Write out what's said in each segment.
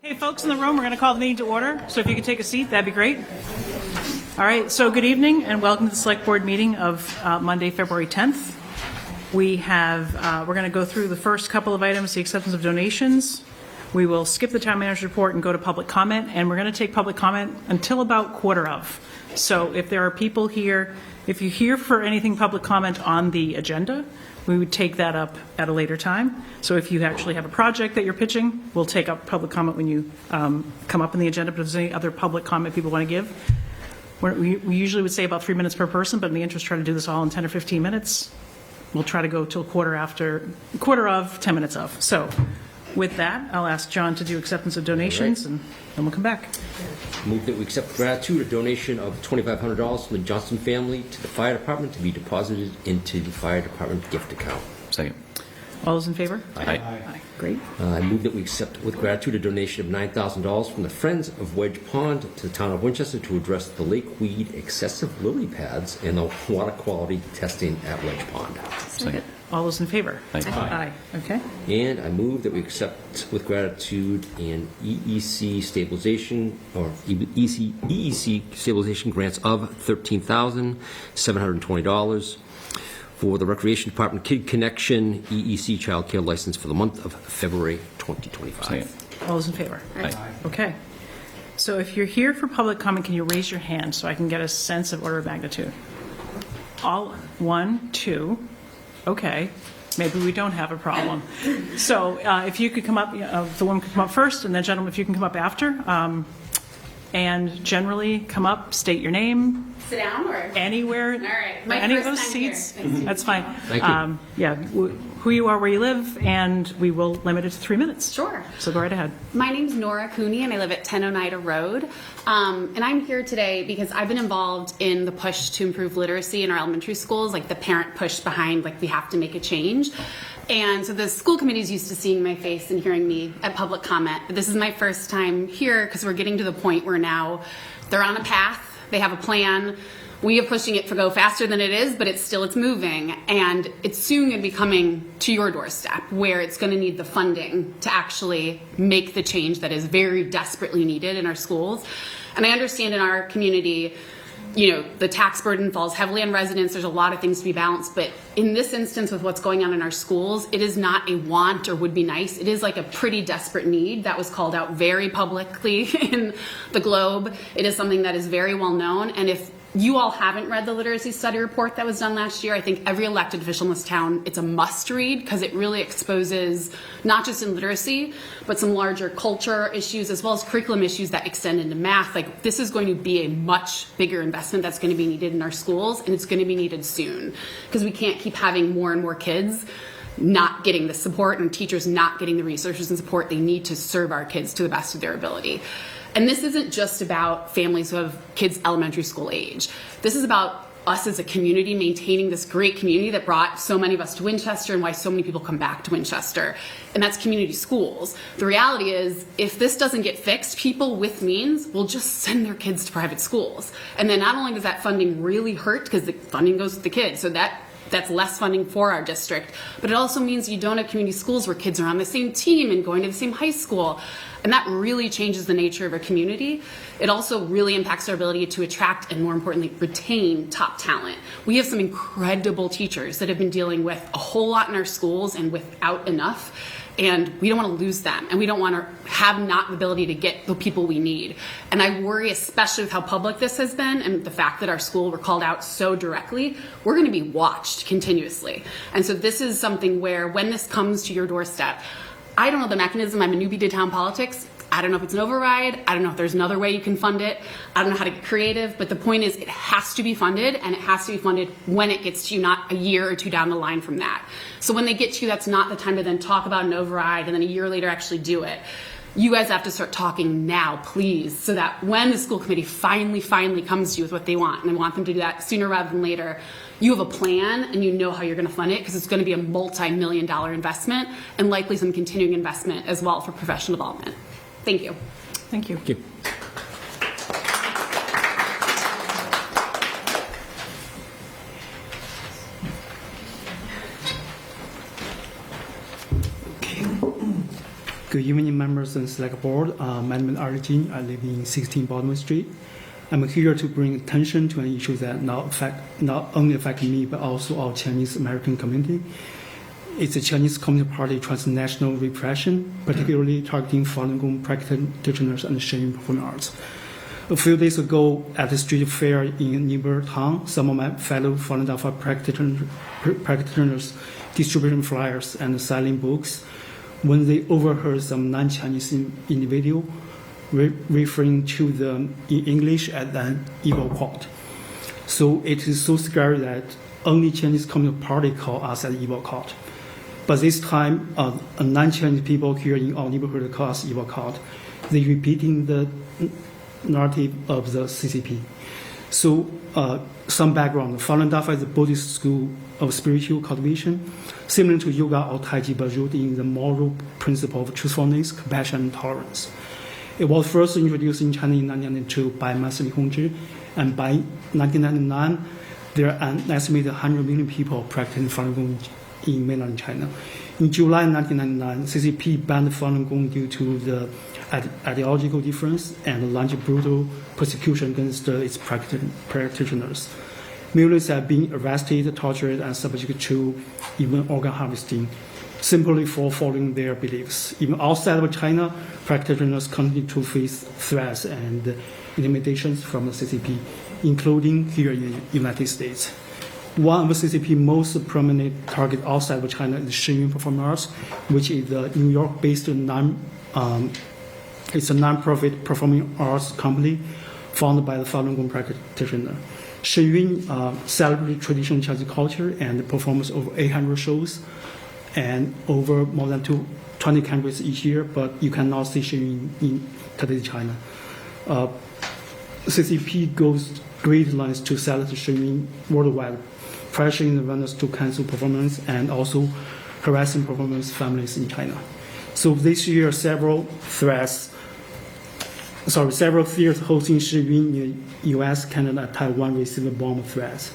Hey, folks in the room, we're going to call the meeting to order. So if you could take a seat, that'd be great. All right, so good evening and welcome to the Select Board meeting of Monday, February 10th. We're going to go through the first couple of items, the acceptance of donations. We will skip the town manager's report and go to public comment, and we're going to take public comment until about quarter of. So if there are people here, if you're here for anything public comment on the agenda, we would take that up at a later time. So if you actually have a project that you're pitching, we'll take up public comment when you come up in the agenda. But if there's any other public comment people want to give, we usually would say about 3 minutes per person, but in the interest, try to do this all in 10 or 15 minutes. We'll try to go till quarter of, 10 minutes of. So with that, I'll ask John to do acceptance of donations, and then we'll come back. Move that we accept gratitude, a donation of $2,500 from the Johnson family to the fire department to be deposited into the fire department gift account. Second. All those in favor? Aye. Aye. Great. I move that we accept with gratitude a donation of $9,000 from the Friends of Wedge Pond to the town of Winchester to address the lakeweed excessive lily pads and the water quality testing at Wedge Pond. Second. All those in favor? Aye. Aye. Okay. And I move that we accept with gratitude an EEC stabilization or EEC stabilization grants of $13,720 for the Recreation Department Kid Connection EEC child care license for the month of February 2025. Second. All those in favor? Aye. Okay. So if you're here for public comment, can you raise your hand so I can get a sense of order of magnitude? All, 1, 2. Okay. Maybe we don't have a problem. So if you could come up, the woman could come up first, and then gentlemen, if you can come up after. And generally come up, state your name. Sit down or? Anywhere. All right. My any of first those time here. seats. That's fine. Thank you. Yeah, who you are, where you live, and we will limit it to 3 minutes. Sure. So go right ahead. My name's Nora Cooney, and I live at 10 Oneida Road. And I'm here today because I've been involved in the push to improve literacy in our elementary schools, like the parent push behind, like, we have to make a change. And so the school committee is used to seeing my face and hearing me at public comment. But this is my first time here because we're getting to the point where now they're on a path, they have a plan. We are pushing it to go faster than it is, but it's moving. And it's soon going to be coming to your doorstep where it's going to need the funding to actually make the change that is very desperately needed in our schools. And I understand in our community, you know, the tax burden falls heavily on residents. There's a lot of things to be balanced. But in this instance with what's going on in our schools, it is not a want or would be nice. It is like a pretty desperate need that was called out very publicly in the Globe. It is something that is very well known. And if you all haven't read the literacy study report that was done last year, I think every elected official in this town, it's a must read because it really exposes not just in literacy, but some larger culture issues as well as curriculum issues that extend into math. Like, this is going to be a much bigger investment that's going to be needed in our schools, and it's going to be needed soon because we can't keep having more and more kids not getting the support and teachers not getting the resources and support they need to serve our kids to the best of their ability. And this isn't just about families who have kids elementary school age. This is about us as a community maintaining this great community that brought so many of us to Winchester and why so many people come back to Winchester. And that's community schools. The reality is, if this doesn't get fixed, people with means will just send their kids to private schools. And then not only does that funding really hurt because the funding goes to the kids, so that's less funding for our district, but it also means you don't have community schools where kids are on the same team and going to the same high school. And that really changes the nature of a community. It also really impacts our ability to attract and, more importantly, retain top talent. We have some incredible teachers that have been dealing with a whole lot in our schools and without enough. And we don't want to lose them. And we don't want to have not the ability to get the people we need. And I worry, especially with how public this has been and the fact that our school were called out so directly, we're going to be watched continuously. And so this is something where when this comes to your doorstep, I don't know the mechanism. I'm a newbie to town politics. I don't know if it's an override. I don't know if there's another way you can fund it. I don't know how to get creative. But the point is, it has to be funded, and it has to be funded when it gets to you, not a year or two down the line from that. So when they get to you, that's not the time to then talk about an override and then a year later actually do it. You guys have to start talking now, please, so that when the school committee finally comes to you with what they want, and I want them to do that sooner rather than later, you have a plan and you know how you're going to fund it, because it's going to be a multi-million-dollar investment and likely some continuing investment as well for professional development. Thank you. Thank you. Thank you. Good evening, members and select board. My name is Ari Jin. I live in 16 Broadway Street. I'm here to bring attention to an issue that not only affects me, but also our Chinese American community. It's the Chinese Communist Party transnational repression, particularly targeting Falun Gong practitioners and Shenyang performing arts. A few days ago, at the street fair in neighbor town, some of my fellow Falun Dafa practitioners distributing flyers and selling books when they overheard some non-Chinese individual referring to them in English as an evil cult. So it is so scary that only Chinese Communist Party call us an evil cult. But this time, a non-Chinese people here in our neighborhood call us evil cult. They repeating the narrative of the CCP. So some background. Falun Dafa is a Buddhist school of spiritual cultivation, similar to yoga or Tai Chi, but rooted in the moral principle of truthfulness, compassion, and tolerance. It was first introduced in China in 1992 by Master Li Hongzhi, and by 1999, there are an estimated 100 million people practicing Falun Gong in mainland China. In July 1999, CCP banned Falun Gong due to the ideological difference and launched brutal persecution against its practitioners. Millions have been arrested, tortured, and subjected to even organ harvesting, simply for following their beliefs. Even outside of China, practitioners continue to face threats and intimidations from the CCP, including here in the United States. One of the CCP most prominent target outside of China is Shenyang Performing Arts, which is a New York-based it's a non-profit performing arts company founded by the Falun Gong practitioner. Shenyang celebrates traditional Chinese culture and performs over 800 shows and over more than 20 countries each year, but you cannot see Shenyang in today's China. CCP goes great lengths to celebrate Shenyang worldwide, pressuring the vendors to cancel performance and also harassing performance families in China. So this year, several theaters hosting Shenyang in the U.S., Canada, and Taiwan received bomb threats.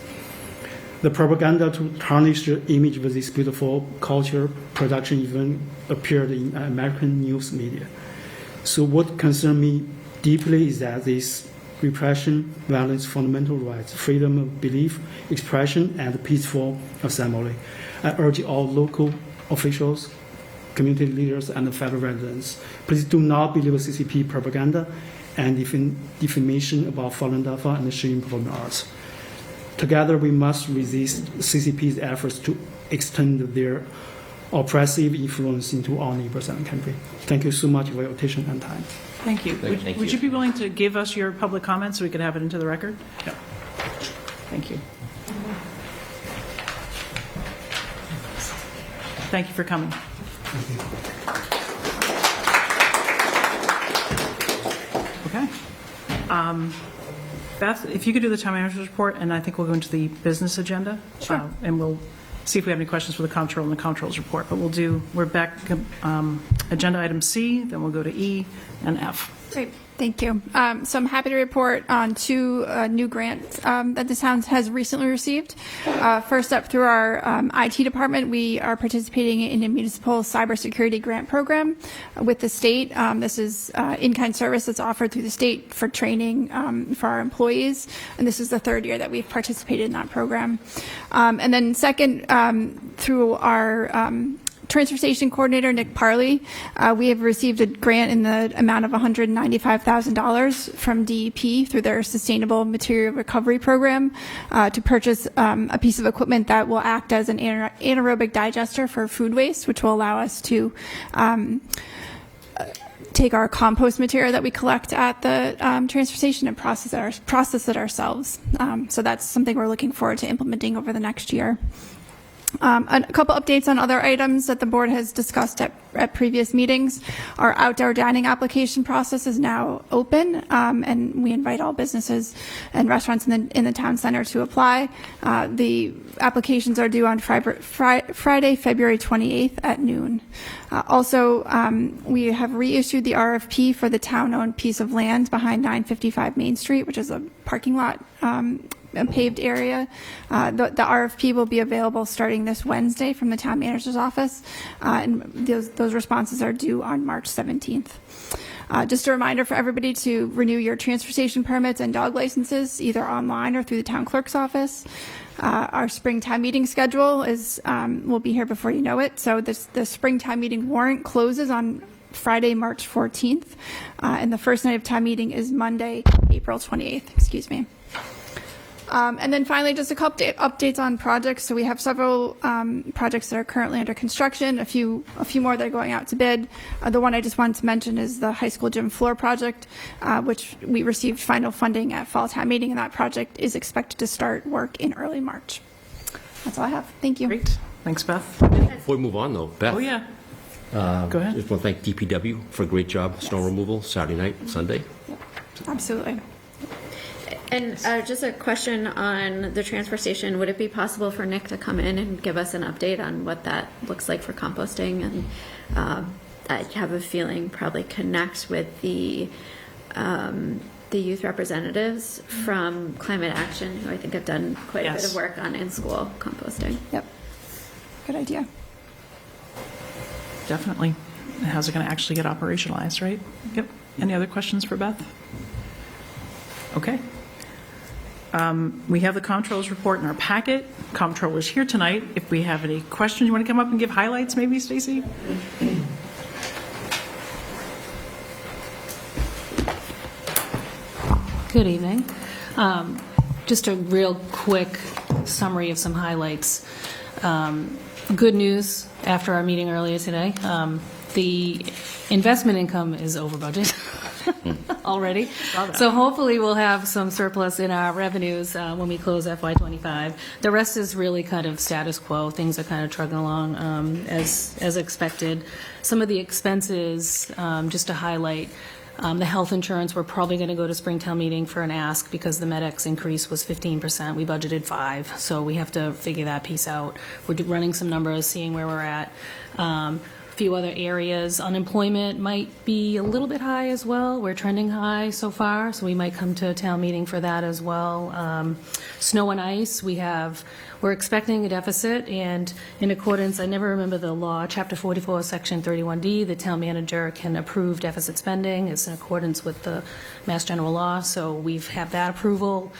The propaganda to tarnish the image of this beautiful culture production even appeared in American news media. So what concerns me deeply is that this repression violates fundamental rights, freedom of belief, expression, and peaceful assembly. I urge all local officials, community leaders, and fellow residents, please do not believe CCP propaganda and defamation about Falun Dafa and the Shenyang Performing Arts. Together, we must resist CCP's efforts to extend their oppressive influence into our neighbors and country. Thank you so much for your attention and time. Thank you. Would you be willing to give us your public comments so we could have it into the record? Yeah. Thank you. Thank you for coming. Okay. Beth, if you could do the town manager's report, and I think we'll go into the business agenda. Sure. And we'll see if we have any questions for the comptroller and the comptroller's report. But we're back, agenda item C, then we'll go to E and F. Great, thank you. So I'm happy to report on two new grants that the town has recently received. First up, through our IT department, we are participating in a municipal cybersecurity grant program with the state. This is in-kind service that's offered through the state for training for our employees, and this is the third year that we've participated in that program. And then second, through our Transfer Station Coordinator, Nick Parley, we have received a grant in the amount of $195,000 from DEP through their Sustainable Material Recovery Program to purchase a piece of equipment that will act as an anaerobic digester for food waste, which will allow us to take our compost material that we collect at the transfer station and process it ourselves. So that's something we're looking forward to implementing over the next year. A couple updates on other items that the board has discussed at previous meetings. Our outdoor dining application process is now open, and we invite all businesses and restaurants in the town center to apply. The applications are due on Friday, February 28th at noon. Also, we have reissued the RFP for the town-owned piece of land behind 955 Main Street, which is a parking lot paved area. The RFP will be available starting this Wednesday from the town manager's office, and those responses are due on March 17th. Just a reminder for everybody to renew your transfer station permits and dog licenses either online or through the town clerk's office. Our spring town meeting schedule will be here before you know it. So the spring town meeting warrant closes on Friday, March 14th, and the first night of town meeting is Monday, April 28th. Excuse me. And then finally, just a couple updates on projects. So we have several projects that are currently under construction, a few more that are going out to bid. The one I just wanted to mention is the high school gym floor project, which we received final funding at fall town meeting, and that project is expected to start work in early March. That's all I have. Thank you. Great. Thanks, Beth. Before we move on, though, Beth. Oh, yeah. Go ahead. Just want to thank DPW for a great job, snow removal, Saturday night, Sunday. Absolutely. And just a question on the transfer station. Would it be possible for Nick to come in and give us an update on what that looks like for composting? And I have a feeling probably connect with the youth representatives from Climate Action, who I think have done quite a bit of work on in-school composting. Yep. Good idea. Definitely. And how's it going to actually get operationalized, right? Yep. Any other questions for Beth? Okay. We have the comptroller's report in our packet. Comptroller's here tonight. If we have any questions, you want to come up and give highlights maybe, Stacy? Good evening. Just a real quick summary of some highlights. Good news after our meeting earlier today. The investment income is over budget already. So hopefully we'll have some surplus in our revenues when we close FY25. The rest is really kind of status quo. Things are kind of trucking along as expected. Some of the expenses, just to highlight, the health insurance, we're probably going to go to Springtown meeting for an ask because the MedX increase was 15%. We budgeted 5%, so we have to figure that piece out. We're running some numbers, seeing where we're at. A few other areas. Unemployment might be a little bit high as well. We're trending high so far, so we might come to a town meeting for that as well. Snow and ice, we're expecting a deficit, and in accordance, I never remember the law, Chapter 44, Section 31D, the town manager can approve deficit spending. It's in accordance with the Mass General Law, so we've had that approval.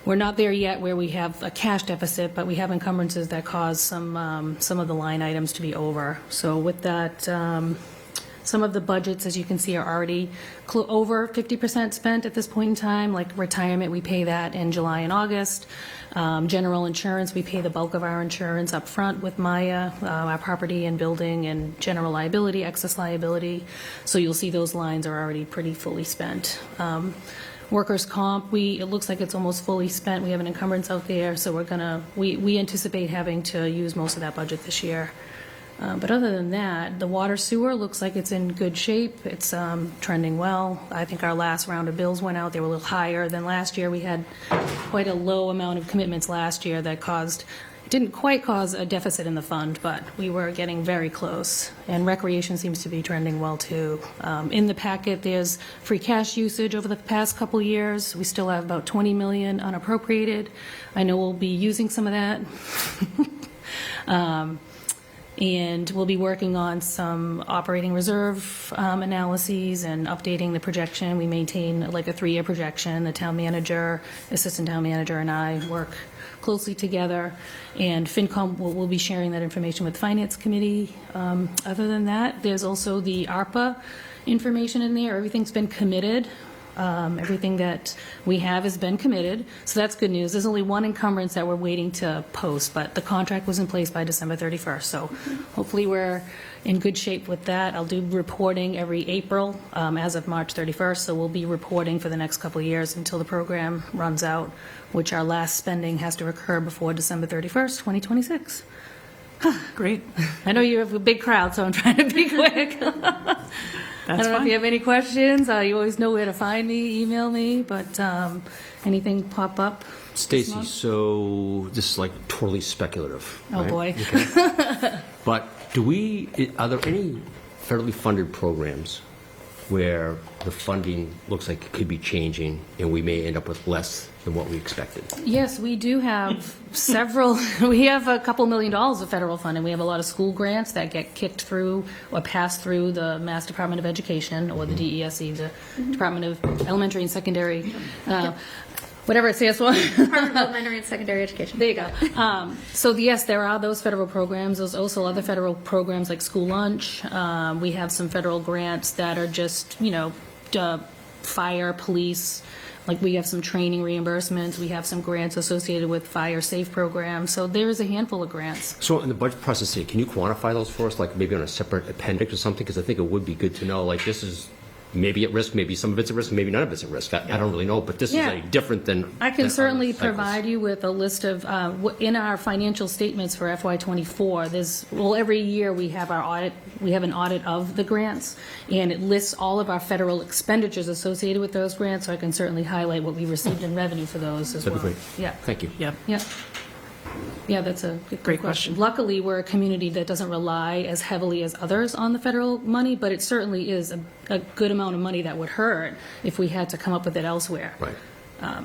We're not there yet where we have a cash deficit, but we have encumbrances that cause some of the line items to be over. So with that, some of the budgets, as you can see, are already over 50% spent at this point in time. Like retirement, we pay that in July and August. General insurance, we pay the bulk of our insurance up front with Maya, our property and building and general liability, excess liability. So you'll see those lines are already pretty fully spent. Workers' comp, it looks like it's almost fully spent. We have an encumbrance out there, so we anticipate having to use most of that budget this year. But other than that, the water sewer looks like it's in good shape. It's trending well. I think our last round of bills went out. They were a little higher than last year. We had quite a low amount of commitments last year that didn't quite cause a deficit in the fund, but we were getting very close. And recreation seems to be trending well, too. In the packet, there's free cash usage over the past couple years. We still have about $20 million unappropriated. I know we'll be using some of that. And we'll be working on some operating reserve analyses and updating the projection. We maintain like a 3-year projection. The town manager, assistant town manager, and I work closely together, and FinCom will be sharing that information with the Finance Committee. Other than that, there's also the ARPA information in there. Everything's been committed. Everything that we have has been committed, so that's good news. There's only one encumbrance that we're waiting to post, but the contract was in place by December 31st, so hopefully we're in good shape with that. I'll do reporting every April as of March 31st, so we'll be reporting for the next couple of years until the program runs out, which our last spending has to occur before December 31st, 2026. Great. I know you have a big crowd, so I'm trying to be quick. I don't know if you have any questions. You always know where to find me, email me, but anything pop up? Stacy, so this is like totally speculative. Oh, right? boy. Okay. But are there any federally funded programs where the funding looks like it could be changing, and we may end up with less than what we expected. Yes, we do have several, we have a couple $1 million of federal funding. We have a lot of school grants that get kicked through or passed through the Mass Department of Education, or the DESE, the Department of Elementary and Secondary, whatever it stands for. Department of Elementary and Secondary Education. There you go. So yes, there are those federal programs. There's also other federal programs like school lunch. We have some federal grants that are just, fire, police. Like we have some training reimbursements. We have some grants associated with fire safe programs. So there is a handful of grants. So in the budget process, can you quantify those for us, like maybe on a separate appendix or something? Because I think it would be good to know, like this is maybe at risk, maybe some of it's at risk, maybe none of it's at risk. I don't really know, but this Yeah. is like different than. I can than certainly other cycles. provide you with a list of, in our financial statements for FY24, every year we have our audit, we have an audit of the grants, and it lists all of our federal expenditures associated with those grants, so I can certainly highlight what we received in revenue for those as well. That'd be great. Yeah. Thank you. Yeah. Yeah. Yeah, that's a good Great question. Luckily, we're a community that doesn't rely as heavily as others on the federal money, but it certainly is a good amount of money that would hurt if we had to come up with it elsewhere. Right. I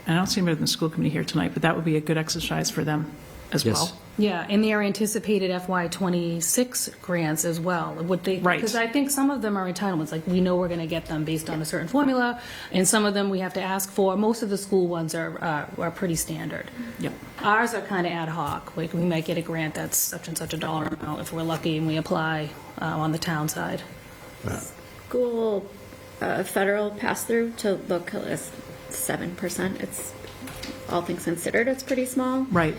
don't see anybody in the school committee here tonight, but that would be a good exercise for them as Yes. well. Yeah, and there are anticipated FY26 grants as well. Would they? Right. Because I think some of them are entitlements, like we know we're going to get them based on a certain formula, and some of them we have to ask for. Most of the school ones are pretty standard. Yep. Ours are kind of ad hoc. Like we might get a grant that's such and such a dollar amount if we're lucky and we apply on the town side. School federal pass-through to look is 7%. It's, all things considered, it's pretty small. Right.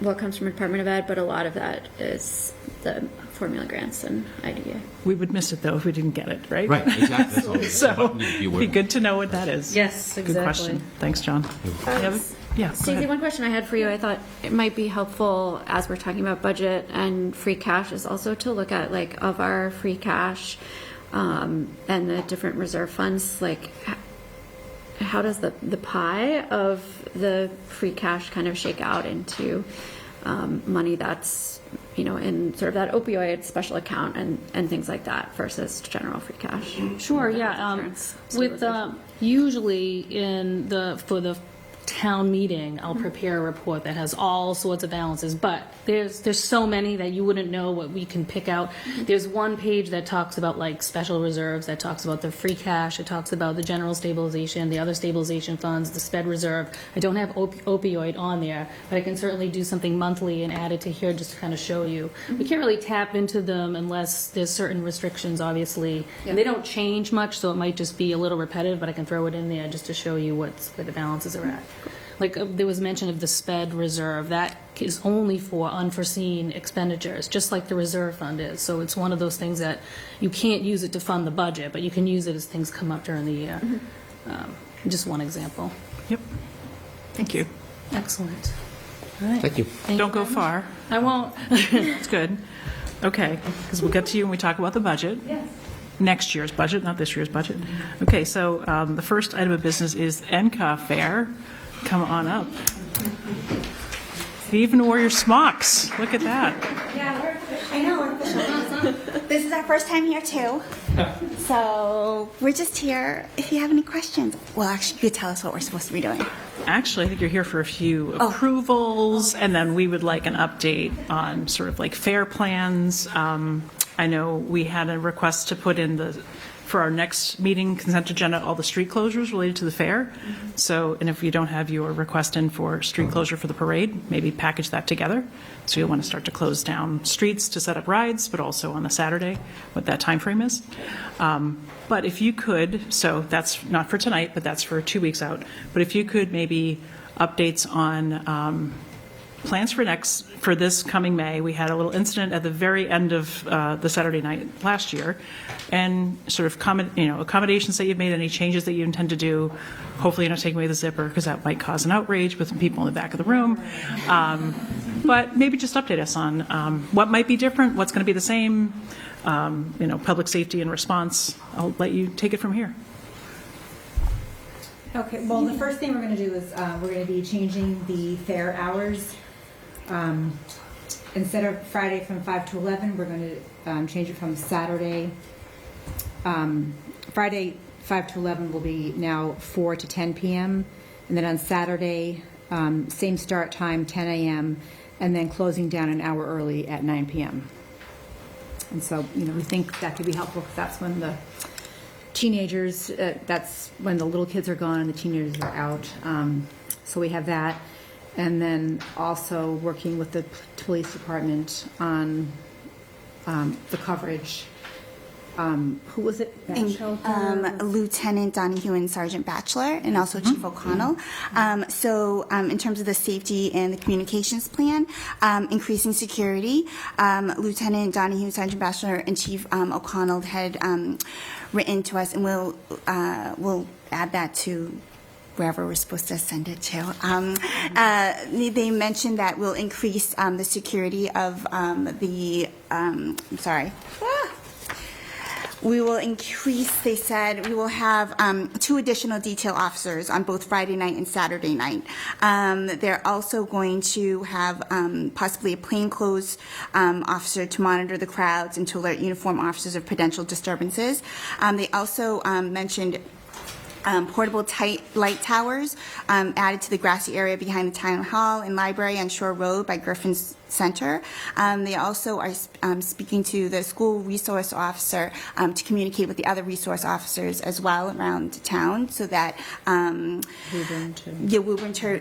What comes from Department of Ed, but a lot of that is the formula grants and IDEA. We would miss it, though, if we didn't get it, right? Right, exactly. That's all. So Need to be it'd aware. be good to know what that is. Yes, Good exactly. question. Thanks, John. Yeah, go Stacey, ahead. one question I had for you, I thought it might be helpful as we're talking about budget and free cash is also to look at like of our free cash and the different reserve funds, like how does the pie of the free cash kind of shake out into money that's, in sort of that opioid special account and things like that versus general free cash? Sure, yeah. Insurance With stabilization. usually for the town meeting, I'll prepare a report that has all sorts of balances, but there's so many that you wouldn't know what we can pick out. There's one page that talks about like special reserves, that talks about the free cash, it talks about the general stabilization, the other stabilization funds, the sped reserve. I don't have opioid on there, but I can certainly do something monthly and add it to here just to kind of show you. We can't really tap into them unless there's certain restrictions, obviously, and they don't change much, so it might just be a little repetitive, but I can throw it in there just to show you where the balances are at. Like there was mention of the sped reserve, that is only for unforeseen expenditures, just like the reserve fund is. So it's one of those things that you can't use it to fund the budget, but you can use it as things come up during the year. Just one example. Yep. Thank you. Excellent. All right. Thank you. Don't go far. I won't. That's good. Okay, because we'll get to you when we talk about the budget. Yes. Next year's budget, not this year's budget. Okay, so the first item of business is NCA Fair. Come on up. You even wore your smocks. Look at that. Yeah, I know, we're official. This is our first time here too. So we're just here if you have any questions. Well, actually, you tell us what we're supposed to be doing. Actually, I think you're here for a few approvals, and then we would like an update on sort of like fair plans. I know we had a request to put in for our next meeting consent agenda, all the street closures related to the fair. So, and if you don't have your request in for street closure for the parade, maybe package that together. So you'll want to start to close down streets to set up rides, but also on the Saturday, what that time frame is. But if you could, so that's not for tonight, but that's for 2 weeks out. But if you could maybe updates on plans for this coming May. We had a little incident at the very end of the Saturday night last year, and sort of accommodations that you've made, any changes that you intend to do. Hopefully you're not taking away the zipper because that might cause an outrage with people in the back of the room. But maybe just update us on what might be different, what's going to be the same, public safety and response. I'll let you take it from here. Okay, well, the first thing we're going to do is we're going to be changing the fair hours. Instead of Friday from 5 to 11, we're going to change it from Saturday Friday, 5 to 11 will be now 4 to 10 p.m. And then on Saturday, same start time, 10 a.m., and then closing down an hour early at 9 p.m. And so, we think that could be helpful because that's when the teenagers, that's when the little kids are gone and the teenagers are out. So we have that. And then also working with the police department on the coverage. Who was it? Lieutenant Donahue and Sergeant Batchelor, and also Chief O'Connell. So in terms of the safety and the communications plan, increasing security, Lieutenant Donahue, Sergeant Batchelor, and Chief O'Connell had written to us, and we'll add that to wherever we're supposed to send it to. They mentioned that we'll increase the security of we will increase, they said, we will have 2 additional detail officers on both Friday night and Saturday night. They're also going to have possibly a plainclothes officer to monitor the crowds and to alert uniformed officers of potential disturbances. They also mentioned portable light towers added to the grassy area behind the town hall and library on Shore Road by Griffin's Center. They also are speaking to the school resource officer to communicate with the other resource officers as well around town, so that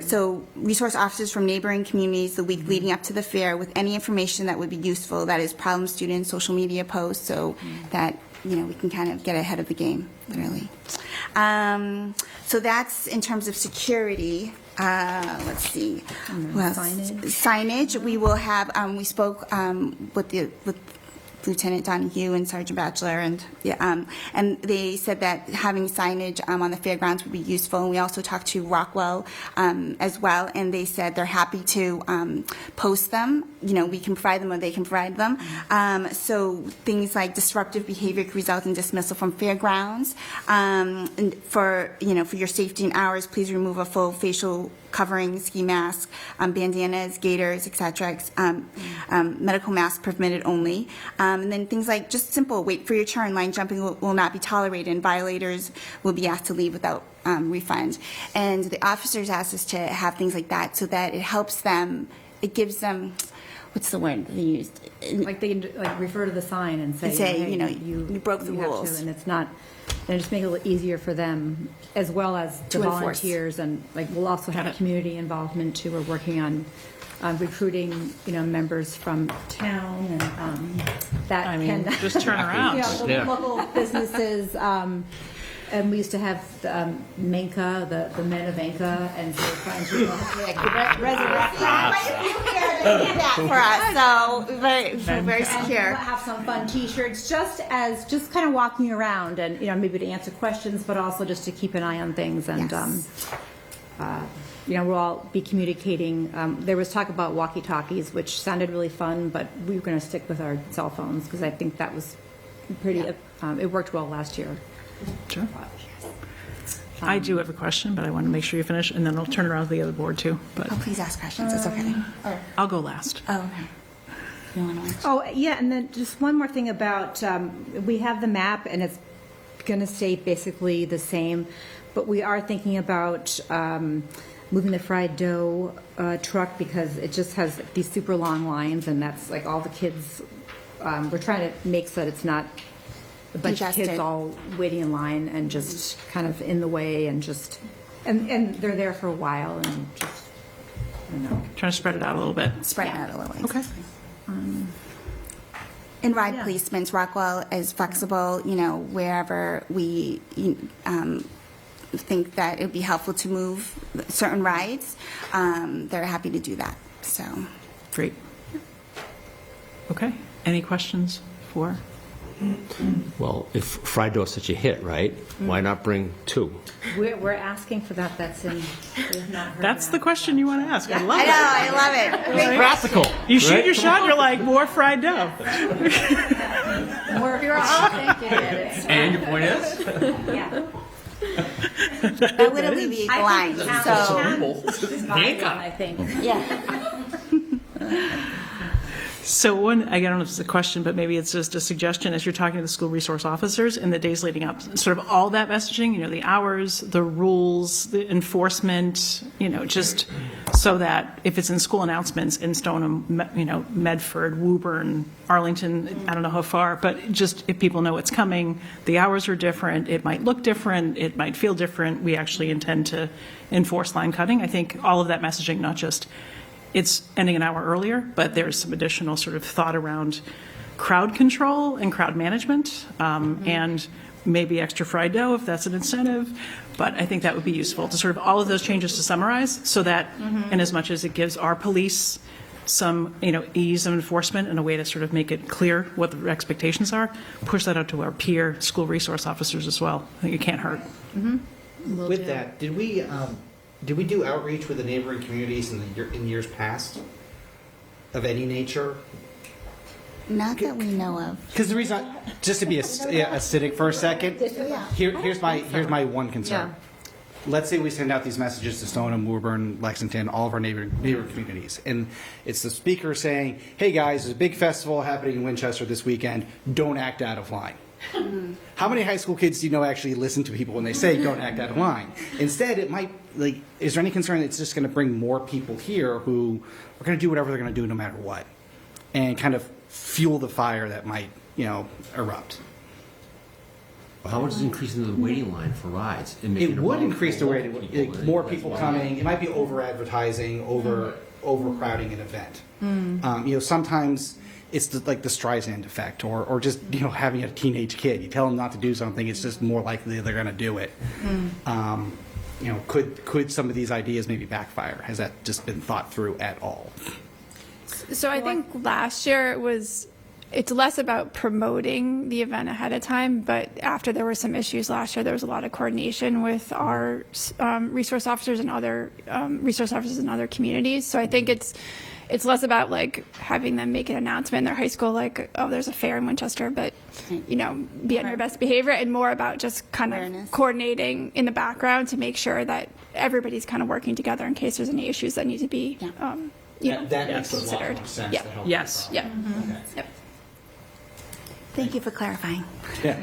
so resource officers from neighboring communities the week leading up to the fair with any information that would be useful, that is problem students, social media posts, so that we can kind of get ahead of the game, literally. So that's in terms of security. Let's see. Well, signage. We will have. We spoke with Lieutenant Donahue and Sergeant Batchelor, and they said that having signage on the fairgrounds would be useful. And we also talked to Rockwell as well, and they said they're happy to post them. We can provide them or they can provide them. So things like disruptive behavior could result in dismissal from fairgrounds. And for your safety and hours, please remove a full facial covering, ski mask, bandanas, gaiters, etc. Medical masks permitted only. And then things like just simple, wait for your turn, line jumping will not be tolerated, and violators will be asked to leave without refund. And the officers asked us to have things like that so that it helps them, it gives them, what's the word they used? Like they can refer to the sign and say, hey, hey, you broke the rules. and it's not, and just make it a little easier for them, as well as the volunteers. And we'll also have community involvement too. We're working on recruiting, members from town, and that just turn around. Local businesses. And we used to have Menka, the men of Menka, and so we're trying to resurrect that. For us, so very secure. And we'll have some fun T-shirts, just kind of walking around, and maybe to answer questions, but also just to keep an eye on things. And we'll all be communicating. There was talk about walkie-talkies, which sounded really fun, but we were going to stick with our cell phones because I think that was pretty. It worked well last year. Sure. I do have a question, but I want to make sure you finish, and then I'll turn around to the other board too. But please ask questions. It's okay. I'll go last. Oh, okay. You want to? Oh, yeah, and then just one more thing about we have the map, and it's going to stay basically the same, but we are thinking about moving the fried dough truck because it just has these super long lines, and that's all the kids. We're trying to make so that it's not a bunch of kids all waiting in line and just kind of in the way, and just and they're there for a while, and just Trying to spread it out a little bit. Spread it out a little. Okay. In ride placements, Rockwell is flexible, wherever we think that it would be helpful to move certain rides, they're happy to do that. So, great. Okay. Any questions for? Well, if fried dough is such a hit, right? Why not bring 2? we're asking for that. That's in. We have not heard That's the question you want to ask. I love I it. know, I love it. Practical. You shoot your shot, you're like, more fried dough. We're all thinking it. And your point is? Yeah. That would alleviate the line. So, I think. yeah. So one, I don't know if it's a question, but maybe it's just a suggestion as you're talking to the school resource officers in the days leading up, sort of all that messaging, the hours, the rules, the enforcement, just so that if it's in school announcements in Stoneham, Medford, Woburn, Arlington, I don't know how far, but just if people know it's coming, the hours are different, it might look different, it might feel different, we actually intend to enforce line cutting. I think all of that messaging, not just it's ending an hour earlier, but there's some additional sort of thought around crowd control and crowd management, and maybe extra fried dough if that's an incentive. But I think that would be useful to sort of all of those changes to summarize so that, in as much as it gives our police some, ease of enforcement and a way to sort of make it clear what the expectations are, push that out to our peer school resource officers as well. I think it can't hurt. With that, did we do outreach with the neighboring communities in years past of any nature? Not that we know of. Because the reason, just to be acidic for a second, here's my one concern. Let's say we send out these messages to Stoneham, Woburn, Lexington, all of our neighboring communities, and it's the speaker saying, "Hey guys, there's a big festival happening in Winchester this weekend. Don't act out of line." How many high school kids do you know actually listen to people when they say don't act out of line? Instead, it might, is there any concern that it's just going to bring more people here who are going to do whatever they're going to do no matter what, and kind of fuel the fire that might, erupt? How much is increasing the waiting line for rides? It would increase the waiting, more people coming. It might be over-advertising, overcrowding an event. Sometimes it's the Streisand effect, or just having a teenage kid. You tell them not to do something, it's just more likely they're going to do it. Could some of these ideas maybe backfire? Has that just been thought through at all? So I think last year it's less about promoting the event ahead of time, but after there were some issues last year, there was a lot of coordination with our resource officers and other resource officers in other communities. So I think it's less about having them make an announcement in their high school, oh, there's a fair in Winchester, but be on your best behavior, and more about just kind of coordinating in the background to make sure that everybody's kind of working together in case there's any issues that need to be that makes a lot more sense. Yeah. To help Yes. people. Yeah. Okay. Yep. Thank you for clarifying. Yeah.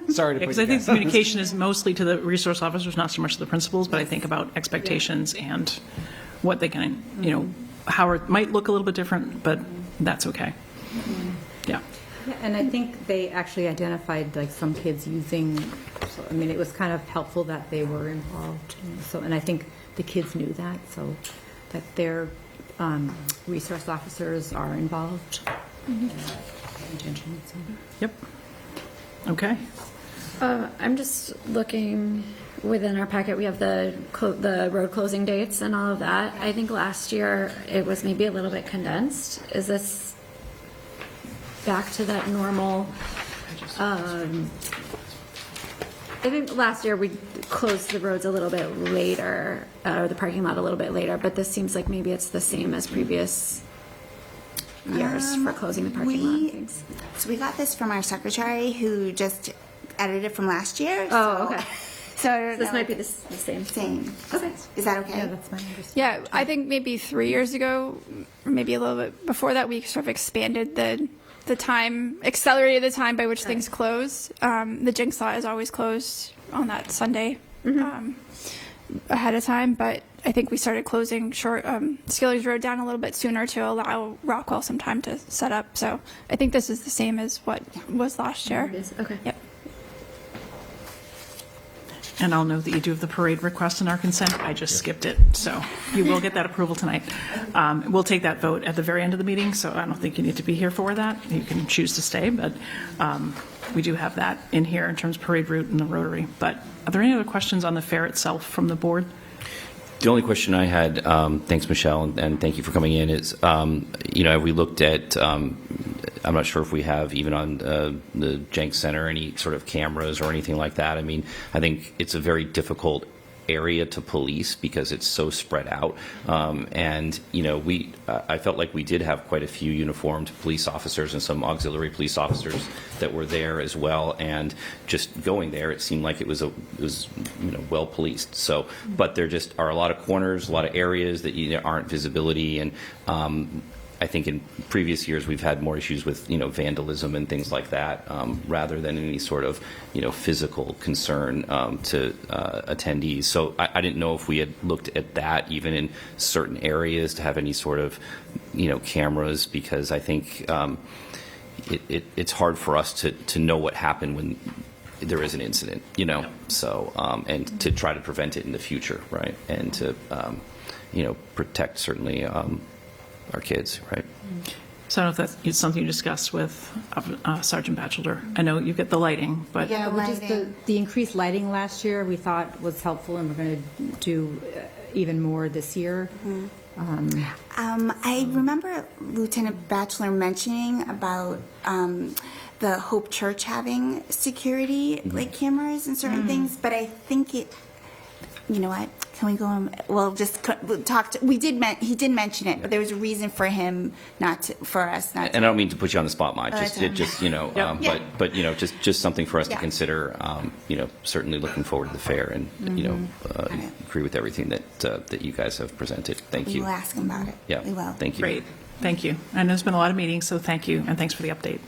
Sorry to put Because you I think guys- communication is mostly to the resource officers, not so much to the principals, but I think about expectations and what they can, how it might look a little bit different, but that's okay. Yeah. Yeah, and I think they actually identified some kids using, it was kind of helpful that they were involved. And I think the kids knew that, so that their resource officers are involved. Intention, so. Yep. Okay. I'm just looking within our packet. We have the road closing dates and all of that. I think last year it was maybe a little bit condensed. Is this back to that normal? I think last year we closed the roads a little bit later, or the parking lot a little bit later, but this seems like maybe it's the same as previous years for closing the parking lot and things. So we got this from our secretary, who just edited it from last year. Oh, okay. So I don't This know might be if the it's same. same. Okay. Is that okay? Yeah, that's my understanding. Yeah, I think maybe 3 years ago, or maybe a little bit before that, we sort of expanded the time, accelerated the time by which things close. The Jinx Lot is always closed on that Sunday ahead of time, but I think we started closing Skillers Road down a little bit sooner to allow Rockwell some time to set up. So I think this is the same as what was last year. It is, okay. Yep. And I'll note that you do have the parade request in our consent. I just skipped it, so you will get that approval tonight. We'll take that vote at the very end of the meeting, so I don't think you need to be here for that. You can choose to stay, but we do have that in here in terms of parade route and the Rotary. But are there any other questions on the fair itself from the board? The only question I had, thanks, Michelle, and thank you for coming in, is, have we looked at, I'm not sure if we have, even on the Jenks Center, any sort of cameras or anything like that. I think it's a very difficult area to police because it's so spread out. I felt like we did have quite a few uniformed police officers and some auxiliary police officers that were there as well. And just going there, it seemed like it was well policed. So, but there just are a lot of corners, a lot of areas that aren't visibility. And I think in previous years we've had more issues with vandalism and things like that, rather than any sort of physical concern to attendees. So I didn't know if we had looked at that even in certain areas to have any sort of cameras, because I think it's hard for us to know what happened when there is an incident, so and to try to prevent it in the future, right, and to protect certainly our kids, right? So I don't know if that's something you discussed with Sergeant Batchelder. I know you get the lighting, but Yeah, Which is lighting. the increased lighting last year we thought was helpful, and we're going to do even more this year. I remember Lieutenant Batchelor mentioning about the Hope Church having security, like cameras and certain things, but I think it, you know what? Can we go on? Well, just talk to. He did mention it, but there was a reason for him not to, for us not. And I don't mean to put you on the spot, Mike. Yeah. But just something for us to Yeah. consider. Certainly looking forward to the fair, and agree with everything that you guys have presented. Thank We you. will ask him about it. Yeah. We will. Thank you. great. Thank you. And there's been a lot of meetings, so thank you, and thanks for the update.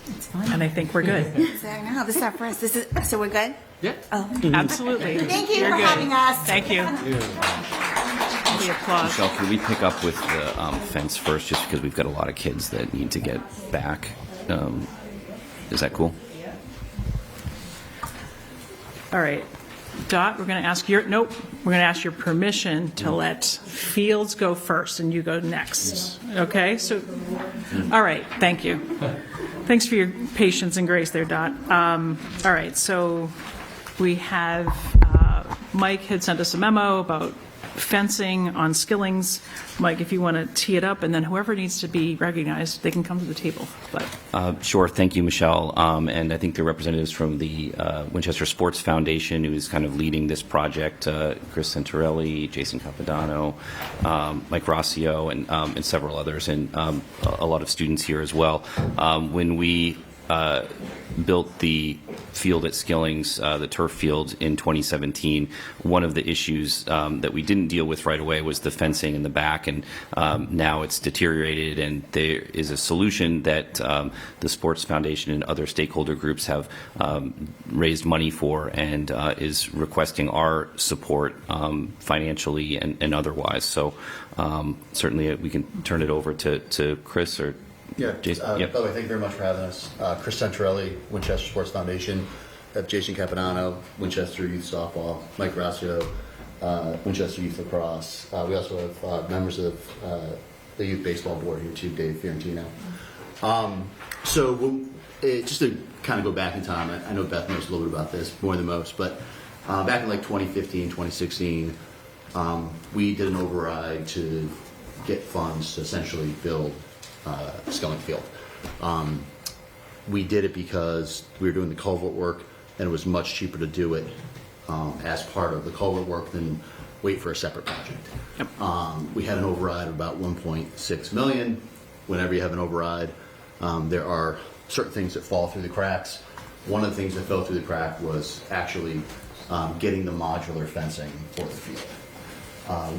It's fine. And I think we're good. So I know this is our first. So we're good. Yeah. Oh, Absolutely. thank you You're for good. having us. Thank you. The applause. Michelle, can we pick up with the fence first, just because we've got a lot of kids that need to get back? Is that cool? All right. Dot, we're going to ask we're going to ask your permission to let Fields go first and you go next. Okay? So, all right. Thank you. Thanks for your patience and grace there, Dot. All right. So we have, Mike had sent us a memo about fencing on Skillings. Mike, if you want to tee it up, and then whoever needs to be recognized, they can come to the table. But Sure. Thank you, Michelle. And I think the representatives from the Winchester Sports Foundation, who's kind of leading this project, Chris Santorelli, Jason Capodanno, Mike Rossio, and several others, and a lot of students here as well. When we built the field at Skillings, the turf field in 2017, one of the issues that we didn't deal with right away was the fencing in the back, and now it's deteriorated, and there is a solution that the Sports Foundation and other stakeholder groups have raised money for, and is requesting our support financially and otherwise. So certainly we can turn it over to Chris or Yeah. Jason. Yep. By the way, thank you very much for having us. Chris Santorelli, Winchester Sports Foundation. Jason Capodanno, Winchester Youth Softball. Mike Rossio, Winchester Youth Lacrosse. We also have members of the Youth Baseball Board here too, Dave Fiorentino. Just to kind of go back in time, I know Beth knows a little bit about this, more than most, but back in like 2015, 2016, we did an override to get funds to essentially build Skilling Field. We did it because we were doing the culvert work, and it was much cheaper to do it as part of the culvert work than wait for a separate project. We had an override of about 1.6 million. Whenever you have an override, there are certain things that fall through the cracks. One of the things that fell through the crack was actually getting the modular fencing for the field.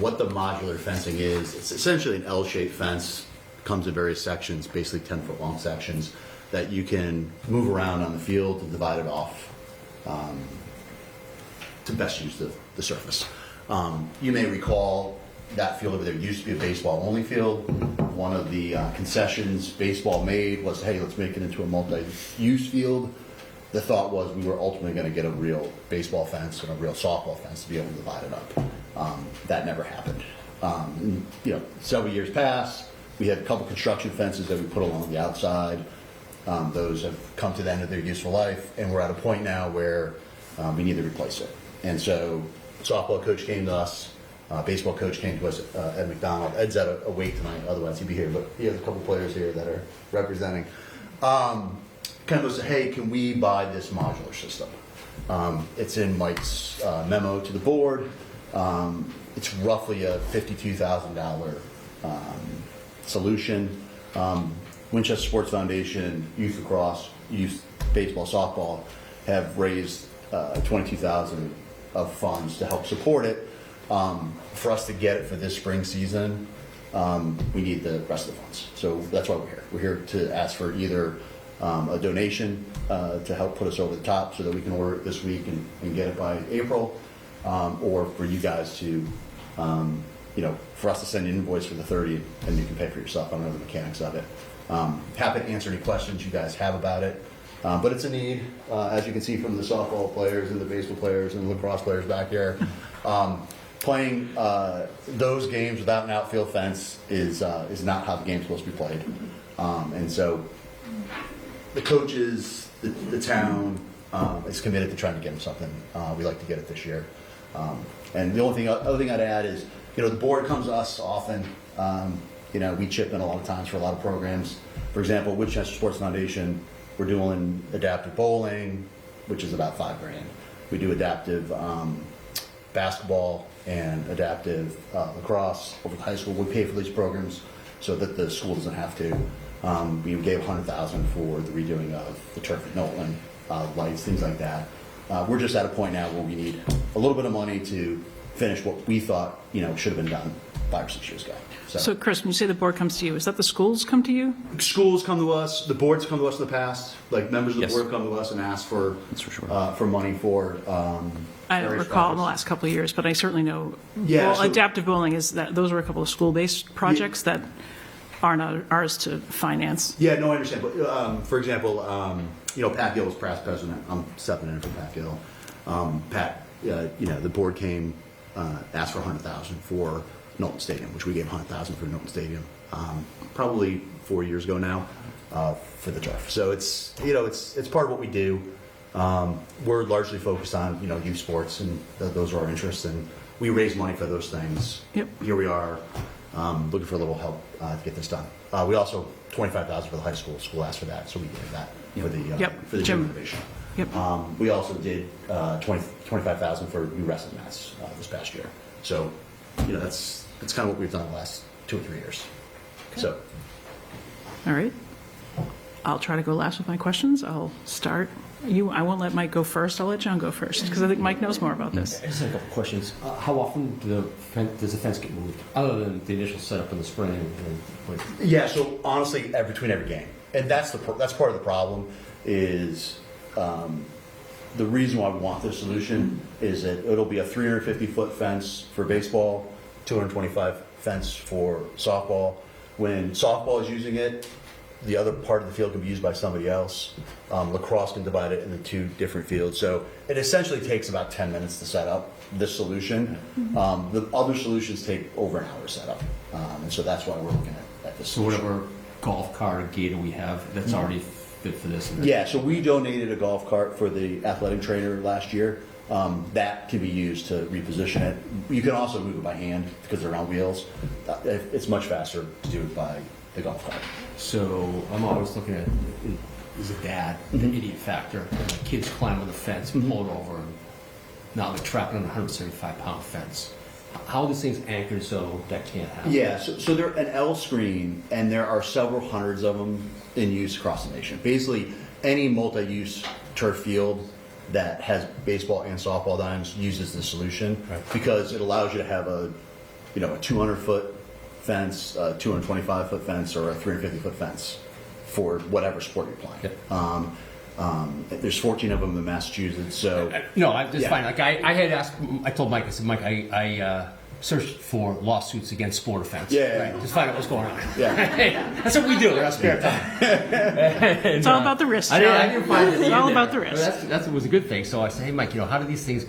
What the modular fencing is, it's essentially an L-shaped fence. Comes in various sections, basically 10-foot long sections that you can move around on the field to divide it off to best use the surface. You may recall that field over there used to be a baseball-only field. One of the concessions baseball made was, hey, let's make it into a multi-use field. The thought was we were ultimately going to get a real baseball fence and a real softball fence to be able to divide it up. That never happened. Several years passed. We had a couple construction fences that we put along the outside. Those have come to the end of their useful life, and we're at a point now where we need to replace it. And so softball coach came to us, baseball coach came to us, Ed McDonald. Ed's at a wake tonight, otherwise he'd be here, but he has a couple players here that are representing. Kind of goes, hey, can we buy this modular system? It's in Mike's memo to the board. It's roughly a $52,000 solution. Winchester Sports Foundation, Youth Lacrosse, Youth Baseball, Softball have raised $22,000 of funds to help support it. For us to get it for this spring season, we need the rest of the funds. So that's why we're here. We're here to ask for either a donation to help put us over the top so that we can order it this week and get it by April, or for you guys to, for us to send an invoice for the 30 and you can pay for yourself. I don't know the mechanics of it. Happy to answer any questions you guys have about it. But it's a need, as you can see from the softball players and the baseball players and lacrosse players back here. Playing those games without an outfield fence is not how the game's supposed to be played. And so the coaches, the town is committed to trying to get them something. We like to get it this year. And the other thing I'd add is, the board comes to us often. We chip in a lot of times for a lot of programs. For example, Winchester Sports Foundation, we're doing adaptive bowling, which is about $5,000. We do adaptive basketball and adaptive lacrosse over the high school. We pay for these programs so that the school doesn't have to. We gave $100,000 for the redoing of the turf at Nolan, lights, things like that. We're just at a point now where we need a little bit of money to finish what we thought should have been done 5 or 6 years ago. So, Chris, when you say the board comes to you, is that the schools come to you? Schools come to us. The boards come to us in the past. Like members of the Yes. board come to us and ask for That's for sure. for money for. I don't various recall in the projects. last couple of years, but I certainly know. Yeah, Well, so- adaptive bowling is that. Those are a couple of school-based projects that aren't ours to finance. Yeah, no, I understand. But for example, Pat Gill was past president. I'm stepping in for Pat Gill. Pat, the board came, asked for $100,000 for Knowlton Stadium, which we gave $100,000 for Knowlton Stadium, probably 4 years ago now, for the turf. So it's part of what we do. We're largely focused on youth sports, and those are our interests, and we raise money for those things. Yep. Here we are, looking for a little help to get this done. We also $25,000 for the high school. School asked for that, so we gave that for the gym renovation. Yep. We also did $25,000 for new wrestling mats this past year. So, that's kind of what we've done the last 2 or 3 years. So, All right. I'll try to go last with my questions. I'll start. I won't let Mike go first. I'll let John go first because I think Mike knows more about this. I just have a couple questions. How often does the fence get moved, other than the initial setup in the spring? yeah. So honestly, between every game, and that's part of the problem is. The reason why we want this solution is that it'll be a 350-foot fence for baseball, 225 fence for softball. When softball is using it, the other part of the field can be used by somebody else. Lacrosse can divide it into 2 different fields. So it essentially takes about 10 minutes to set up this solution. The other solutions take over an hour to set up. And so that's why we're looking at this So solution. whatever golf cart or gator we have, that's already fit for this. Yeah, so we donated a golf cart for the athletic trainer last year. That can be used to reposition it. You can also move it by hand because they're on wheels. It's much faster to do it by the golf cart. So I'm always looking at, as a dad, the idiot factor. And the kids climb on the fence, pull it over, and now they're trapped on a 175-pound fence. How are these things anchored so that can't happen? Yeah, so they're an L screen, and there are several hundreds of them in use across the nation. Basically, any multi-use turf field that has baseball and softball diamonds uses this solution because it allows you to have a 200-foot fence, a 225-foot fence, or a 350-foot fence for whatever sport you're playing. There's 14 of them in Massachusetts, so No, I'm just fine. Like I had asked, I told Mike, I said, Mike, I searched for lawsuits against sport offense. Yeah. Just find out what's going on. Yeah. That's what we do in our spare time. It's all about the risks, I John. didn't find it. It's all in about there. the risks. That was a good thing. So I said, hey, Mike, how do these things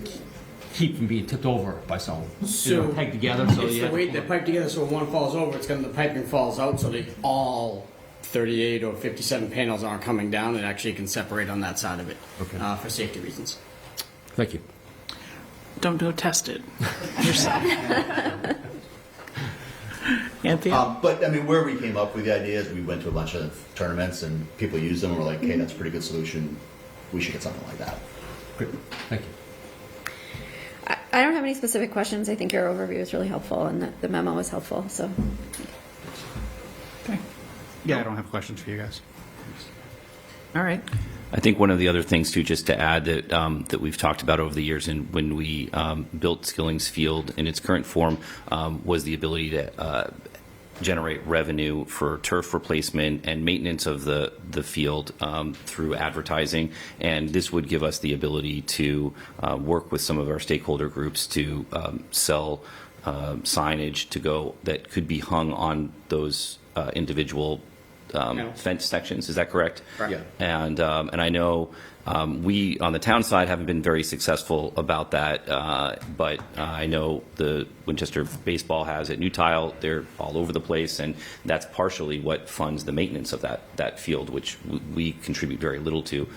keep from being tipped over by someone? So pegged together. So it's the weight they're piped together. So when one falls over, the piping falls out, so they all 38 or 57 panels aren't coming down. It actually can separate on that side of it for safety reasons. Thank you. Don't go test it yourself. Anthony? But I mean, where we came up with the idea is we went to a bunch of tournaments and people used them and were like, hey, that's a pretty good solution. We should get something like that. Great. Thank you. I don't have any specific questions. I think your overview was really helpful and the memo was helpful. So, Okay. Yeah, I don't have questions for you guys. All right. I think one of the other things too, just to add that that we've talked about over the years, and when we built Skilling's Field in its current form, was the ability to generate revenue for turf replacement and maintenance of the field through advertising. And this would give us the ability to work with some of our stakeholder groups to sell signage to go that could be hung on those individual fence sections. Is that correct? Right. Yeah. And I know we on the town side haven't been very successful about that, but I know the Winchester baseball has it. New Tile, they're all over the place, and that's partially what funds the maintenance of that field, which we contribute very little to.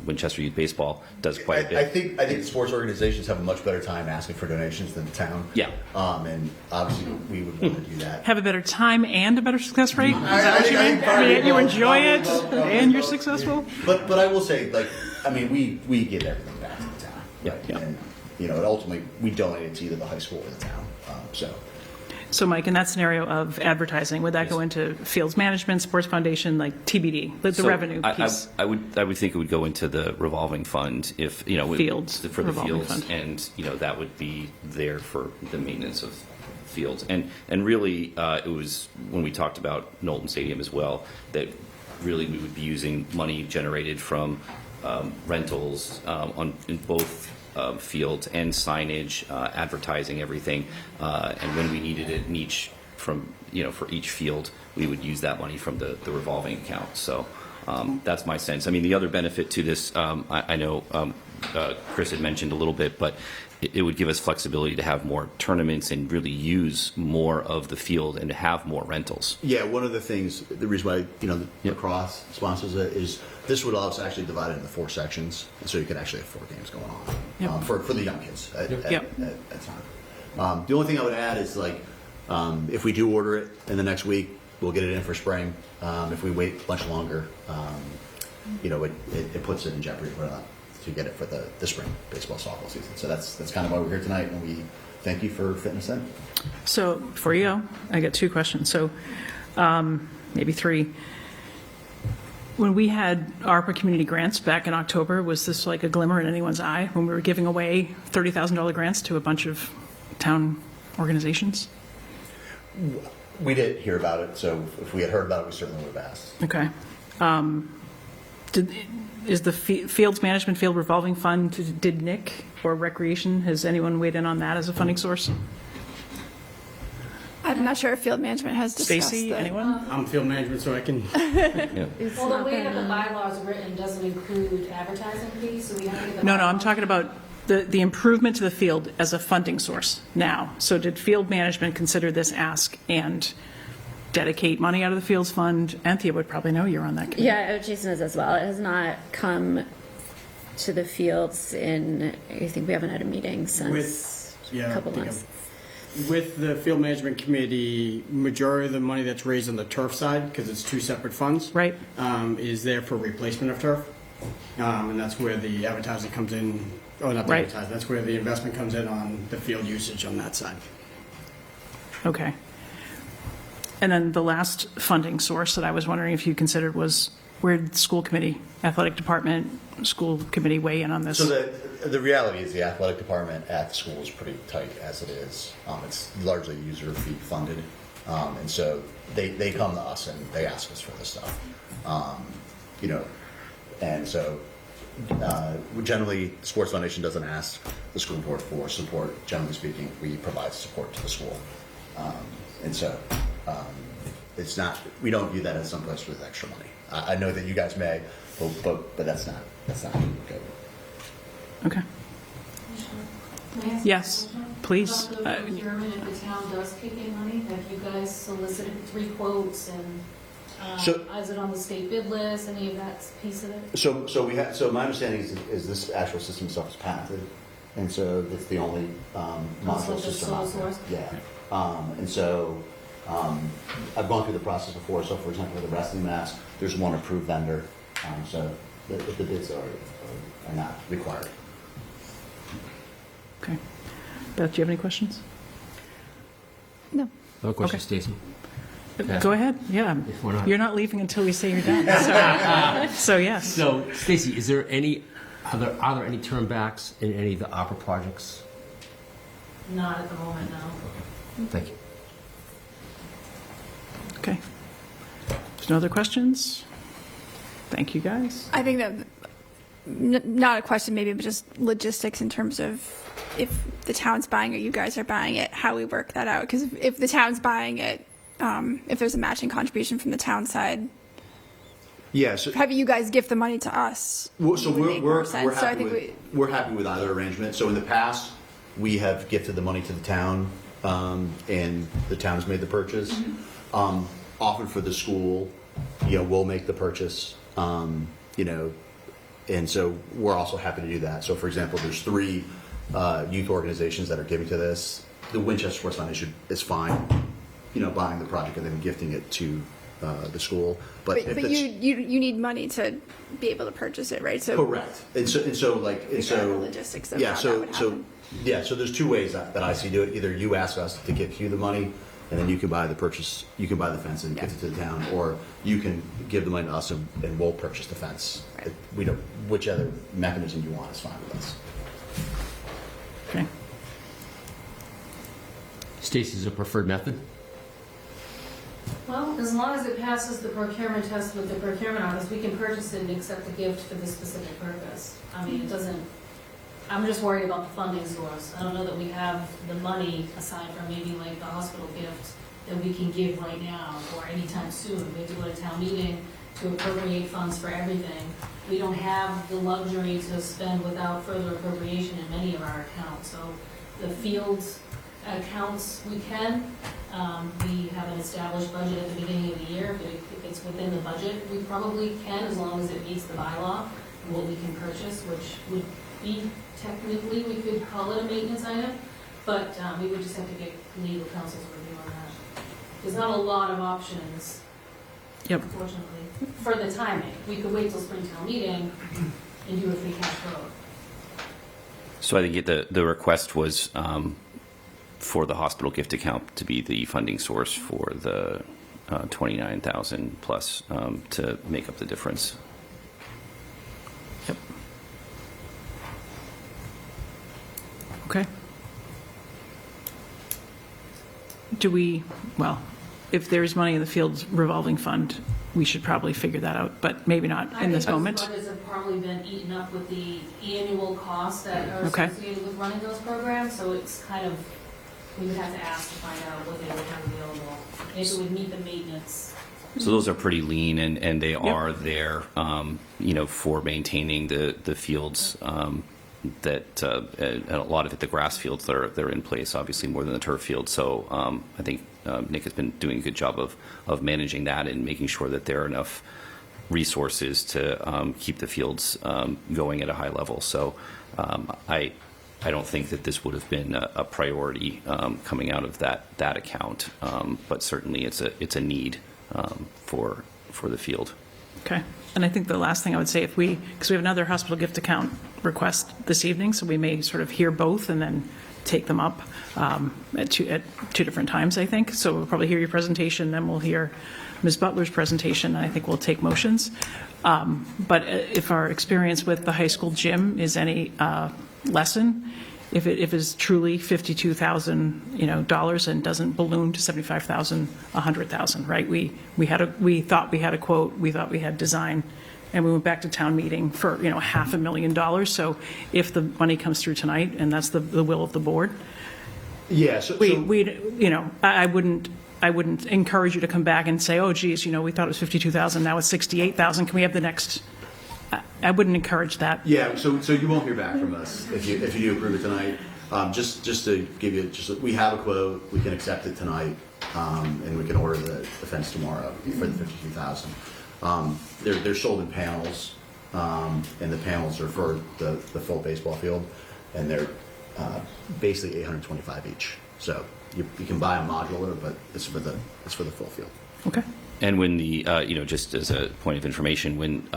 Winchester Youth Baseball does quite a bit. I think the sports organizations have a much better time asking for donations than the town. Yeah. And obviously we would want to do that. Have a better time and a better success rate? Is I that what think- you I mean? think probably You both. enjoy it Probably and you're both. successful? But I will say, like, I mean, we give everything back to the town. Yeah. Right? And, and ultimately, we donate it to either the high school or the town. So, Mike, in that scenario of advertising, would that go into fields management, sports foundation, like TBD, the So revenue piece? I would think it would go into the revolving fund if Fields, for the revolving fields, fund. and that would be there for the maintenance of fields. And really, it was when we talked about Knowlton Stadium as well that really we would be using money generated from rentals in both fields and signage, advertising, everything. And when we needed it for each field, we would use that money from the revolving account. So that's my sense. I mean, the other benefit to this, I know Chris had mentioned a little bit, but it would give us flexibility to have more tournaments and really use more of the field and to have more rentals. Yeah, one of the things, the reason why the lacrosse sponsors it is this would also actually divide it into 4 sections, so you could actually have 4 games going on for the young kids at time. The only thing I would add is if we do order it in the next week, we'll get it in for spring. If we wait much longer, it puts it in jeopardy to get it for the spring baseball softball season. So that's kind of why we're here tonight, and we thank you for fitting us in. So before you go, I got 2 questions. So maybe 3. When we had ARPA community grants back in October, was this like a glimmer in anyone's eye when we were giving away $30,000 grants to a bunch of town organizations? We didn't hear about it, so if we had heard about it, we certainly would have asked. Okay. Is the fields management field revolving fund, did Nick or Recreation, has anyone weighed in on that as a funding source? I'm not sure if field management has discussed Stacy, that. anyone? I'm field management, so I can. Well, the way that the bylaw is written doesn't include advertising fees, so we have to get the. No, I'm talking about the improvement to the field as a funding source now. So did field management consider this ask and dedicate money out of the fields fund? Anthea would probably know, you're on that committee. Yeah, Jason is as well. It has not come to the fields I think we haven't had a meeting since a couple months. With the field management committee, majority of the money that's raised on the turf side, because it's 2 separate funds, Right. Is there for replacement of turf, and that's where the advertising comes in. Oh, not the Right. advertising. That's where the investment comes in on the field usage on that side. Okay. And then the last funding source that I was wondering if you considered was where did the school committee, athletic department, school committee weigh in on this? So the reality is the athletic department at the school is pretty tight as it is. It's largely user fee funded. And so they come to us and they ask us for this stuff. And so generally, Sports Foundation doesn't ask the school board for support. Generally speaking, we provide support to the school. And so it's not, we don't view that as someplace with extra money. I know that you guys may, but that's not good. Okay. Yes, please. About the procurement, if the town does kick in money, have you guys solicited 3 quotes and is it on the state bid list, any of that piece of it? So my understanding is this actual system itself is patented, and so it's the only module like the system sole out there. source? Yeah. And so I've gone through the process before. So for example, with the wrestling mats, there's one approved vendor, so the bids are not required. Okay. Beth, do you have any questions? No. No question, Okay. Stacy. Go ahead. Yeah. Why not? You're not leaving until we say you're done. So yes. So, Stacy, is there are there any turnbacks in any of the opera projects? Not at the moment, no. Thank you. Okay. There's no other questions? Thank you, guys. I think that, not a question maybe, but just logistics in terms of if the town's buying it, you guys are buying it, how we work that out. Because if the town's buying it, if there's a matching contribution from the town side, Yeah, so, having you guys gift the money to us would make more sense. So I think we're happy with either arrangement. So in the past, we have gifted the money to the town, and the town has made the purchase. Often for the school, we'll make the purchase, and so we're also happy to do that. So for example, there's 3 youth organizations that are giving to this. The Winchester Sports Foundation is fine, buying the project and then gifting it to the school. But you need money to be able to purchase it, right? So correct. And so the logistics of how that would happen. So there's 2 ways that I see do it. Either you ask us to give you the money, and then you can buy the fence and gift it to the town, or you can give the money to us and we'll purchase the fence. Right. We don't, whichever mechanism you want is fine with us. Okay. Stacy's a preferred method? Well, as long as it passes the procurement test with the procurement office, we can purchase it and accept the gift for this specific purpose. I mean, it doesn't, I'm just worried about the funding source. I don't know that we have the money, aside from maybe like the hospital gift, that we can give right now or anytime soon. We have to go to town meeting to appropriate funds for everything. We don't have the luxury to spend without further appropriation in many of our accounts. So the field accounts we can. We have an established budget at the beginning of the year. If it's within the budget, we probably can, as long as it meets the bylaw and what we can purchase, which would be technically, we could call it a maintenance item, but we would just have to get legal counsel's review on that. There's not a lot of options, Yep. unfortunately, for the timing. We could wait till spring town meeting and do a free cash vote. So I think the request was for the hospital gift account to be the funding source for the 29,000 plus to make up the difference. Yep. Okay. If there's money in the Fields revolving fund, we should probably figure that out, but maybe not in this moment. I think those budgets have probably been eaten up with the annual costs that are Okay. associated with running those programs, so it's kind of, we would have to ask to find out what they would have available, if it would meet the maintenance. So those are pretty lean, and they are there, for maintaining the fields. That and a lot of it, the grass fields they're in place, obviously more than the turf fields. So I think Nick has been doing a good job of managing that and making sure that there are enough resources to keep the fields going at a high level. So I don't think that this would have been a priority coming out of that account, but certainly it's a need for the field. Okay. And I think the last thing I would say, because we have another hospital gift account request this evening, so we may sort of hear both and then take them up at two different times, I think. So we'll probably hear your presentation, then we'll hear Ms. Butler's presentation, and I think we'll take motions. But if our experience with the high school gym is any lesson, if it is truly $52,000, dollars and doesn't balloon to $75,000, $100,000, right? We thought we had a quote, we thought we had design, and we went back to town meeting for $500,000. So if the money comes through tonight, and that's the will of the board, Yeah. I wouldn't encourage you to come back and say, oh, geez, we thought it was $52,000, now it's $68,000. Can we have the next? I wouldn't encourage that. Yeah, so you won't hear back from us if you do approve it tonight. Just to give you, we have a quote, we can accept it tonight, and we can order the fence tomorrow for the $52,000. They're sold in panels, and the panels are for the full baseball field, and they're basically $825 each. So you can buy a modular, but it's for the full field. Okay. And when the, just as a point of information, when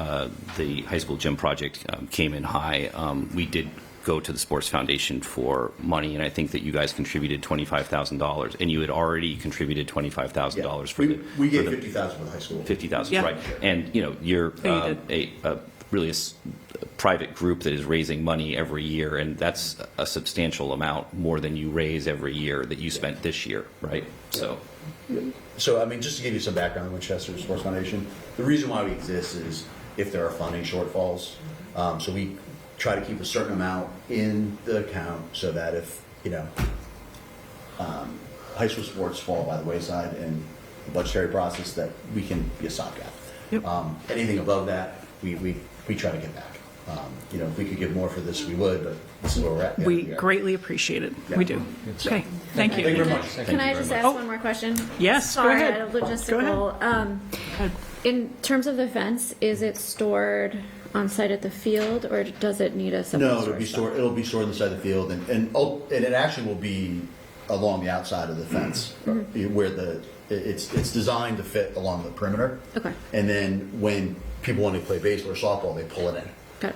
the high school gym project came in high, we did go to the Sports Foundation for money, and I think that you guys contributed $25,000, and you had already contributed $25,000 for the. We gave $50,000 for the high school. $50,000, Yeah. right? And you're a really private group that is raising money every year, and that's a substantial amount more than you raise every year that you spent this year, right? So. So, I mean, just to give you some background on Winchester Sports Foundation, the reason why we exist is if there are funding shortfalls. So we try to keep a certain amount in the account so that if, high school sports fall by the wayside in the budgetary process, that we can be a stopgap. Yep. Anything above that, we try to get back. If we could give more for this, we would, but this is where we're at. We Yeah. greatly appreciate it. Yeah. We do. Okay, thank you. Thank you very much. Can I just ask one more question? Yes, go Sorry, ahead. a logistical. In terms of the fence, is it stored on site at the field, or does it need a separate? No, it'll be stored. It'll be stored inside the field, and it actually will be along the outside of the fence, where it's designed to fit along the perimeter. Okay. And then when people want to play baseball or softball, they pull it in. Got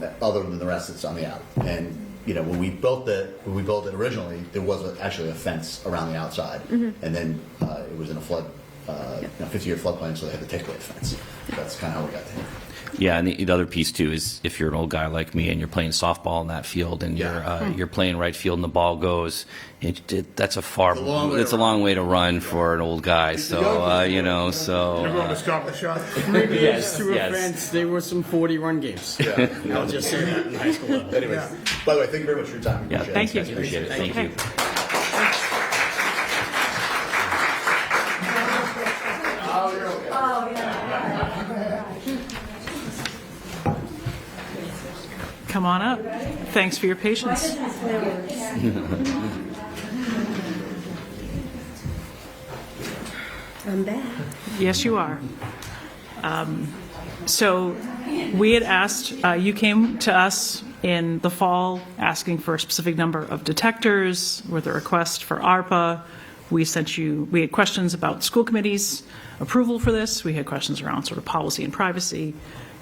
it. Other than the rest, it's on the out. And when we built it originally, there was actually a fence around the outside, and then it was in a flood, 50-year floodplain, so they had to take away the fence. That's kind of how we got there. Yeah, and the other piece too is if you're an old guy like me and you're playing softball in that field and you're playing right field and the ball goes, that's a long way to run for an old guy. So Everyone to stop the shot. Previous to a fence, there were some 40-run games. Yeah. I'll just say that in high school level. Anyways, by the way, thank you very much for your time. Yeah, Thank you. Appreciate it. Thank you. Come on up. Thanks for your patience. I'm back. Yes, you are. So we had asked, you came to us in the fall asking for a specific number of detectors with a request for ARPA. We had questions about school committees' approval for this. We had questions around sort of policy and privacy.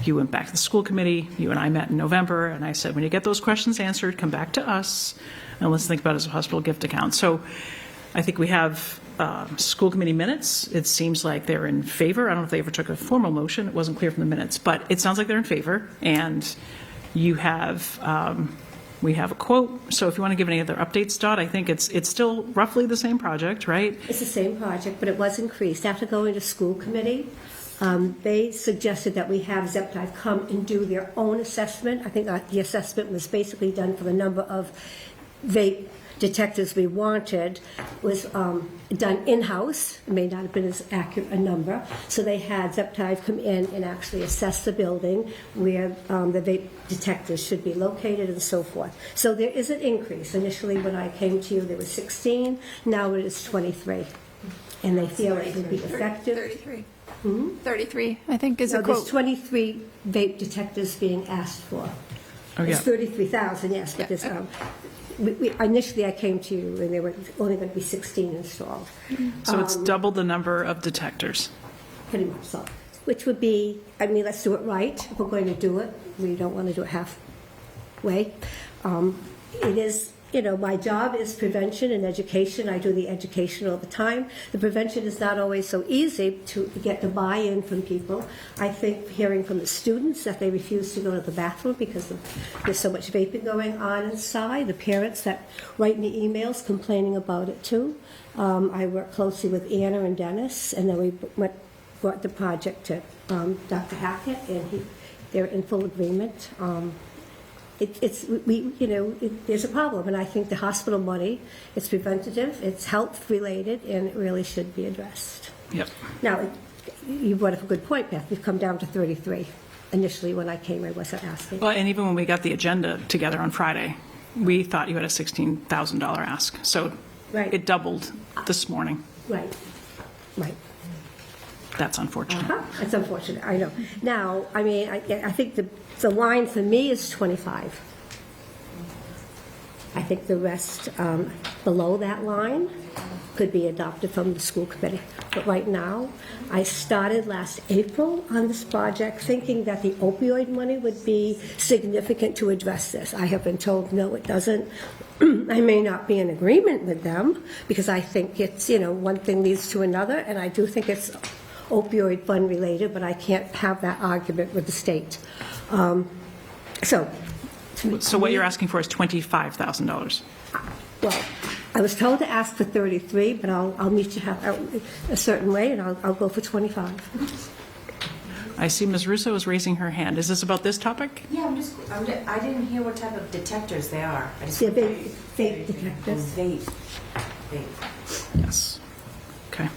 You went back to the school committee. You and I met in November, and I said, when you get those questions answered, come back to us, and let's think about it as a hospital gift account. So I think we have school committee minutes. It seems like they're in favor. I don't know if they ever took a formal motion. It wasn't clear from the minutes, but it sounds like they're in favor. And you have, we have a quote. So if you want to give any other updates, Dot, I think it's still roughly the same project, right? It's the same project, but it was increased. After going to school committee, they suggested that we have ZepDive come and do their own assessment. I think the assessment was basically done for the number of vape detectors we wanted, was done in-house. It may not have been as accurate a number. So they had ZepDive come in and actually assess the building where the vape detectors should be located and so forth. So there is an increase. Initially, when I came to you, there was 16. Now it is 23. And they feel it will be effective. 33. 33, I think, is a No, quote. there's 23 vape detectors being asked for. Oh, yeah. It's 33,000, yes, but there's, initially I came to you and there were only going to be 16 installed. So it's double the number of detectors. Pretty much so. Which would be, let's do it right. If we're going to do it, we don't want to do it halfway. It is, my job is prevention and education. I do the education all the time. The prevention is not always so easy to get the buy-in from people. I think hearing from the students that they refuse to go to the bathroom because there's so much vaping going on inside. The parents that write me emails complaining about it too. I work closely with Anna and Dennis, and then we brought the project to Dr. Hackett, and they're in full agreement. There's a problem, and I think the hospital money, it's preventative, it's health related, and it really should be addressed. Yep. Now, you brought up a good point, Beth. We've come down to 33. Initially, when I came, I wasn't asking. Well, and even when we got the agenda together on Friday, we thought you had a $16,000 ask. So Right. it doubled this morning. Right. That's unfortunate. It's unfortunate, I know. Now, I think the line for me is 25. I think the rest below that line could be adopted from the school committee. But right now, I started last April on this project thinking that the opioid money would be significant to address this. I have been told, no, it doesn't. I may not be in agreement with them because I think it's, one thing leads to another, and I do think it's opioid fund related, but I can't have that argument with the state. So what you're asking for is $25,000. Well, I was told to ask for 33, but I'll meet you a certain way, and I'll go for 25. I see Ms. Russo is raising her hand. Is this about this topic? Yeah, I didn't hear what type of detectors they are. They're vape detectors. Vape. Yes. Okay.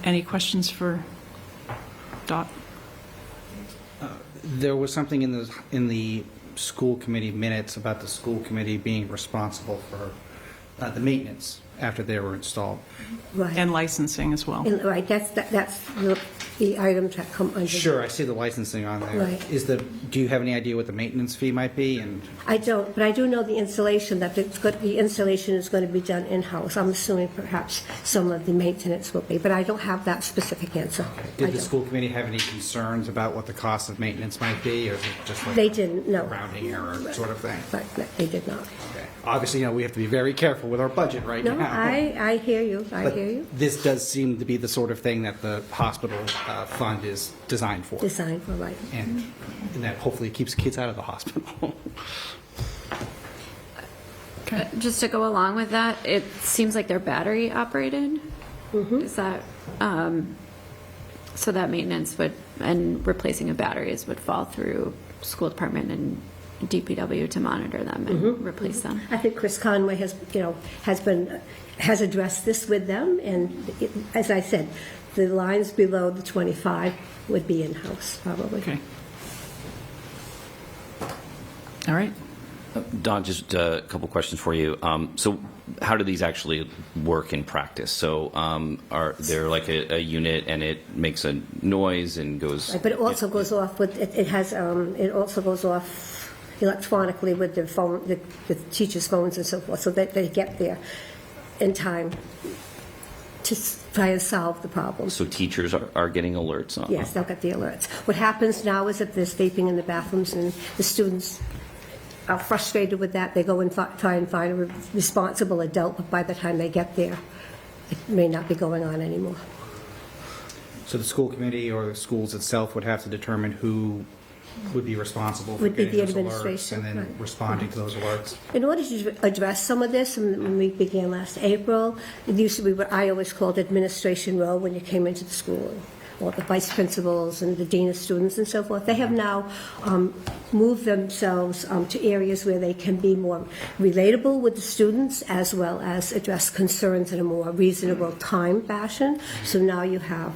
Any questions for Dot? There was something in the school committee minutes about the school committee being responsible for the maintenance after they were installed. Right. And licensing as well. Right, that's the items that come under. Sure, I see the licensing on there. Right. Do you have any idea what the maintenance fee might be? And I don't, but I do know the installation, that the installation is going to be done in-house. I'm assuming perhaps some of the maintenance will be, but I don't have that specific answer. did the school committee have any concerns about what the cost of maintenance might be, or is it just like They didn't, no. a rounding error sort of thing? But they did not. Okay. Obviously, we have to be very careful with our budget right No, now. I hear you, I hear you. This does seem to be the sort of thing that the hospital fund is designed for. Designed for, right. And that hopefully keeps kids out of the hospital. Just to go along with that, it seems like they're battery operated. Is that, so that maintenance and replacing of batteries would fall through school department and DPW to monitor them and replace them? I think Chris Conway has addressed this with them, and as I said, the lines below the 25 would be in-house, probably. Okay. All right. Don, just a couple questions for you. So how do these actually work in practice? So are there like a unit and it makes a noise and goes... Right, but it also goes off with, it also goes off electronically with the phone, the teachers' phones and so forth, so that they get there in time to try and solve the problem. So teachers are getting alerts on? Yes, they'll get the alerts. What happens now is that there's vaping in the bathrooms, and the students are frustrated with that. They go and try and find a responsible adult, but by the time they get there, it may not be going on anymore. So the school committee or the schools itself would have to determine who would be responsible for Would be getting the those alerts administration, and then right. responding to those alerts. In order to address some of this, and when we began last April, it used to be what I always called administration row when you came into the school, or the vice principals and the dean of students and so forth. They have now moved themselves to areas where they can be more relatable with the students, as well as address concerns in a more reasonable time fashion. So now you have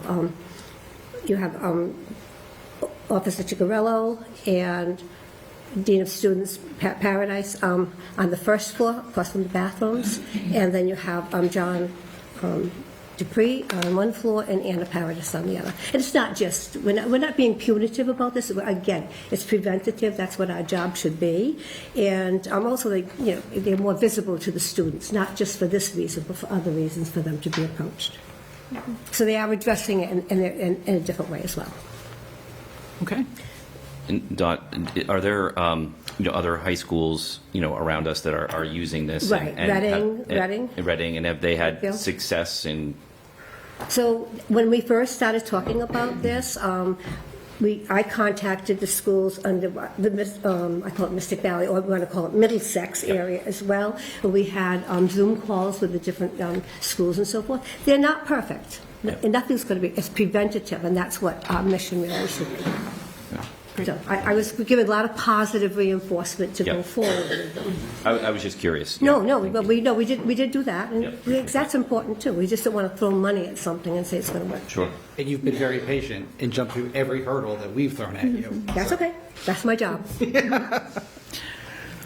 Officer Chicarello and Dean of Students Paradise on the first floor, across from the bathrooms, and then you have John Dupree on one floor and Anna Paradis on the other. And it's not just, we're not being punitive about this. Again, it's preventative. That's what our job should be. And also, they're more visible to the students, not just for this reason, but for other reasons for them to be approached. So they are addressing it in a different way as well. Okay. And Dot, are there other high schools around us that are using this? Right, Reading, and have they had Yeah. success in? So when we first started talking about this, I contacted the schools under I call it Mystic Valley, or we want to call it Middlesex area as well. And we had Zoom calls with the different schools and so forth. They're not perfect. And nothing's going to be, it's preventative, and that's what our mission really should be. So I was given a lot of positive reinforcement to go forward with them. I was just curious. No, but we did do that, and that's important too. We just don't want to throw money at something and say it's going to work. Sure. And you've been very patient and jumped through every hurdle that we've thrown at you. That's okay. That's my job.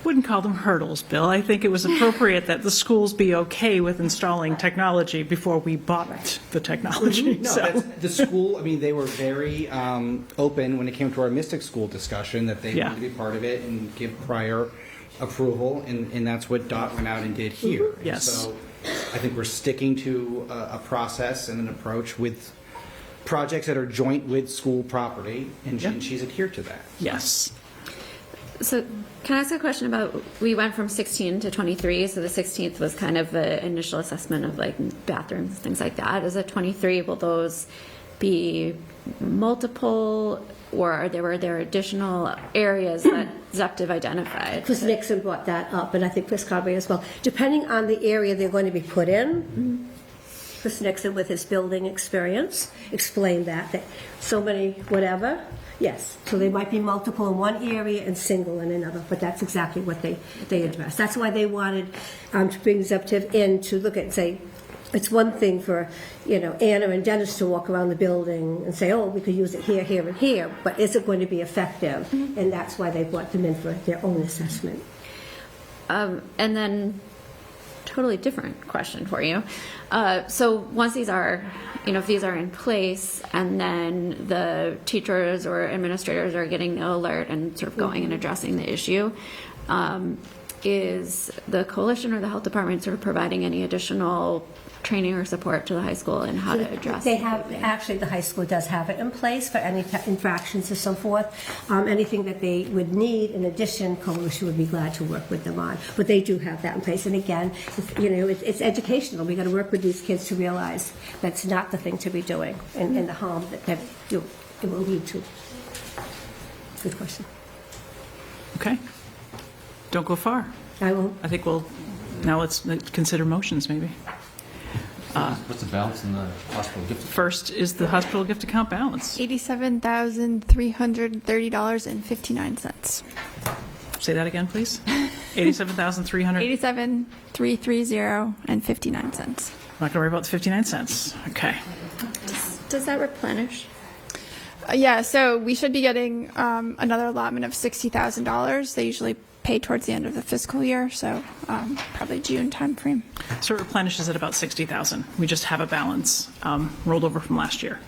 Wouldn't call them hurdles, Bill. I think it was appropriate that the schools be okay with installing technology before we bought the technology. No, So. the school, they were very open when it came to our Mystic School discussion that they wanted to be part of it and give prior approval, and that's what Dot went out and did here. And Yes. so I think we're sticking to a process and an approach with projects that are joint with school property, and she's adhered to that. Yes. So can I ask a question about, we went from 16 to 23, so the 16th was kind of the initial assessment of like bathrooms, things like that. As a 23, will those be multiple, or are there additional areas that ZEPTIV identified? Chris Nixon brought that up, and I think Chris Carberry as well. Depending on the area they're going to be put in, Chris Nixon, with his building experience, explained that so many whatever. Yes, so they might be multiple in one area and single in another, but that's exactly what they addressed. That's why they wanted to bring ZEPTIV in to look at, say, it's one thing for, Anna and Dennis to walk around the building and say, oh, we could use it here, here, and here, but is it going to be effective? And that's why they brought them in for their own assessment. And then, totally different question for you. So once these are, if these are in place, and then the teachers or administrators are getting the alert and sort of going and addressing the issue, is the coalition or the health department sort of providing any additional training or support to the high school and how to address They have, actually, the high school does have it in place for any infractions or so forth. Anything that they would need in addition, coalition would be glad to work with them on. But they do have that in place. And again, it's educational. We got to work with these kids to realize that's not the thing to be doing, and the harm that it will lead to. Good question. Okay. Don't go far. I won't. I think let's consider motions maybe. What's the balance in the hospital gift? First is the hospital gift account balance. $87,330.59. Say that again, please. 87,300. 87,330.59. I'm not going to worry about the 59 cents. Okay. Does that replenish? Yeah, so we should be getting another allotment of $60,000. They usually pay towards the end of the fiscal year, so probably June timeframe. So it replenishes at about 60,000. We just have a balance rolled over from last year.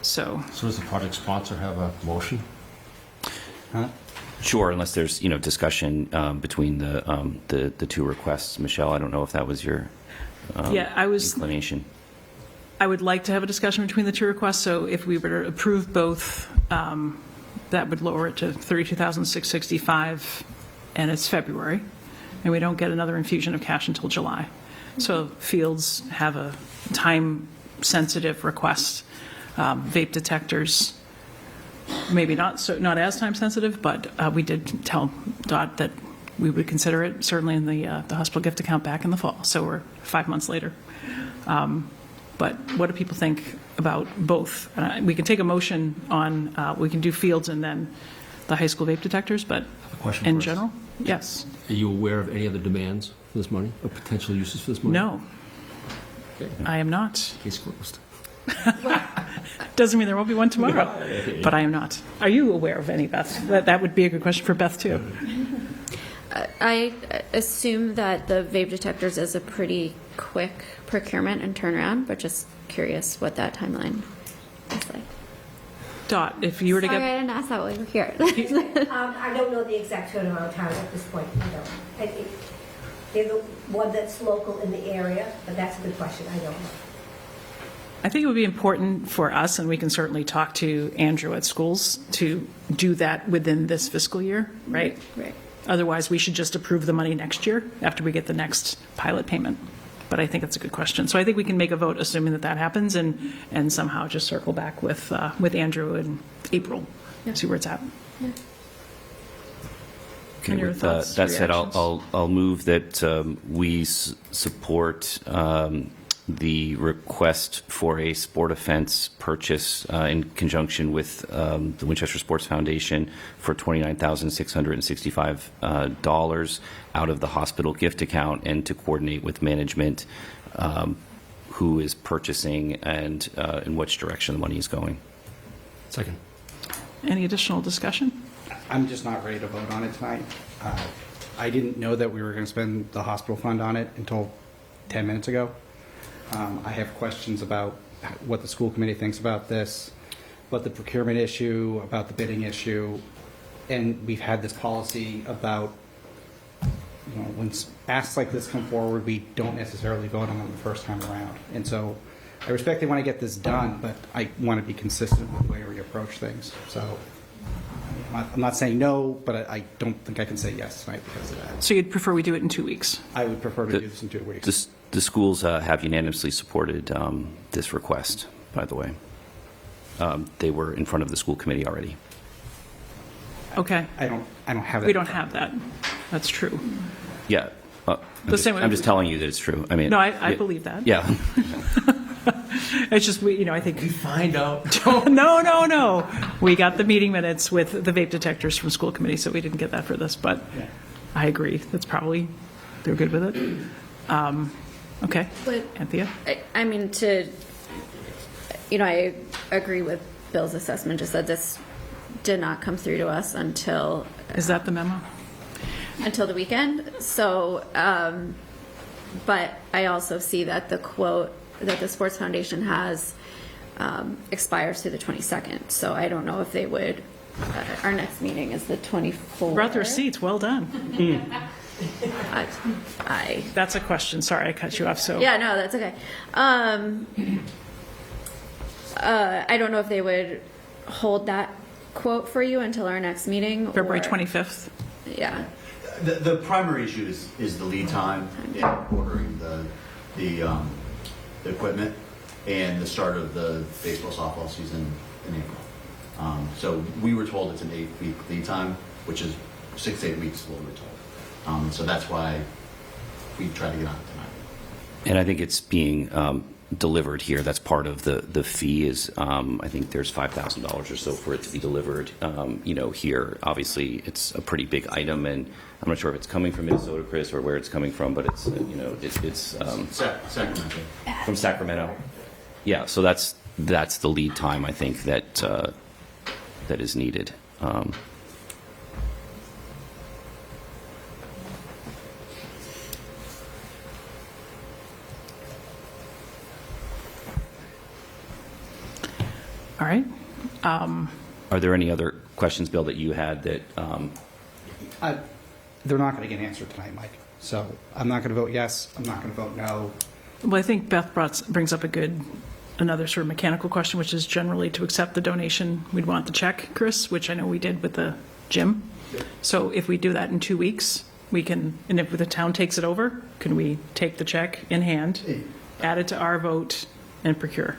So does the project sponsor have a motion? Sure, unless there's discussion between the two requests. Michelle, I don't know if that was your inclination. I would like to have a discussion between the two requests. So if we were to approve both, that would lower it to $32,665, and it's February, and we don't get another infusion of cash until July. So fields have a time-sensitive request. Vape detectors, maybe not as time-sensitive, but we did tell DOT that we would consider it certainly in the hospital gift account back in the fall. So we're 5 months later. But what do people think about both? We can take a motion on, we can do fields and then the high school vape detectors, but in general, yes. Are you aware of any other demands for this money, or potential uses for this money? No, Okay. I am not. Case closed. Doesn't mean there won't be one tomorrow, but I am not. Are you aware of any, Beth? That would be a good question for Beth, too. I assume that the vape detectors is a pretty quick procurement and turnaround, but just curious what that timeline is like. Dot, if you were to Sorry, get... I didn't ask that while you were here. I don't know the exact turnaround time at this point. I don't. They're the one that's local in the area, but that's a good question. I don't know. I think it would be important for us, and we can certainly talk to Andrew at schools, to do that within this fiscal year, right? Right. Otherwise, we should just approve the money next year after we get the next pilot payment. But I think that's a good question. So I think we can make a vote assuming that happens, and somehow just circle back with Andrew in April, see where it's at. Yeah. Okay, And your with thoughts, that said, reactions? I'll move that we support the request for a sport offense purchase in conjunction with the Winchester Sports Foundation for $29,665 out of the hospital gift account, and to coordinate with management who is purchasing and in which direction the money is going. Second. Any additional discussion? I'm just not ready to vote on it tonight. I didn't know that we were going to spend the hospital fund on it until 10 minutes ago. I have questions about what the school committee thinks about this, about the procurement issue, about the bidding issue, and we've had this policy about, when asks like this come forward, we don't necessarily vote on them the first time around. And so I respect they want to get this done, but I want to be consistent with the way we approach things. So I'm not saying no, but I don't think I can say yes tonight because of that. So you'd prefer we do it in 2 weeks? I would prefer to do this in 2 weeks. The schools have unanimously supported this request. by the way. They were in front of the school committee already. Okay. I don't have that. We don't have that. That's true. Yeah. same way I'm just telling you that it's true. I mean, No, I believe that. Yeah. It's just, I think. We find out. No. We got the meeting minutes with the vape detectors from school committee, so we didn't get that for this, but I agree. That's probably, they're good with it. Okay. But- Anthea? I mean, I agree with Bill's assessment, just that this did not come through to us until Is that the memo? until the weekend. So, but I also see that the quote that the Sports Foundation has expires through the 22nd. So I don't know if they would. Our next meeting is the 24th. Brought their seats. Well done. I That's a question. Sorry, I cut you off. So Yeah, no, that's okay. I don't know if they would hold that quote for you until our next meeting. February or- 25th. Yeah. The primary issue is the lead time in ordering the equipment and the start of the baseball softball season in April. So we were told it's an 8-week lead time, which is 6 to 8 weeks is what we were told. So that's why we try to get on it tonight. And I think it's being delivered here. That's part of the fee is, I think there's $5,000 or so for it to be delivered, here. Obviously, it's a pretty big item, and I'm not sure if it's coming from Minnesota, Chris, or where it's coming from, but it's, it's Sacramento. from Sacramento. Yeah, so that's the lead time, I think, that is needed. All right. Are there any other questions, Bill, that you had that? They're not going to get answered tonight, Mike. So I'm not going to vote yes. I'm not going to vote no. Well, I think Beth brings up another sort of mechanical question, which is generally to accept the donation, we'd want the check, Chris, which I know we did with the gym. So if we do that in 2 weeks, we can, and if the town takes it over, can we take the check in hand, add it to our vote, and procure?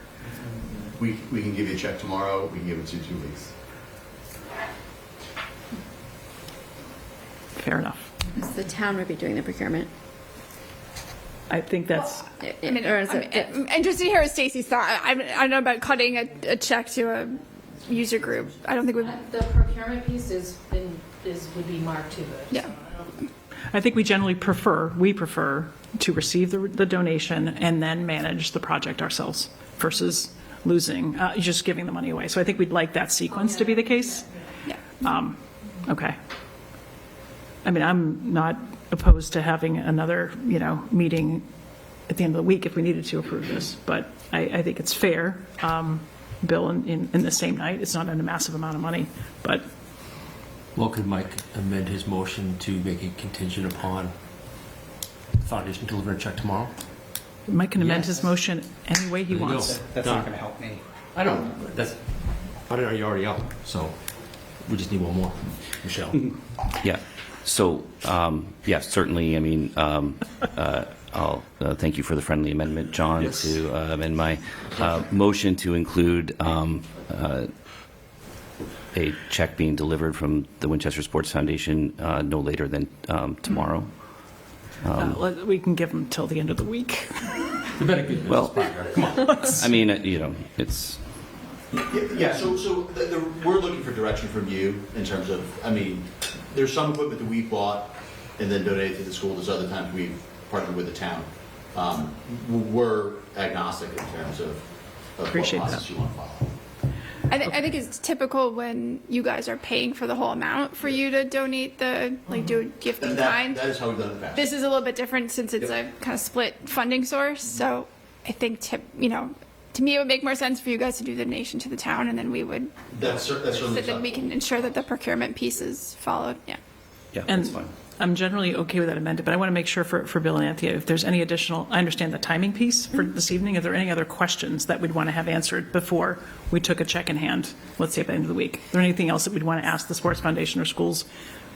We can give you a check tomorrow. We can give it to you 2 weeks. Fair enough. The town would be doing the procurement. I think that's, Or is it? I'm interested to hear Stacy's thought. I don't know about cutting a check to a user group. I don't think we've. The procurement piece would be Mark too, but. Yeah. I think we generally prefer to receive the donation and then manage the project ourselves versus losing, just giving the money away. So I think we'd like that sequence to be the case. Yeah. Okay. I mean, I'm not opposed to having another, meeting at the end of the week if we needed to approve this, but I think it's fair, Bill, in the same night. It's not a massive amount of money, but. Well, could Mike amend his motion to make it contingent upon the foundation delivering a check tomorrow? Mike can amend Yes. his motion any way he There you wants. go. That's Done. not going to help me. I know. I don't know, you're already out, so we just need one more. Michelle. Yeah. So, certainly, I mean, I'll thank you for the friendly amendment, John, Yes. to amend my motion to include a check being delivered from the Winchester Sports Foundation no later than tomorrow. We can give them till the end of the week. You better get Well, come on. I mean, it's... Yeah, so we're looking for direction from you in terms of, there's some equipment that we bought and then donated to the school. There's other times we've partnered with the town. We're agnostic in terms of what Appreciate that. process you want to follow. I think it's typical when you guys are paying for the whole amount for you to donate do a gift in And kind. that is how we've done it in the past. This is a little bit different since it's a kind of split funding source. So I think, to me, it would make more sense for you guys to do the donation to the town, and then we would, That's certainly so that we can ensure that the procurement piece is followed. Yeah. Yeah, And that's fine. I'm generally okay with that amended, but I want to make sure for Bill and Anthea, if there's any additional, I understand the timing piece for this evening. Are there any other questions that we'd want to have answered before we took a check in hand, let's say at the end of the week? Is there anything else that we'd want to ask the Sports Foundation or schools?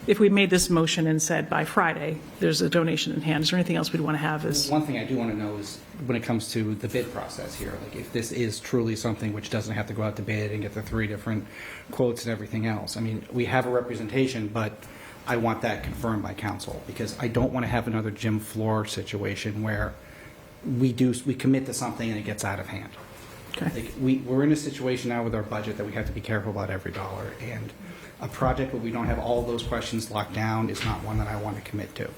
If we made this motion and said by Friday, there's a donation in hand, is there anything else we'd want to have as? One thing I do want to know is when it comes to the bid process here, like if this is truly something which doesn't have to go out to bid and get the 3 different quotes and everything else. I mean, we have a representation, but I want that confirmed by council because I don't want to have another gym floor situation where we commit to something and it gets out of hand. Okay. Like we're in a situation now with our budget that we have to be careful about every dollar, and a project where we don't have all those questions locked down is not one that I want to commit to.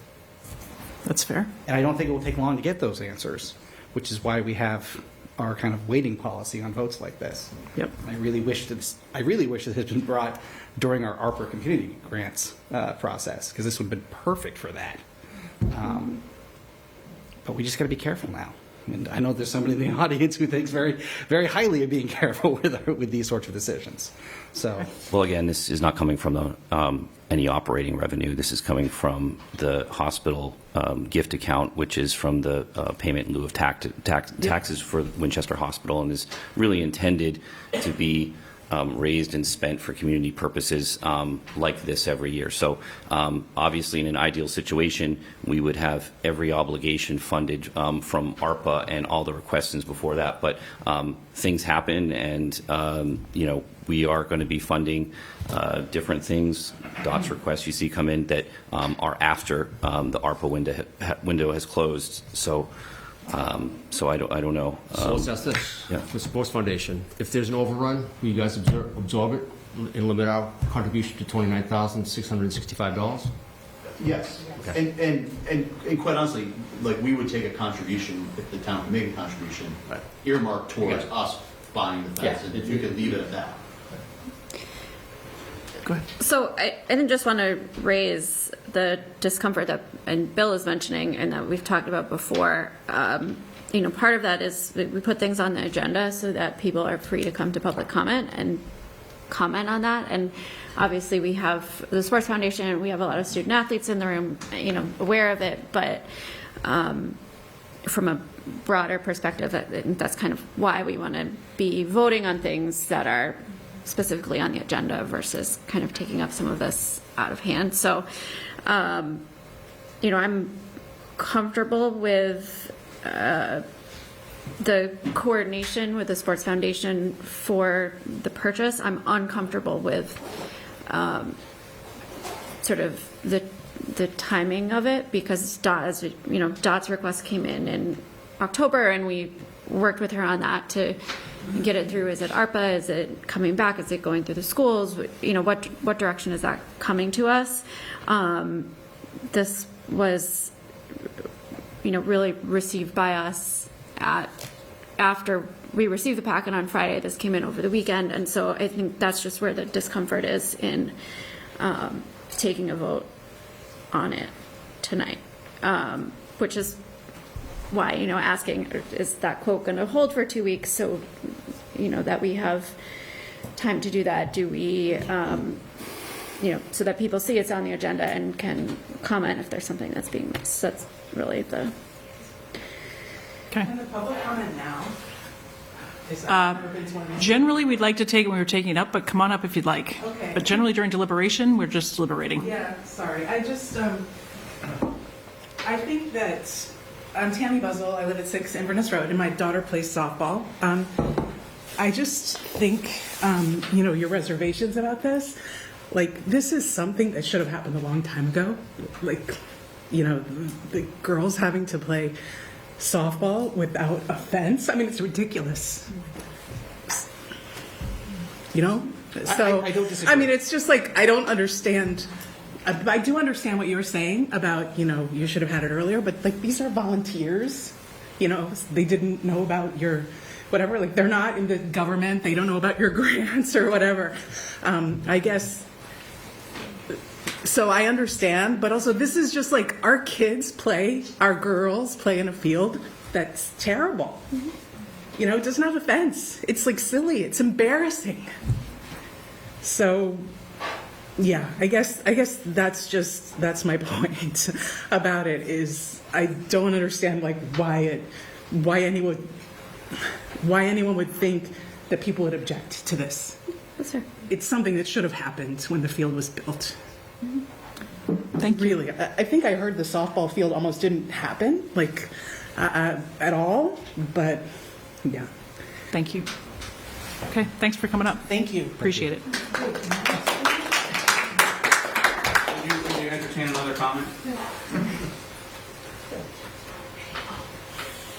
That's fair. And I don't think it will take long to get those answers, which is why we have our kind of waiting policy on votes like this. Yep. I really wish that it had been brought during our ARPA community grants process, because this would have been perfect for that. But we just got to be careful now. And I know there's somebody in the audience who thinks very, very highly of being careful with these sorts of decisions. So, Well, again, this is not coming from any operating revenue. This is coming from the hospital gift account, which is from the payment in lieu of taxes for Winchester Hospital, and is really intended to be raised and spent for community purposes like this every year. So obviously, in an ideal situation, we would have every obligation funded from ARPA and all the requests before that. But things happen, and we are going to be funding different things. DOTS requests you see come in that are after the ARPA window has closed. So I don't know. So let's ask this. Yeah. The Sports Foundation, if there's an overrun, will you guys absorb it and limit our contribution to $29,665? Yes. Okay. And quite honestly, like we would take a contribution if the town can make a contribution earmarked towards us buying the fence, and if you could leave it at that. Go ahead. So I didn't just want to raise the discomfort that and Bill is mentioning and that we've talked about before. Part of that is we put things on the agenda so that people are free to come to public comment and comment on that. And obviously we have the Sports Foundation, we have a lot of student athletes in the room, aware of it, but from a broader perspective, that's kind of why we want to be voting on things that are specifically on the agenda versus kind of taking up some of this out of hand. So, I'm comfortable with the coordination with the Sports Foundation for the purchase. I'm uncomfortable with sort of the timing of it because Dot's request came in October, and we worked with her on that to get it through. Is it ARPA? Is it coming back? Is it going through the schools? What direction is that coming to us? This was, really received by us after we received the packet on Friday. This came in over the weekend, and so I think that's just where the discomfort is in taking a vote on it tonight, which is why, asking, is that quote going to hold for 2 weeks so, that we have time to do that? Do we, so that people see it's on the agenda and can comment if there's something that's being missed. That's really the... Okay. Can the public comment now? Generally, we'd like to take it when we're taking it up, but come on up if you'd like. Okay. But generally during deliberation, we're just deliberating. Yeah, sorry. I just, I think that I'm Tammy Buzzell. I live at 6 Inverness Road, and my daughter plays softball. I just think, your reservations about this, this is something that should have happened a long time ago. The girls having to play softball without a fence. I mean, it's ridiculous. So, I don't disagree. I mean, it's just I don't understand. I do understand what you were saying about, you should have had it earlier, but these are volunteers, they didn't know about your, whatever, they're not in the government, they don't know about your grants or whatever. I guess, so I understand, but also this is just our kids play, our girls play in a field that's terrible. It doesn't have a fence. It's silly, it's embarrassing. So, Yeah, I guess that's my point about it is I don't understand like why anyone would think that people would object to this. Yes, sir. It's something that should have happened when the field was built. Thank you. Really, I think I heard the softball field almost didn't happen like at all, but yeah. Thank you. Okay, thanks for coming up. Thank you. Appreciate it. Would you entertain another comment?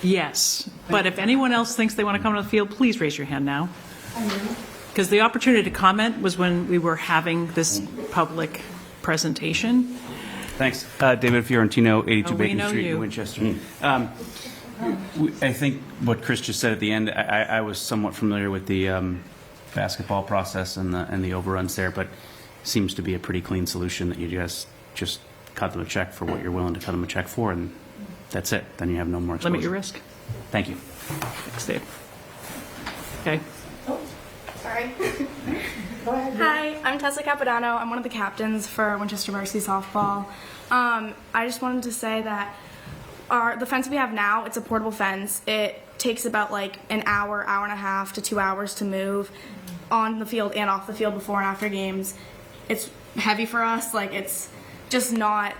Yes, but if anyone else thinks they want to come to the field, please raise your hand now. Because the opportunity to comment was when we were having this public presentation. Thanks. David Fiorentino, 82 Oh, we Bacon know Street you. in Winchester. I think what Chris just said at the end, I was somewhat familiar with the basketball process and the overruns there, but seems to be a pretty clean solution that you guys just cut them a check for what you're willing to cut them a check for, and that's it. Then you have no more exposure. Limit your risk. Thank you. Thanks, Dave. Okay. Sorry. Hi, I'm Tessa Capodanno. I'm one of the captains for Winchester Varsity Softball. I just wanted to say that the fence we have now, it's a portable fence. It takes about like an hour, hour and a half to 2 hours to move on the field and off the field before and after games. It's heavy for us. Like, it's just not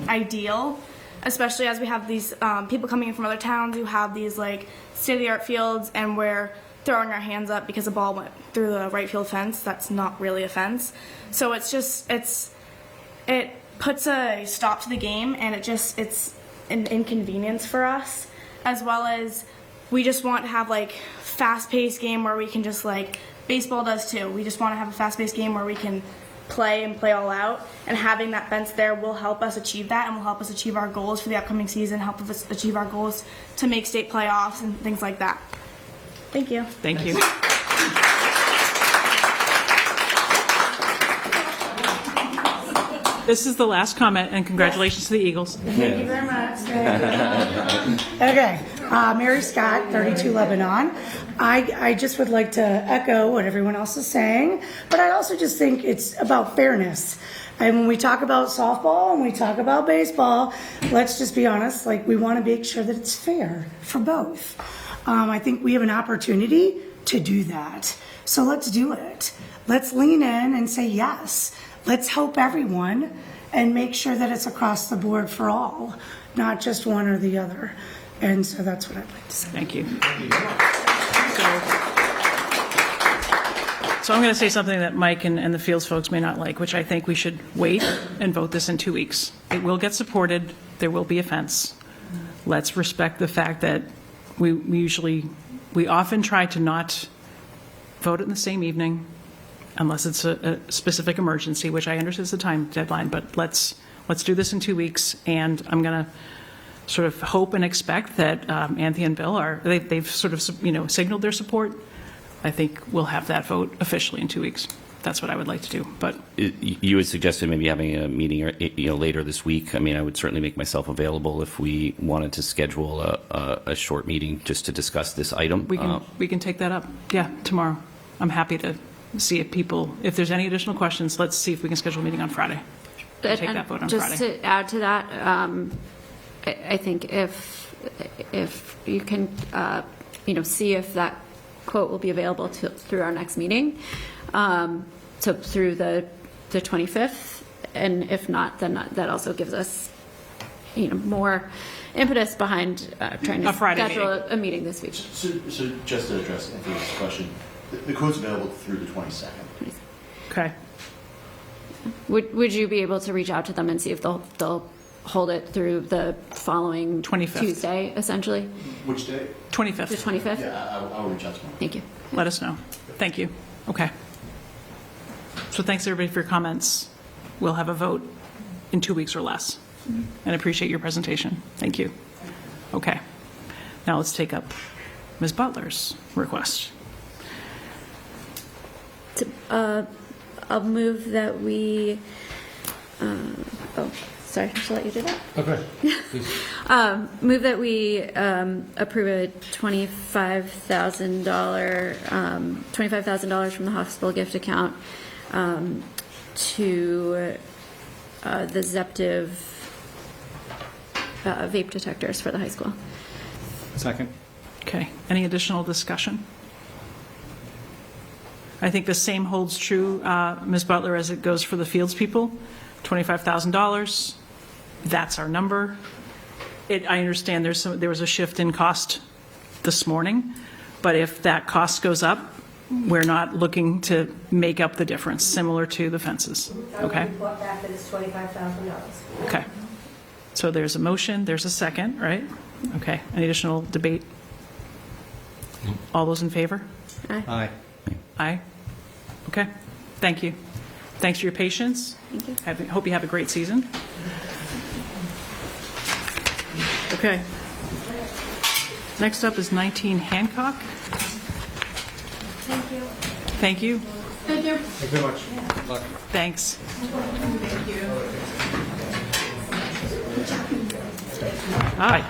ideal, especially as we have these people coming in from other towns who have these like state-of-the-art fields, and we're throwing our hands up because a ball went through the right field fence. That's not really a fence. So it puts a stop to the game, and it's an inconvenience for us, as well as we just want to have like fast-paced game where we can just like baseball does too. We just want to have a fast-paced game where we can play all out, and having that fence there will help us achieve that, and will help us achieve our goals for the upcoming season, help us achieve our goals to make state playoffs and things like that. Thank you. Thank you. This is the last comment, and congratulations to the Eagles. Thank you very much. Okay, Mary Scott, 32 Lebanon. I just would like to echo what everyone else is saying, but I also just think it's about fairness. And when we talk about softball and we talk about baseball, let's just be honest, like, we want to make sure that it's fair for both. I think we have an opportunity to do that. So let's do it. Let's lean in and say yes. Let's help everyone and make sure that it's across the board for all, not just one or the other. And so that's what I'd like to say. Thank you. So I'm going to say something that Mike and the Fields folks may not like, which I think we should wait and vote this in 2 weeks. It will get supported. There will be a fence. Let's respect the fact that we often try to not vote it in the same evening unless it's a specific emergency, which I understand is the time deadline, but let's do this in 2 weeks, and I'm going to sort of hope and expect that Anthony and Bill they've sort of signaled their support. I think we'll have that vote officially in 2 weeks. That's what I would like to do. But you had suggested maybe having a meeting later this week. I mean, I would certainly make myself available if we wanted to schedule a short meeting just to discuss this item. We can take that up. Yeah, tomorrow. I'm happy to see if there's any additional questions. Let's see if we can schedule a meeting on Friday. Take that vote on just Friday. To add to that, I think if you can, see if that quote will be available through our next meeting, so through the 25th, and if not, then that also gives us, more impetus behind trying to schedule a meeting this week. So just to address Anthony's question, the quote's available through the 22nd. Okay. Would you be able to reach out to them and see if they'll hold it through the following 25th. Tuesday, essentially? Which day? 25th. The 25th? Yeah, I'll reach out to them. Thank you. Let us know. Thank you. Okay. So thanks, everybody, for your comments. We'll have a vote in 2 weeks or less. And appreciate your presentation. Thank you. Okay. Now let's take up Ms. Butler's request. I'll move that we, sorry, should I let you do that? Okay. Move that we approve a $25,000 from the hospital gift account to the Zeptiv vape detectors for the high school. Second. Okay, any additional discussion? I think the same holds true, Ms. Butler, as it goes for the Fields people, $25,000. That's our number. I understand there was a shift in cost this morning, but if that cost goes up, we're not looking to make up the difference, similar to the fences. Okay? Report back that it's $25,000. Okay. So there's a motion, there's a second, right? Okay. Any additional debate? All those in favor? Aye. Aye. Okay. Thank you. Thanks for your patience. Thank you. Hope you have a great season. Okay. Next up is 19 Hancock. Thank you. Thank you. Thank you. Thank you very much. Good luck. Thanks. Hi.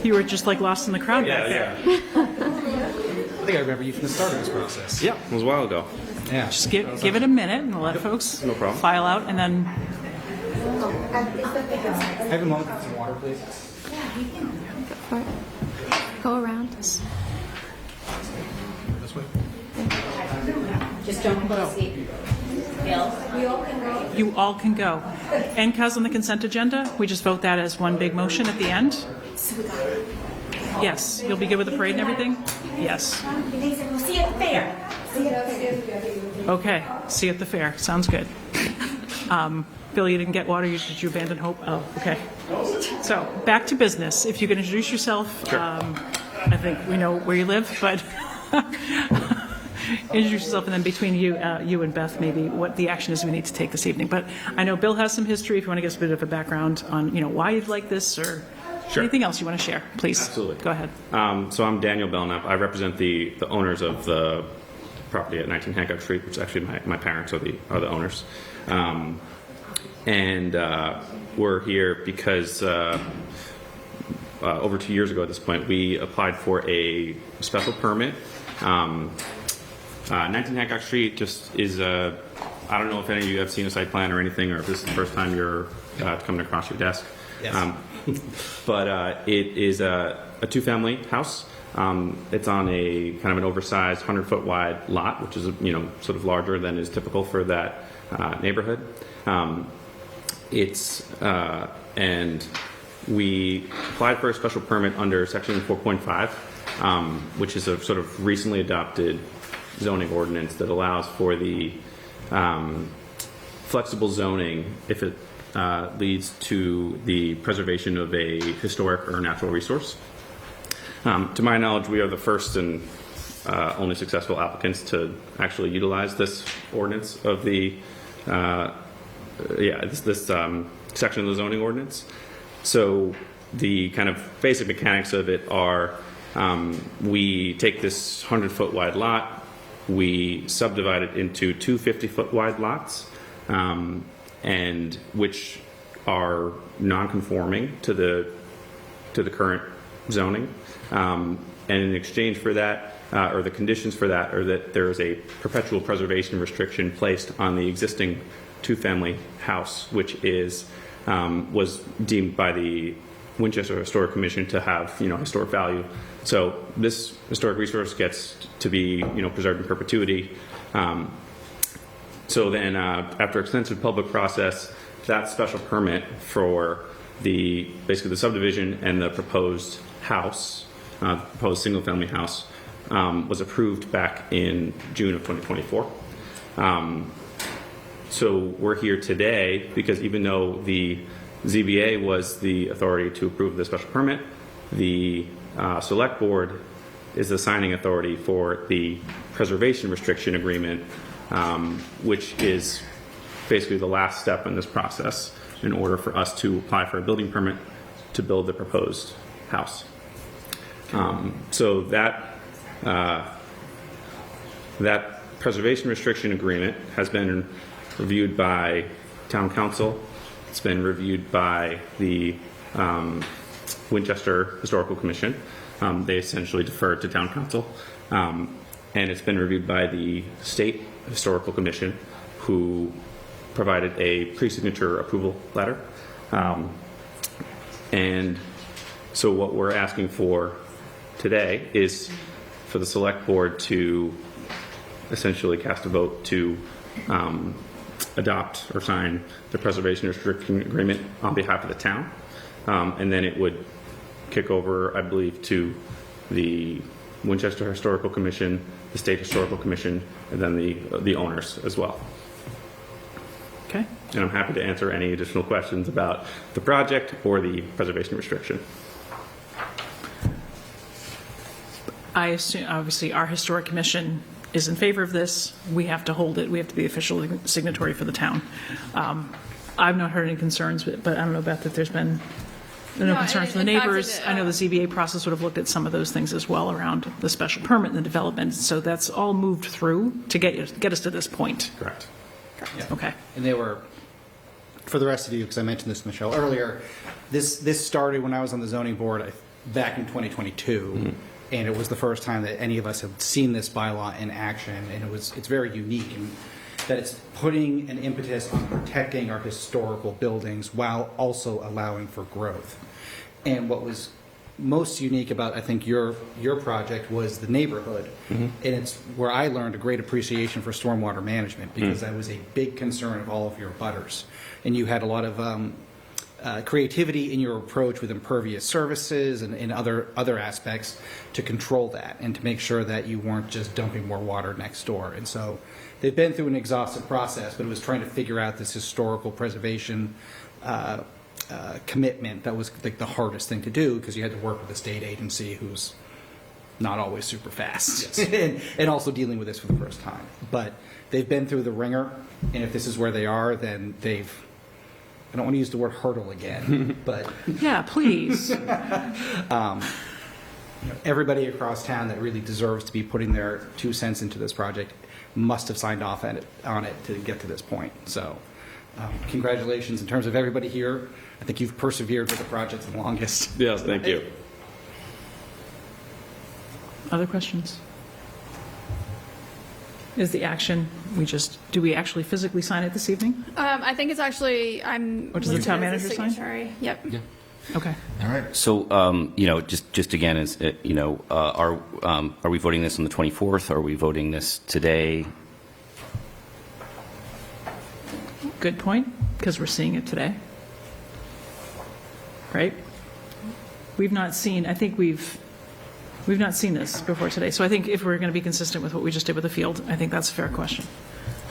You were just like lost in the crowd back there. I think I remember you from the start of this process. Yeah, it was a while ago. Yeah. Just give it a minute and let folks file out, and then I have a moment for some water, please. Go around. This way. Just don't put a seat. Bill? you all can go. NCAS on the consent agenda, we just vote that as one big motion at the end. Yes, you'll be good with the parade and everything? Yes. We'll see you at the fair. Okay, see you at the fair. Sounds good. Bill, you didn't get water, did you abandon hope? Oh, okay. So, back to business. If you can introduce yourself, I think we know where you live, but introduce yourself, and then between you and Beth, maybe what the action is we need to take this evening. But I know Bill has some history. If you want to give us a bit of a background on, why you'd like this, or anything else you want to share, please. Absolutely. Go ahead. So I'm Daniel Belknap. I represent the owners of the property at 19 Hancock Street, which is actually my parents are the owners. And we're here because over 2 years ago at this point, we applied for a special permit. 19 Hancock Street just is I don't know if any of you have seen a site plan or anything, or if this is the first time you're coming across your desk. Yes. But it is a two-family house. It's on a kind of an oversized 100-foot wide lot, which is sort of larger than is typical for that neighborhood. And we applied for a special permit under Section 4.5, which is a sort of recently adopted zoning ordinance that allows for the flexible zoning if it leads to the preservation of a historic or natural resource. To my knowledge, we are the first and only successful applicants to actually utilize this ordinance of the this section of the zoning ordinance. So the kind of basic mechanics of it are we take this 100-foot wide lot, we subdivide it into two 50-foot wide lots, and which are non-conforming to the current zoning. And in exchange for that, or the conditions for that, are that there is a perpetual preservation restriction placed on the existing two-family house, which was deemed by the Winchester Historic Commission to have historic value. So this historic resource gets to be preserved in perpetuity. So then, after extensive public process, that special permit for basically the subdivision and the proposed house, proposed single-family house, was approved back in June of 2024. So we're here today because even though the ZBA was the authority to approve the special permit, the Select Board is the signing authority for the preservation restriction agreement, which is basically the last step in this process in order for us to apply for a building permit to build the proposed house. So that preservation restriction agreement has been reviewed by Town Council. It's been reviewed by the Winchester Historical Commission. They essentially defer to Town Council. And it's been reviewed by the State Historical Commission, who provided a pre-signature approval letter. And so what we're asking for today is for the select board to essentially cast a vote to adopt or sign the preservation restriction agreement on behalf of the town. And then it would kick over, I believe, to the Winchester Historical Commission, the State Historical Commission, and then the owners as well. Okay. And I'm happy to answer any additional questions about the project or the preservation restriction. I assume, obviously, our historic commission is in favor of this. We have to hold it. We have to be official signatory for the town. I've not heard any concerns, but I don't know, Beth, if there's been no concerns from the neighbors. I know the ZBA process would have looked at some of those things as well around the special permit and the development. So that's all moved through to get us to this point. Correct. Okay. And they were, for the rest of you, because I mentioned this, Michelle, earlier, this started when I was on the zoning board back in 2022, and it was the first time that any of us had seen this bylaw in action, and it's very unique in that it's putting an impetus on protecting our historical buildings while also allowing for growth. And what was most unique about, I think, your project was the neighborhood. And it's where I learned a great appreciation for stormwater management, because that was a big concern of all of your butters. And you had a lot of creativity in your approach with impervious services and other aspects to control that and to make sure that you weren't just dumping more water next door. And so they've been through an exhaustive process, but it was trying to figure out this historical preservation commitment that was like the hardest thing to do, because you had to work with the state agency who's not always super fast. Yes. and also dealing with this for the first time. But they've been through the ringer, and if this is where they are, then they've, I don't want to use the word hurdle again, but yeah, please. Everybody across town that really deserves to be putting their 2 cents into this project must have signed off on it to get to this point. So congratulations in terms of everybody here. I think you've persevered with the project the longest. Yes, thank you. Other questions? Is the action, do we actually physically sign it this evening? I think it's actually, Or does the town manager sign? Signatory. Yep. Yeah. Okay. All right. So, just again, is are we voting this on the 24th? Are we voting this today? Good point, because we're seeing it today. Right? We've not seen this before today. So I think if we're going to be consistent with what we just did with the field, I think that's a fair question.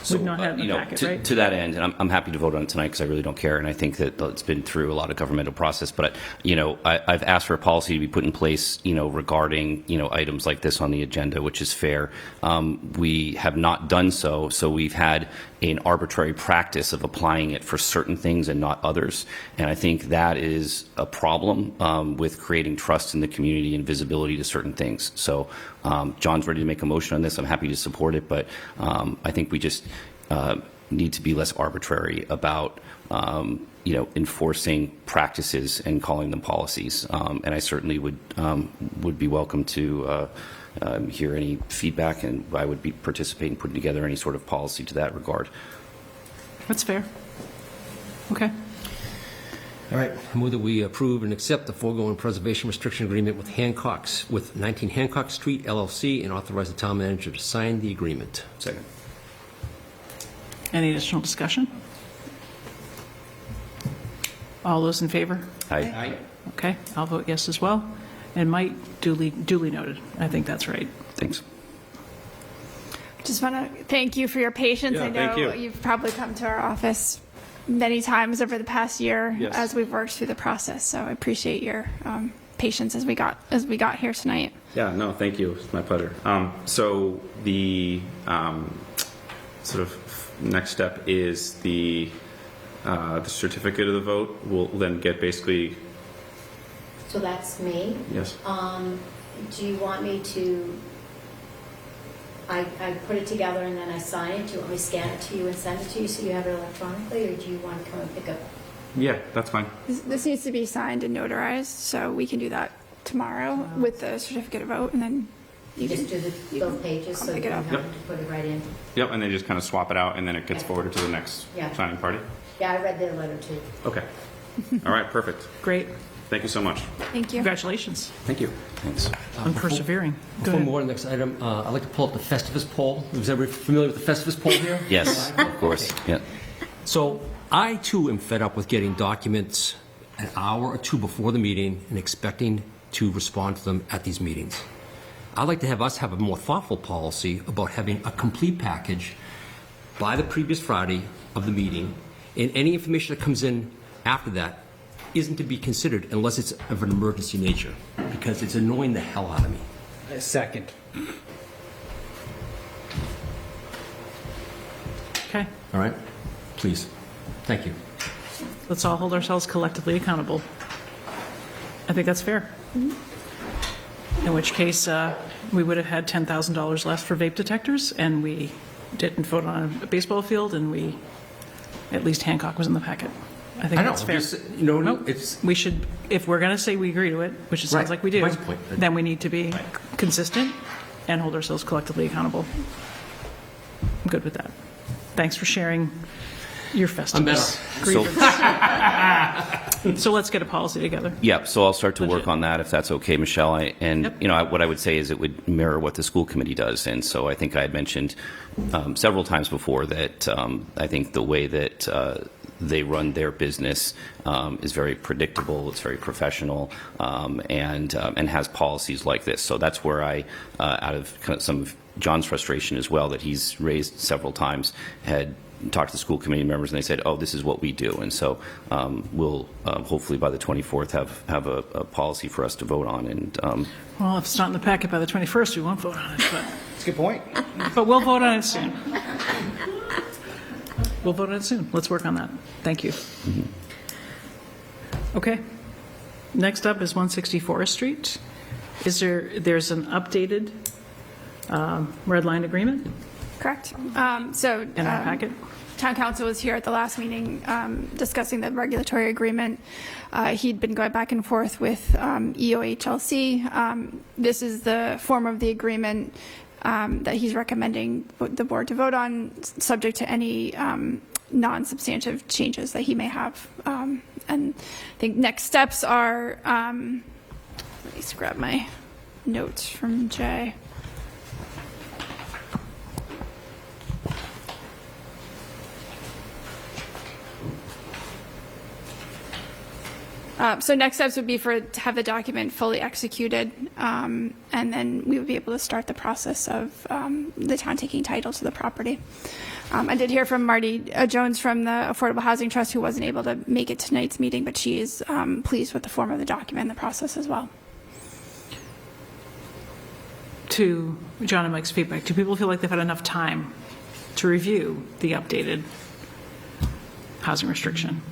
So, We've not had it in the packet, right? To that end, and I'm happy to vote on it tonight because I really don't care, and I think that it's been through a lot of governmental process. But I've asked for a policy to be put in place, regarding items like this on the agenda, which is fair. We have not done so, so we've had an arbitrary practice of applying it for certain things and not others, and I think that is a problem with creating trust in the community and visibility to certain things. So John's ready to make a motion on this. I'm happy to support it, but I think we just need to be less arbitrary about enforcing practices and calling them policies. And I certainly would be welcome to hear any feedback, and I would be participating in putting together any sort of policy to that regard. That's fair. Okay. All right, I move that we approve and accept the foregoing preservation restriction agreement with 19 Hancock Street LLC, and authorize the town manager to sign the agreement. Second. Any additional discussion? All those in favor? Aye. Okay, I'll vote yes as well. And Mike, duly noted. I think that's right. Thanks. Just want to thank you for your patience. Yeah, I know thank you. you've probably come to our office many times over the past year Yes. as we've worked through the process. So I appreciate your patience as we got here tonight. Yeah, no, thank you. It's my pleasure. So the sort of next step is the certificate of the vote. We'll then get basically. So that's me. Yes. Do you want me to, I put it together and then I sign it? Do you want me to scan it to you and send it to you so you have it electronically, or do you want to come and pick up? Yeah, that's fine. This needs to be signed and notarized, so we can do that tomorrow with the certificate of vote, and then You just do those pages so you pick it don't up. have to put it right in. Yep, and they just kind of swap it out, and then it gets forwarded to the next Yeah. signing party. Yeah, I read their letter too. Okay. All right, perfect. Great. Thank you so much. Thank you. Congratulations Thank you. Thanks. on persevering. Go Before ahead. more on the next item, I'd like to pull up the Festivus poll. Is everybody familiar with the Festivus poll here? Yes, of course. Yeah. So I, too, am fed up with getting documents an hour or two before the meeting and expecting to respond to them at these meetings. I'd like to have us have a more thoughtful policy about having a complete package by the previous Friday of the meeting, and any information that comes in after that isn't to be considered unless it's of an emergency nature, because it's annoying the hell out of me. Second. Okay, All right? Please. Thank you. let's all hold ourselves collectively accountable. I think that's fair. In which case, we would have had $10,000 less for vape detectors, and we didn't vote on a baseball field, and at least Hancock was in the packet. I think I know, that's fair. just, you know, Nope. We should, if we're going to say we agree to it, which it sounds Right. like we do, Mike's point. then we need to be consistent and hold ourselves collectively accountable. I'm good with that. Thanks for sharing your Festivus grievance. So let's get a policy together. Yeah, so I'll start to work on that if that's okay, Michelle. What I would say is it would mirror what the school committee does. And so I think I had mentioned several times before that I think the way that they run their business is very predictable, it's very professional, and has policies like this. So that's where I, out of kind of some of John's frustration as well, that he's raised several times, had talked to school committee members, and they said, "Oh, this is what we do." And so we'll hopefully by the 24th have a policy for us to vote on. And Well, if it's not in the packet by the 21st, we won't vote on it, but That's a good point. but we'll vote on it soon. We'll vote on it soon. Let's work on that. Thank you. Okay. Next up is 160 Forest Street. There's an updated red line agreement Correct. in our packet? Town council was here at the last meeting discussing the regulatory agreement. He'd been going back and forth with EOHLC. This is the form of the agreement that he's recommending the board to vote on, subject to any non-substantive changes that he may have. And I think next steps are, let me just grab my notes from Jay. So next steps would be to have the document fully executed, and then we would be able to start the process of the town taking title to the property. I did hear from Marty Jones from the Affordable Housing Trust, who wasn't able to make it to tonight's meeting, but she is pleased with the form of the document and the process as well. To John and Mike's feedback, do people feel like they've had enough time to review the updated housing restriction?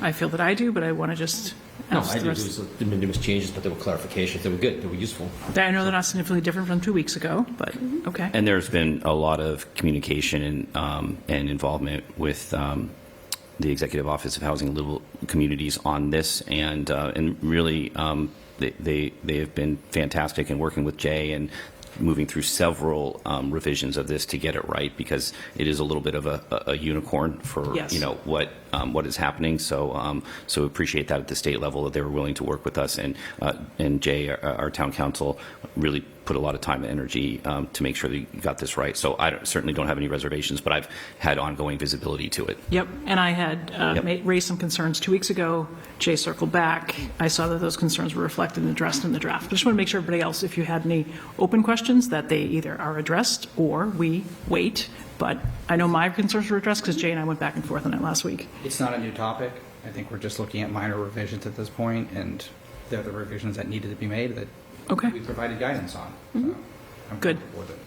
I feel that I do, but I want to just No, ask I the did. rest. There were changes, but there were clarifications. They were good. They were useful. I know they're not significantly different from 2 weeks ago, but okay. And there's been a lot of communication and involvement with the Executive Office of Housing and Livable Communities on this, and really they have been fantastic in working with Jay and moving through several revisions of this to get it right, because it is a little bit of a unicorn for Yes. what is happening. So so appreciate that at the state level that they were willing to work with us, and Jay, our town council, really put a lot of time and energy to make sure that you got this right. So I certainly don't have any reservations, but I've had ongoing visibility to it. Yep, and I had raised some concerns 2 weeks ago. Jay circled back. I saw that those concerns were reflected and addressed in the draft. I just want to make sure everybody else, if you had any open questions, that they either are addressed or we wait. But I know my concerns were addressed because Jay and I went back and forth on it last week. It's not a new topic. I think we're just looking at minor revisions at this point, and they're the revisions that needed to be made that we provided guidance on. So I'm Good. comfortable with it.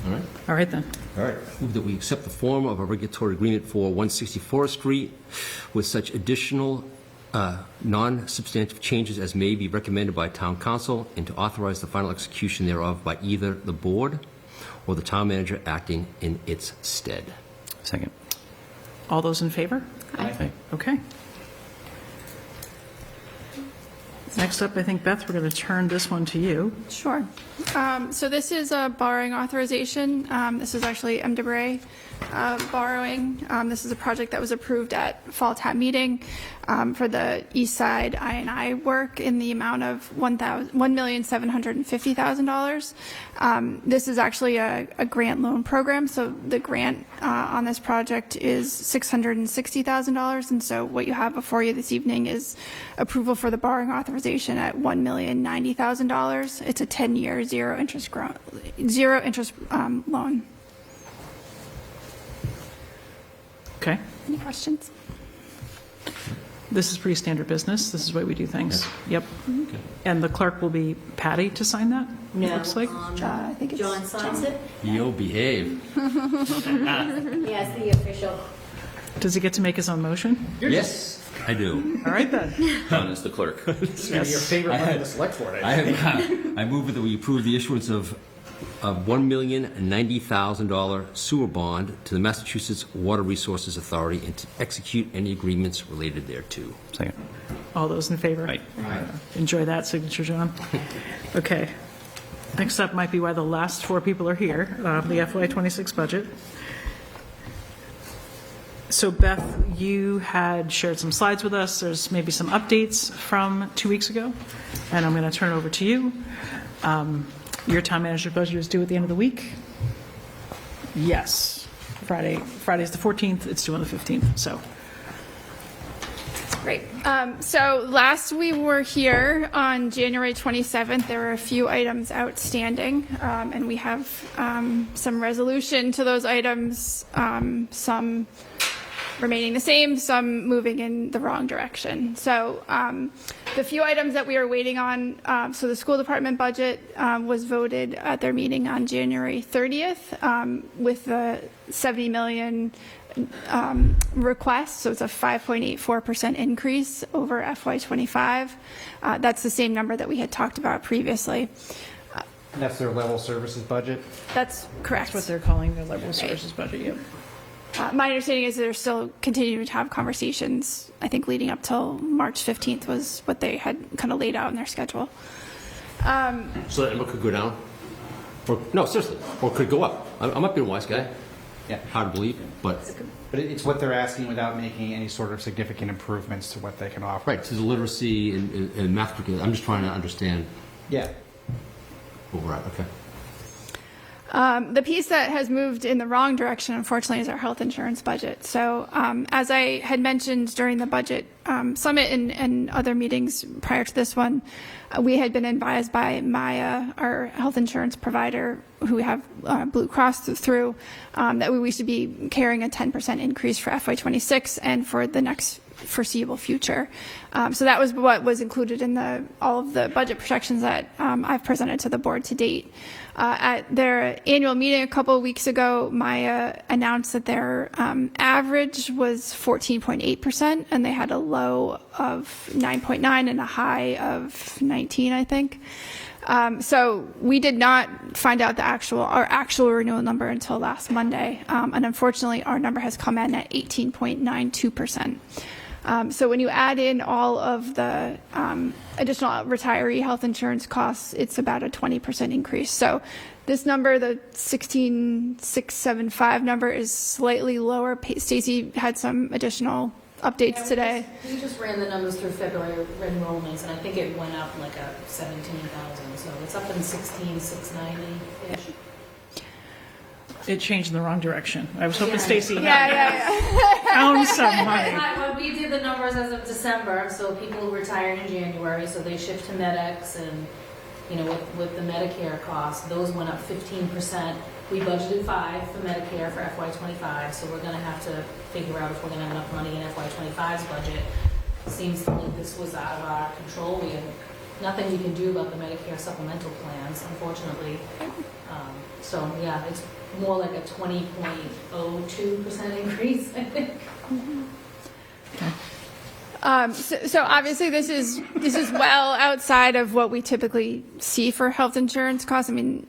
All right. All right, then. All right. Move that we accept the form of a regulatory agreement for 160 Forest Street with such additional non-substantive changes as may be recommended by town council, and to authorize the final execution thereof by either the board or the town manager acting in its stead. Second. All those in favor? Aye. Okay. Next up, I think, Beth, we're going to turn this one to you. Sure. So this is a borrowing authorization. This is actually M. DeBray borrowing. This is a project that was approved at Fall Town Meeting for the East Side I&I work in the amount of $1,750,000. This is actually a grant loan program, so the grant on this project is $660,000, and so what you have before you this evening is approval for the borrowing authorization at $1,090,000. It's a 10-year zero interest loan. Okay. Any questions? This is pretty standard business. This is the way we do things. Yep. And the clerk will be Patty to sign that, it looks like. I think it's John signs it. You'll behave. He has the official. Does he get to make his own motion? Yes, I do. All right, then. John is the clerk. This is going to be your favorite one in the select board. I move that we approve the issuance of a $1,090,000 sewer bond to the Massachusetts Water Resources Authority and to execute any agreements related thereto. Second. All those in favor? Aye. Enjoy that signature, John. Okay. Next up might be why the last four people are here, the FY26 budget. So Beth, you had shared some slides with us. There's maybe some updates from 2 weeks ago, and I'm going to turn it over to you. Your town manager budget is due at the end of the week? Yes. Friday's the 14th, it's due on the 15th, so. Great. So last we were here on January 27th, there were a few items outstanding, and we have some resolution to those items, some remaining the same, some moving in the wrong direction. So the few items that we are waiting on, so the school department budget was voted at their meeting on January 30th with the 70 million request, so it's a 5.84% increase over FY25. That's the same number that we had talked about previously. That's their level services budget? That's correct. That's what they're calling their level services budget, yep. My understanding is they're still continuing to have conversations. I think leading up till March 15th was what they had kind of laid out in their schedule. So that number could go down? Or, no, seriously, or could go up. I might be a wise guy. Yeah. Hard to believe, but it's what they're asking without making any sort of significant improvements to what they can offer. right, to the literacy and math curriculum. I'm just trying to understand Yeah. where we're at. Okay. The piece that has moved in the wrong direction, unfortunately, is our health insurance budget. So as I had mentioned during the budget summit and other meetings prior to this one, we had been advised by Maya, our health insurance provider, who we have Blue Cross through, that we should be carrying a 10% increase for FY26 and for the next foreseeable future. So that was what was included in all of the budget projections that I've presented to the board to date. At their annual meeting a couple of weeks ago, Maya announced that their average was 14.8%, and they had a low of 9.9 and a high of 19, I think. So we did not find out our actual renewal number until last Monday, and unfortunately, our number has come in at 18.92%. So when you add in all of the additional retiree health insurance costs, it's about a 20% increase. So this number, the 16,675 number, is slightly lower. Stacy had some additional updates today. We just ran the numbers through February enrollments, and I think it went up like a 17,000. So it's up in 16,690-ish. It changed in the wrong direction. I was hoping Yeah. Stacy found some money. Well, we did the numbers as of December, so people retired in January, so they shift to MedX, and with the Medicare costs, those went up 15%. We budgeted 5 for Medicare for FY25, so we're going to have to figure out if we're going to have enough money in FY25's budget. Seems like this was out of our control. We have nothing we can do about the Medicare supplemental plans, unfortunately. So yeah, it's more like a 20.02% increase, I think. So obviously this is well outside of what we typically see for health insurance costs. I mean,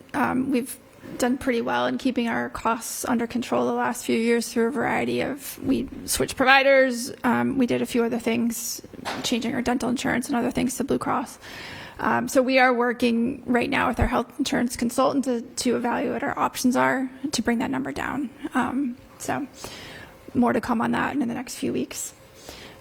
we've done pretty well in keeping our costs under control the last few years through a variety of, we switched providers, we did a few other things, changing our dental insurance and other things to Blue Cross. So we are working right now with our health insurance consultant to evaluate what our options are to bring that number down. So more to come on that in the next few weeks.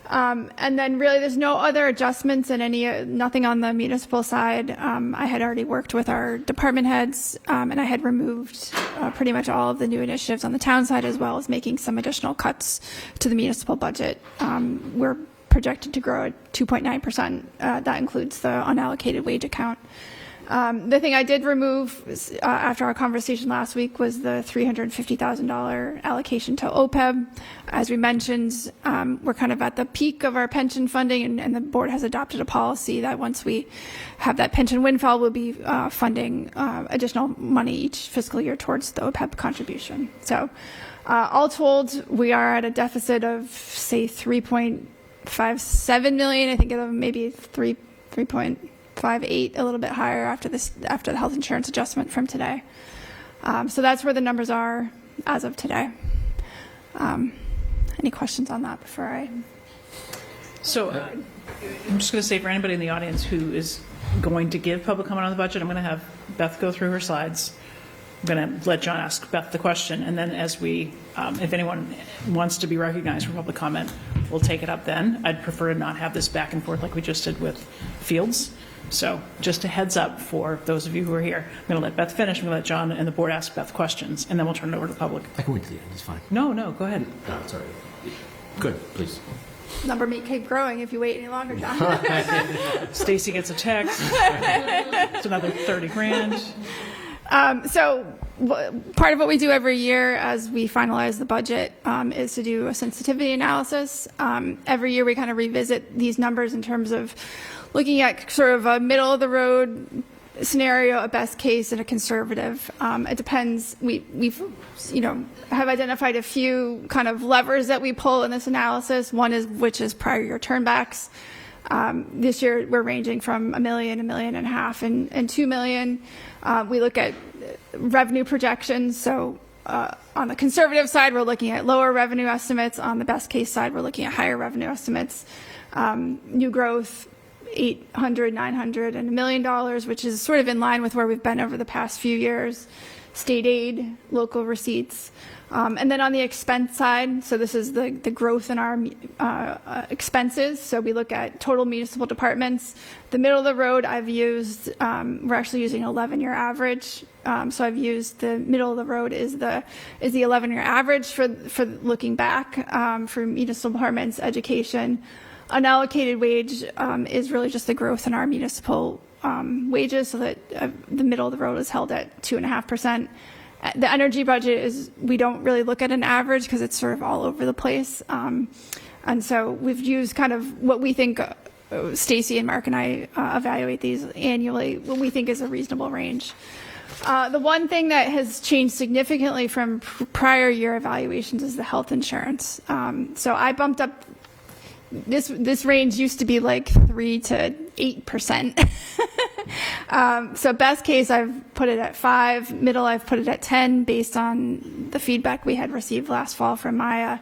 And then really there's no other adjustments in nothing on the municipal side. I had already worked with our department heads, and I had removed pretty much all of the new initiatives on the town side, as well as making some additional cuts to the municipal budget. We're projected to grow at 2.9%. That includes the unallocated wage account. The thing I did remove after our conversation last week was the $350,000 allocation to OPEB. As we mentioned, we're kind of at the peak of our pension funding, and the board has adopted a policy that once we have that pension windfall, we'll be funding additional money each fiscal year towards the OPEB contribution. So all told, we are at a deficit of, say, $3.57 million. I think it'll maybe 3.58, a little bit higher after the health insurance adjustment from today. So that's where the numbers are as of today. Any questions on that before I? So I'm just going to say, for anybody in the audience who is going to give public comment on the budget, I'm going to have Beth go through her slides. I'm going to let John ask Beth the question, and then as we, if anyone wants to be recognized for public comment, we'll take it up then. I'd prefer to not have this back and forth like we just did with Fields. So just a heads up for those of you who are here. I'm going to let Beth finish. I'm going to let John and the board ask Beth questions, and then we'll turn it over to the public. I can wait to the end. It's fine. No, go ahead. No, it's all right. Good, please. Number may keep growing if you wait any longer, John. Stacy gets a text. It's another 30 grand. So part of what we do every year as we finalize the budget is to do a sensitivity analysis. Every year we kind of revisit these numbers in terms of looking at sort of a middle of the road scenario, a best case, and a conservative. It depends. We've have identified a few kind of levers that we pull in this analysis. One is which is prior year turnbacks. This year we're ranging from $1 million, $1.5 million, and $2 million. We look at revenue projections. So on the conservative side, we're looking at lower revenue estimates. On the best case side, we're looking at higher revenue estimates. New growth, $800, $900, and $1 million, which is sort of in line with where we've been over the past few years. State aid, local receipts. And then on the expense side, so this is the growth in our expenses. So we look at total municipal departments. The middle of the road I've used, we're actually using 11-year average. So I've used the middle of the road is the 11-year average for looking back for municipal departments, education. Unallocated wage is really just the growth in our municipal wages, so that the middle of the road is held at 2.5%. The energy budget is, we don't really look at an average because it's sort of all over the place. And so we've used kind of what we think, Stacy and Mark and I evaluate these annually, what we think is a reasonable range. The one thing that has changed significantly from prior year evaluations is the health insurance. So I bumped up, this range used to be like 3 to 8%. So best case, I've put it at 5. Middle, I've put it at 10 based on the feedback we had received last fall from Maya.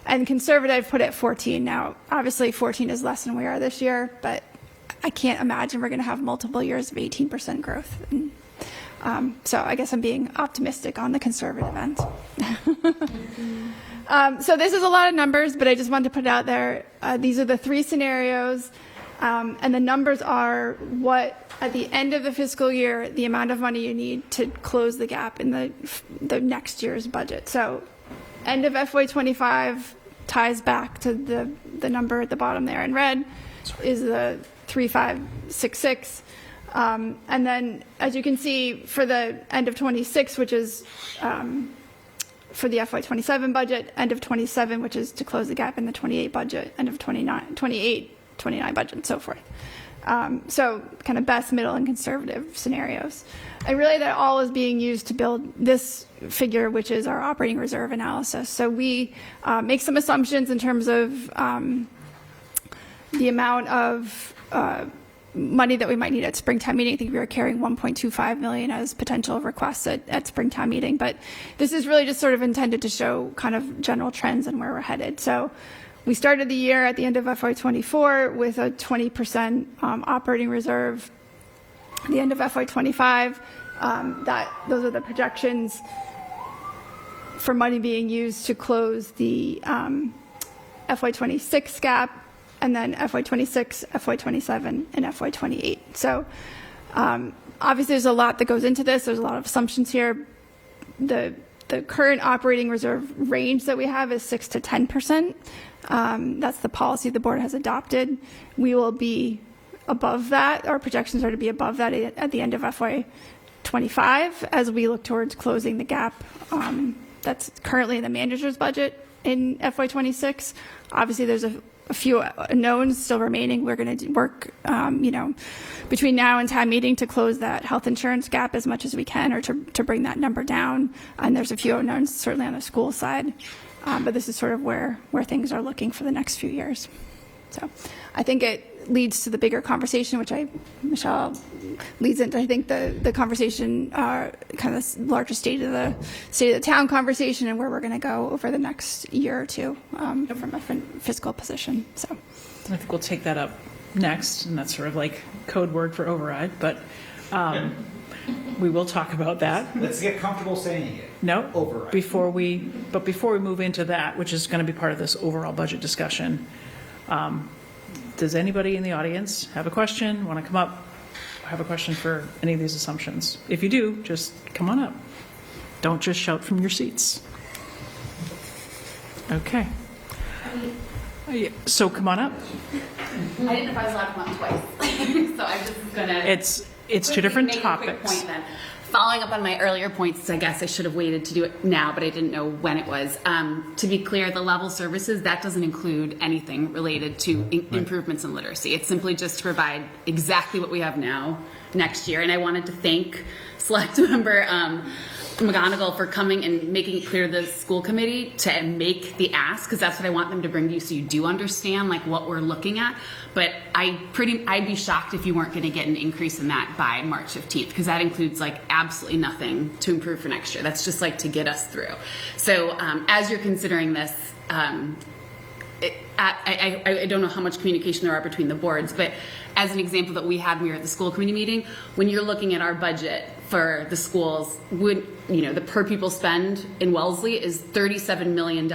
And conservative, I've put it at 14. Now, obviously 14 is less than we are this year, but I can't imagine we're going to have multiple years of 18% growth. And, so I guess I'm being optimistic on the conservative end. So this is a lot of numbers, but I just wanted to put it out there. These are the 3 scenarios, and the numbers are what, at the end of the fiscal year, the amount of money you need to close the gap in the next year's budget. So end of FY25 ties back to the number at the bottom there in red is the 3566. And then, as you can see, for the end of 26, which is for the FY27 budget, end of 27, which is to close the gap in the 28 budget, end of 29 budget, and so forth. So kind of best, middle, and conservative scenarios. And really that all is being used to build this figure, which is our operating reserve analysis. So we make some assumptions in terms of the amount of money that we might need at Springtime meeting. I think we were carrying 1.25 million as potential requests at Springtime meeting. But this is really just sort of intended to show kind of general trends and where we're headed. So we started the year at the end of FY24 with a 20% operating reserve. At the end of FY25, those are the projections for money being used to close the FY26 gap, and then FY26, FY27, and FY28. So obviously there's a lot that goes into this. There's a lot of assumptions here. The current operating reserve range that we have is 6 to 10%. That's the policy the board has adopted. We will be above that. Our projections are to be above that at the end of FY25 as we look towards closing the gap that's currently in the manager's budget in FY26. Obviously, there's a few unknowns still remaining. We're going to work, between now and town meeting to close that health insurance gap as much as we can, or to bring that number down. And there's a few unknowns certainly on the school side, but this is sort of where things are looking for the next few years. So I think it leads to the bigger conversation, which Michelle leads into, I think, the conversation, kind of the larger state of the town conversation and where we're going to go over the next year or two from a fiscal position. So I think we'll take that up next, and that's sort of like code word for override, but we will talk about that. Let's get comfortable saying it. No, override. Before we move into that, which is going to be part of this overall budget discussion, does anybody in the audience have a question, want to come up, have a question for any of these assumptions? If you do, just come on up. Don't just shout from your seats. Okay. So come on up. I didn't know if I was allowed to come up twice. So I'm just going to... It's two different make topics. A quick point then. Following up on my earlier points, I guess I should have waited to do it now, but I didn't know when it was. To be clear, the level services, that doesn't include anything related to improvements in literacy. It's simply just to provide exactly what we have now next year. And I wanted to thank Select Member McGonigal for coming and making it clear to the school committee to make the ask, because that's what I want them to bring to you so you do understand like what we're looking at. But I'd be shocked if you weren't going to get an increase in that by March 15th, because that includes like absolutely nothing to improve for next year. That's just like to get us through. So as you're considering this, I don't know how much communication there are between the boards, but as an example that we had when we were at the school committee meeting, when you're looking at our budget for the schools, the per pupil spend in Wellesley is $37 million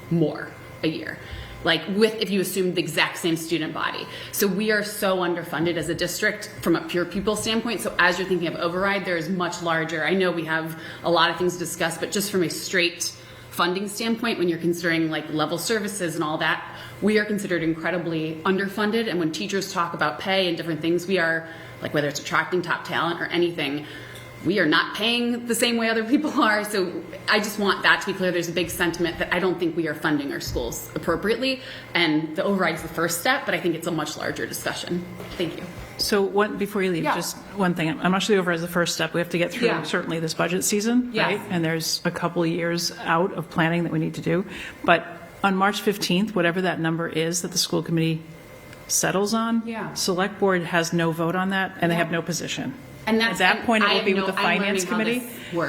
more a year. If you assume the exact same student body. So we are so underfunded as a district from a pure pupil standpoint. So as you're thinking of override, there is much larger. I know we have a lot of things to discuss, but just from a straight funding standpoint, when you're considering like level services and all that, we are considered incredibly underfunded. And when teachers talk about pay and different things, we are, like whether it's attracting top talent or anything, we are not paying the same way other people are. So I just want that to be clear. There's a big sentiment that I don't think we are funding our schools appropriately. And the override is the first step, but I think it's a much larger discussion. Thank you. So before you leave, just one thing. I'm not sure the override is the first step. We have to get through certainly this budget season, right? And there's a couple of years out of planning that we need to do. But on March 15th, whatever that number is that the school committee settles on, select board has no vote on that, and they have no position. And at that point, it will be with the finance committee.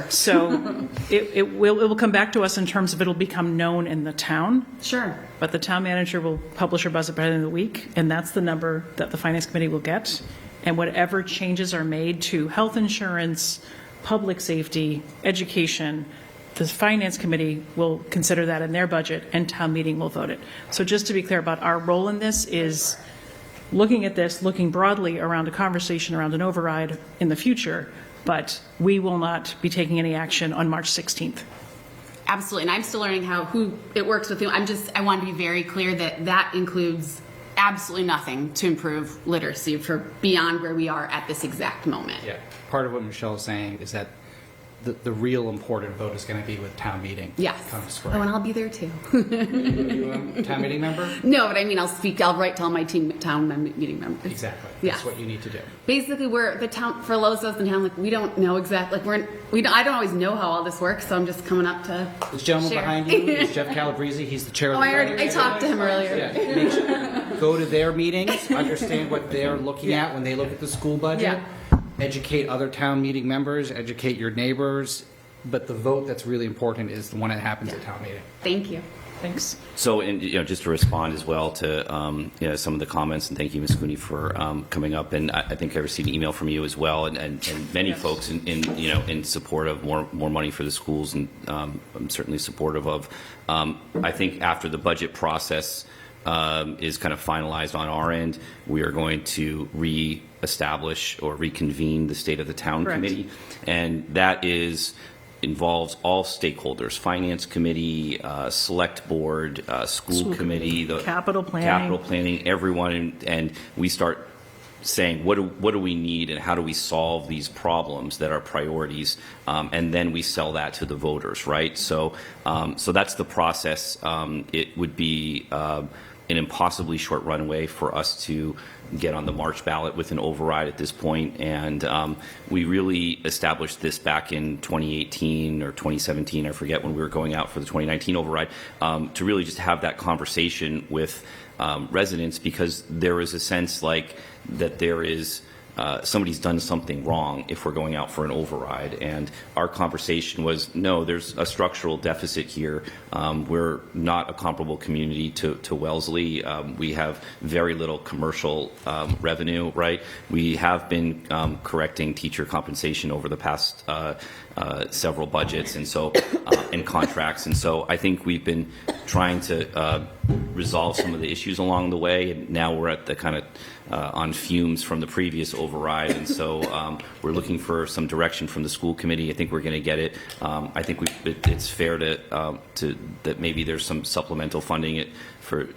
So it will come back to us in terms of it'll become known in the town. Sure. But the town manager will publish her budget by the end of the week, and that's the number that the finance committee will get. And whatever changes are made to health insurance, public safety, education, the finance committee will consider that in their budget, and town meeting will vote it. So just to be clear about our role in this is looking at this, looking broadly around a conversation around an override in the future, but we will not be taking any action on March 16th. Absolutely, and I'm still learning who it works with. I want to be very clear that that includes absolutely nothing to improve literacy for beyond where we are at this exact moment. Yeah, part of what Michelle is saying is that the real important vote is going to be with town meeting. Yes. Come spring. Oh, and I'll be there too. You a town meeting member? No, but I mean, I'll write to all my town meeting members. Exactly. Yeah. That's what you need to do. Basically, we're the town for Losos in town. Like we don't know exactly. I don't always know how all this works, so I'm just coming up to. This gentleman share. behind you is Jeff Calabrese. He's the chair of the. I talked to him earlier. Yeah. go to their meetings, understand what they're looking at when they look at the school budget, educate other town meeting members, educate your neighbors, but the vote that's really important is the one that happens at town meeting. Thank you. Thanks. So, and just to respond as well to some of the comments, and thank you, Ms. Cooney, for coming up. And I think I received an email from you as well, and many folks in support of more money for the schools, and I'm certainly supportive of. I think after the budget process is kind of finalized on our end, we are going to re-establish or reconvene the State of the Town Committee, and that involves all stakeholders: finance committee, select board, school committee, the capital planning, everyone, and we start saying what do we need and how do we solve these problems that are priorities, and then we sell that to the voters, right? So that's the process. It would be an impossibly short runway for us to get on the March ballot with an override at this point. And we really established this back in 2018 or 2017, I forget, when we were going out for the 2019 override, to really just have that conversation with residents, because there is a sense like that there is somebody's done something wrong if we're going out for an override. And our conversation was, no, there's a structural deficit here. We're not a comparable community to Wellesley. We have very little commercial revenue, right? We have been correcting teacher compensation over the past several budgets, and so and contracts. And so I think we've been trying to resolve some of the issues along the way, and now we're at the kind of on fumes from the previous override, and so we're looking for some direction from the school committee. I think we're going to get it. I think it's fair to that maybe there's some supplemental funding for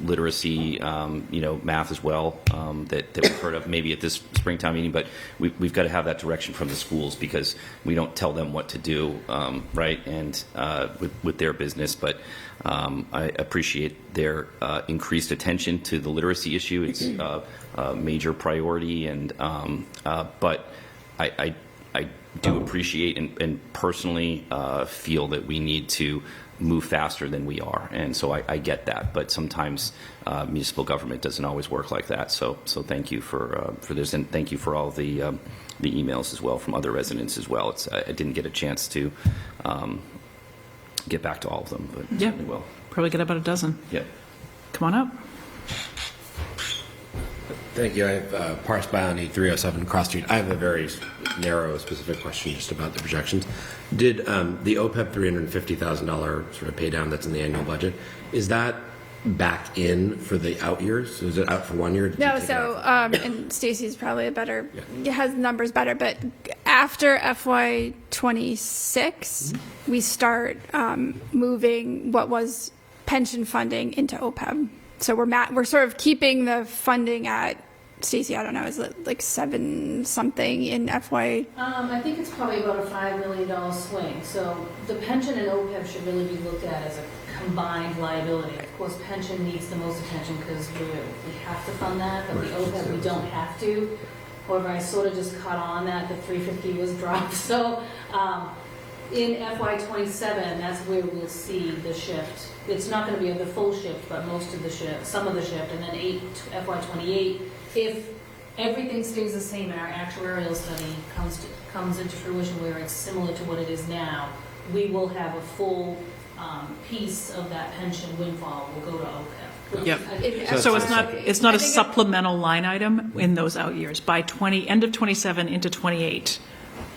literacy, math as well, that we've heard of maybe at this Springtown meeting. But we've got to have that direction from the schools, because we don't tell them what to do, right? And with their business, but. I appreciate their increased attention to the literacy issue. It's a major priority, and but I do appreciate and personally feel that we need to move faster than we are, and so I get that. But sometimes municipal government doesn't always work like that. So thank you for this, and thank you for all the emails as well from other residents as well. I didn't get a chance to. Get back to all of them, but yeah, we will. Probably get about a dozen. Yeah. Come on up. Thank you. I have Parse Biony 307 Cross Street. I have a very narrow, specific question just about the projections. Did the OPEB $350,000 sort of pay down that's in the annual budget, is that back in for the out years? So is it out for 1 year? No, so, and Stacy's probably has numbers better, but after FY 26, we start moving what was pension funding into OPEB. So we're sort of keeping the funding at, Stacy, I don't know, is it like 7 something in FY? I think it's probably about a $5 million swing. So the pension and OPEB should really be looked at as a combined liability. Of course, pension needs the most attention because we have to fund that, but the OPEB we don't have to. However, I sort of just caught on that the 350 was dropped. So in FY27, that's where we'll see the shift. It's not going to be the full shift, but most of the shift, some of the shift, and then FY28, if everything stays the same and our actuarial study comes into fruition where it's similar to what it is now, we will have a full piece of that pension windfall will go to OPEB. Yep. So it's not a supplemental line item in those out years. By end of 27 into 28,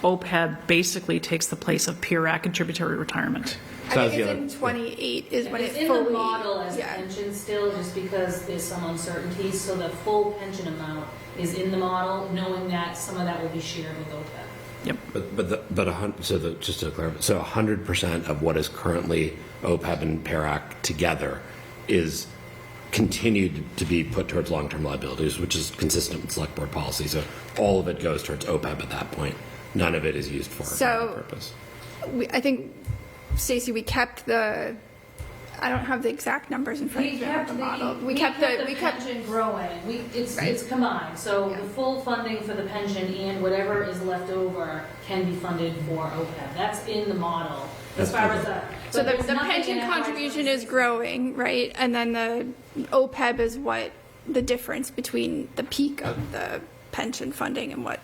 OPEB basically takes the place of PIRAC and contributory retirement. I think it's in 28 is when it's it in fully... the model as a pension still, just because there's some uncertainties. So the full pension amount is in the model, knowing that some of that will be shared with OPEB. Yep. Just to clarify, so 100% of what is currently OPEB and PIRAC together is continued to be put towards long-term liabilities, which is consistent with select board policy. So all of it goes towards OPEB at that point. None of it is used for that purpose. I think, Stacey, we kept the... I don't have the exact numbers in front of me. We kept the pension growing. It's combined. So the full funding for the pension and whatever is left over can be funded for OPEB. That's in the model. as far as that. So But the there's nothing pension in FY contribution is growing, right? And then the OPEB is what the difference between the peak of the pension funding and what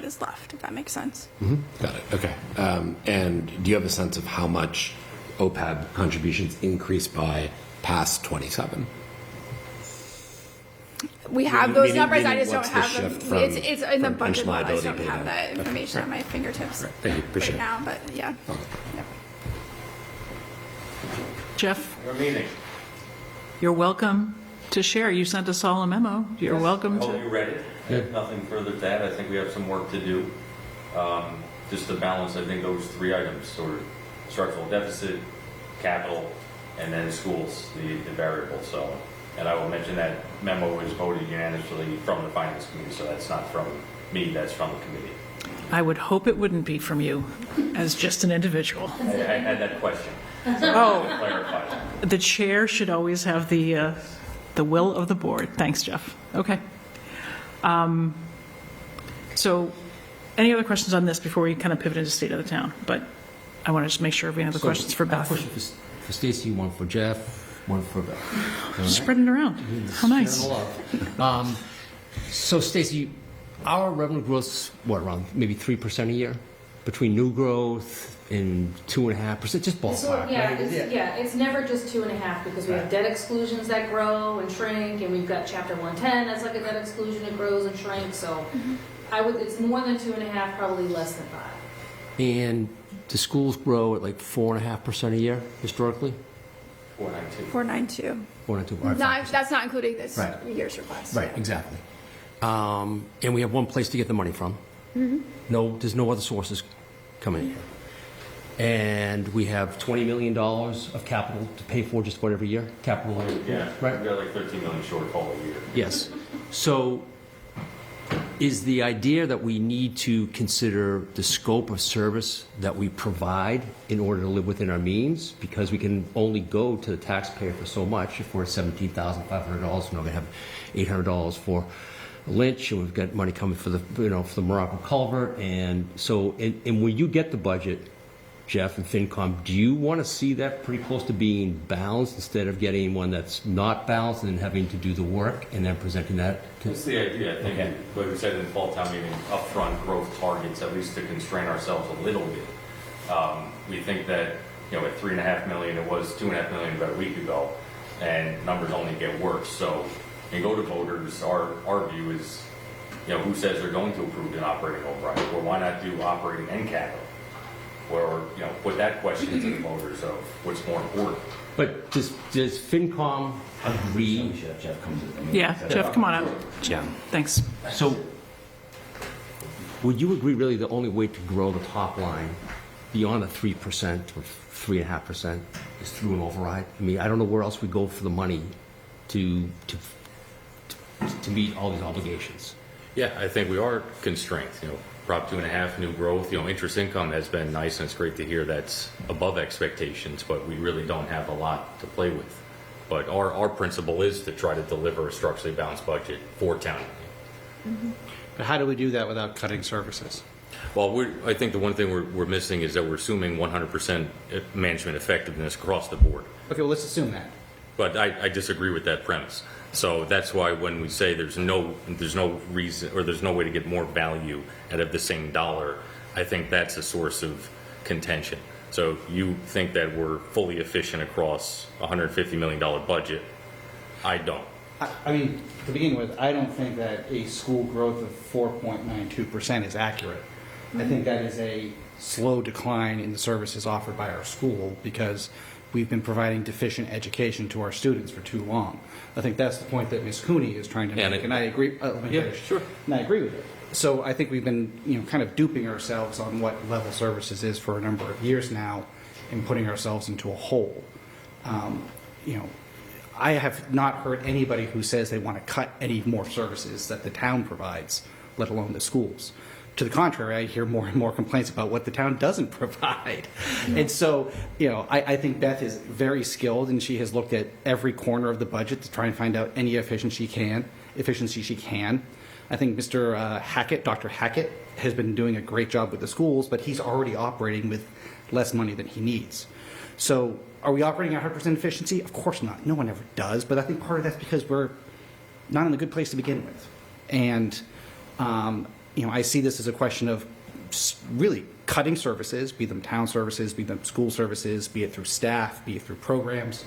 is left, if that makes sense. Got it. Okay. And do you have a sense of how much OPEB contributions increased by past 27? We have Meaning- those meaning- numbers, I meaning just don't what's the have them. shift from- It's in the from budget pension law, I just liability don't paid have out? that Okay. information at my fingertips Thank you. Appreciate right it. now, but yeah. Jeff, Your meeting. you're welcome to share. You sent us all a memo. You're welcome I hope to. you read it. I have nothing further to add. I think we have some work to do. Just to balance, I think, those three items, sort of structural deficit, capital, and then schools, the variable. So, and I will mention that memo was voted unanimously from the finance committee, so that's not from me, that's from the committee. I would hope it wouldn't be from you as just an individual. I had that question. So Oh. to clarify. The chair should always have the will of the board. Thanks, Jeff. Okay. So any other questions on this before we kind of pivot into state of the town? But I want to just make sure we have the questions for I have Beth. a question for Stacy, one for Jeff, one for Beth. All right? Spreading it around. How nice. Sharing the love. So Stacy, our revenue growth's what, around maybe 3% a year? Between new growth and 2.5%, just ballpark, So, yeah, right? it's never just 2.5 because we have debt exclusions that grow and shrink, and we've got Chapter 110 that's like a debt exclusion that grows and shrinks. So, it's more than 2.5, probably less than 5. And the schools grow at like 4.5% a year historically? 492. 492. 4.2. All right, No, 5%. that's not including this Right. year's request. Right, exactly. And we have one place to get the money from. There's no other sources coming in here. And we have $20 million of capital to pay for just about every year. Capital, Yeah, right? we've got like 13 million shortfall a year. Yes. So is the idea that we need to consider the scope of service that we provide in order to live within our means? Because we can only go to the taxpayer for so much. If we're at $17,500, we're going to have $800 for Lynch, and we've got money coming for the, for the Morocco culvert. And so, and when you get the budget, Jeff and FinCom, do you want to see that pretty close to being balanced instead of getting one that's not balanced and then having to do the work and then presenting that to? That's the idea. I think, Okay. like we said in the fall town meeting, upfront growth targets, at least to constrain ourselves a little bit. We think that, at 3.5 million, it was 2.5 million about a week ago, and numbers only get worse. So, and go to voters, our view is, who says they're going to approve an operating override? Well, why not do operating and capital? Or, put that question to the voters of what's more important. But does FinCom agree? Yeah, Jeff, come on up. Yeah. Thanks. So would you agree really the only way to grow the top line beyond the 3% or 3.5% is through an override? I mean, I don't know where else we go for the money to meet all these obligations. Yeah, I think we are constrained. Prop 2.5, new growth. Interest income has been nice, and it's great to hear that's above expectations, but we really don't have a lot to play with. But our principle is to try to deliver a structurally balanced budget for town. But how do we do that without cutting services? Well, I think the one thing we're missing is that we're assuming 100% management effectiveness across the board. Okay, well, let's assume that. But I disagree with that premise. So that's why when we say there's no reason or there's no way to get more value out of the same dollar, I think that's a source of contention. So you think that we're fully efficient across a $150 million budget. I don't. I mean, to begin with, I don't think that a school growth of 4.92% is accurate. I think that is a slow decline in the services offered by our school because we've been providing deficient education to our students for too long. I think that's the point that Ms. Cooney is trying to make, and I agree. Sure. And I agree with it. So I think we've been, kind of duping ourselves on what level services is for a number of years now, and putting ourselves into a hole. I have not heard anybody who says they want to cut any more services that the town provides, let alone the schools. To the contrary, I hear more and more complaints about what the town doesn't provide. And so, I think Beth is very skilled, and she has looked at every corner of the budget to try and find out any efficiency she can. I think Mr. Hackett, Dr. Hackett, has been doing a great job with the schools, but he's already operating with less money than he needs. So are we operating at 100% efficiency? Of course not. No one ever does. But I think part of that's because we're not in a good place to begin with. And, I see this as a question of really cutting services, be them town services, be them school services, be it through staff, be it through programs,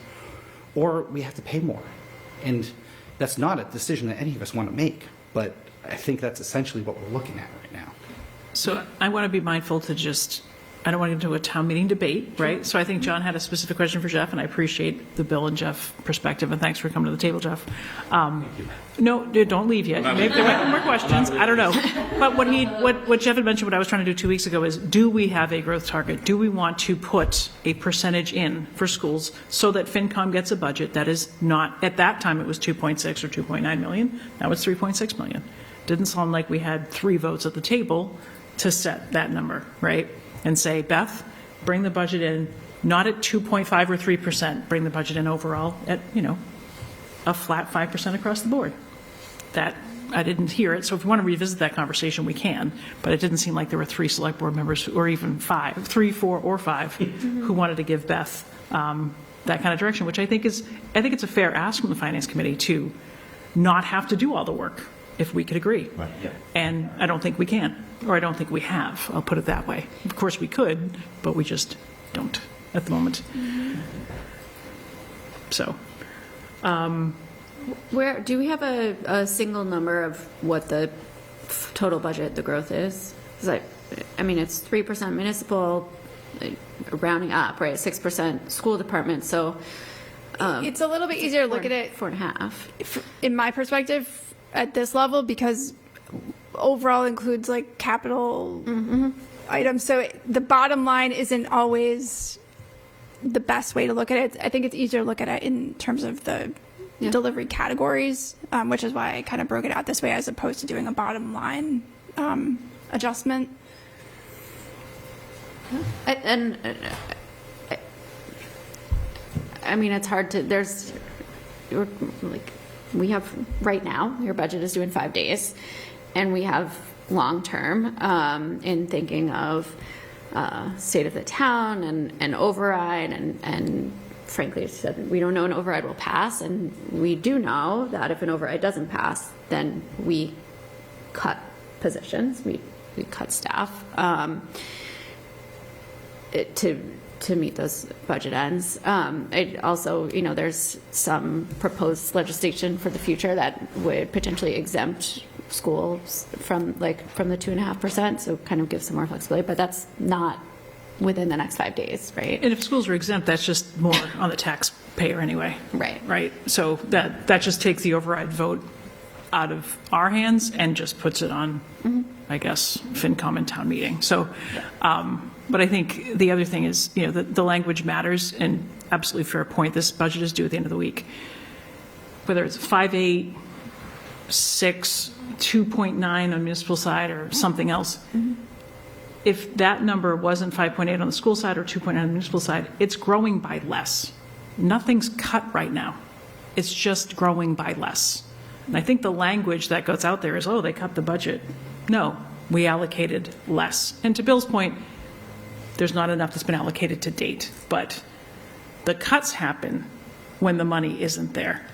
or we have to pay more. And that's not a decision that any of us want to make. But I think that's essentially what we're looking at right now. So I want to be mindful to just, I don't want to get into a town meeting debate, right? So I think John had a specific question for Jeff, and I appreciate the Bill and Jeff perspective, and thanks for coming to the table, Jeff. No, dude, don't leave yet. Maybe there might be more questions. I don't know. But what Jeff had mentioned, what I was trying to do 2 weeks ago is, do we have a growth target? Do we want to put a percentage in for schools so that FinCom gets a budget that is not, at that time it was 2.6 or 2.9 million. Now it's 3.6 million. Didn't sound like we had 3 votes at the table to set that number, right? And say, Beth, bring the budget in, not at 2.5 or 3%, bring the budget in overall at, a flat 5% across the board. That, I didn't hear it, so if we want to revisit that conversation, we can, but it didn't seem like there were 3 select board members, or even 5, 3, 4, or 5, who wanted to give Beth that kind of direction, which I think it's a fair ask from the Finance Committee to not have to do all the work, if we could agree. Right. Yeah. And I don't think we can, or I don't think we have. I'll put it that way. Of course we could, but we just don't at the moment. So, Where do we have a single number of what the total budget, the growth is? 'Cause I mean, it's 3% municipal, rounding up, right? 6% school department. So it's a little bit easier to look at it 4.5. in my perspective at this level, because overall includes like capital items. So the bottom line isn't always the best way to look at it. I think it's easier to look at it in terms of the delivery categories, which is why I kind of broke it out this way as opposed to doing a bottom line adjustment. I mean, it's hard to, we have, right now, your budget is due in 5 days, and we have long-term in thinking of state of the town and override, and frankly, we don't know an override will pass, and we do know that if an override doesn't pass, then we cut positions, we cut staff to meet those budget ends. It also, there's some proposed legislation for the future that would potentially exempt schools from the 2.5%, so kind of give some more flexibility, but that's not within the next 5 days, right? And if schools are exempt, that's just more on the taxpayer anyway. Right. Right. So that just takes the override vote out of our hands and just puts it on, I guess, FinCom and town meeting. So, but I think the other thing is, the language matters, and absolutely fair point. This budget is due at the end of the week. Whether it's 5.8, 6, 2.9 on municipal side or something else, if that number wasn't 5.8 on the school side or 2.9 on the municipal side, it's growing by less. Nothing's cut right now. It's just growing by less. And I think the language that goes out there is, oh, they cut the budget. No, we allocated less. And to Bill's point, there's not enough that's been allocated to date, but the cuts happen when the money isn't there,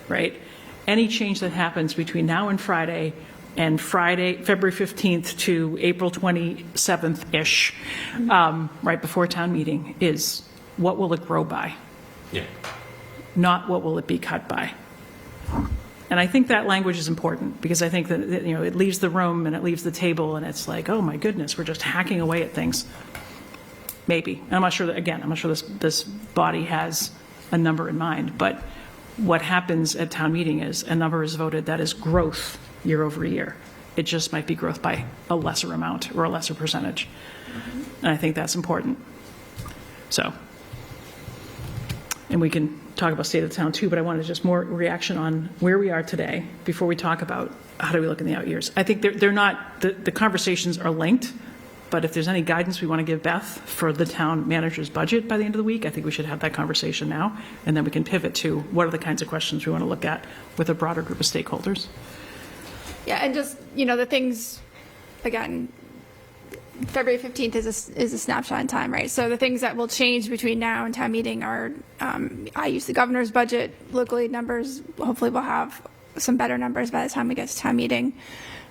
right? Any change that happens between now and Friday, February 15th to April 27th-ish, right before town meeting, is what will it grow by? Yeah. Not what will it be cut by. And I think that language is important, because I think that it leaves the room and it leaves the table, and it's like, oh my goodness, we're just hacking away at things. Maybe. And I'm not sure that, again, I'm not sure this body has a number in mind, but what happens at town meeting is a number is voted that is growth year over year. It just might be growth by a lesser amount or a lesser percentage. And I think that's important. So, and we can talk about state of the town too, but I wanted just more reaction on where we are today before we talk about how do we look in the out years. I think they're not, the conversations are linked, but if there's any guidance we want to give Beth for the town manager's budget by the end of the week, I think we should have that conversation now, and then we can pivot to what are the kinds of questions we want to look at with a broader group of stakeholders. Yeah, and just, the things, again, February 15th is a snapshot in time, right? So the things that will change between now and town meeting are, I use the governor's budget, locally numbers, hopefully we'll have some better numbers by the time we get to town meeting.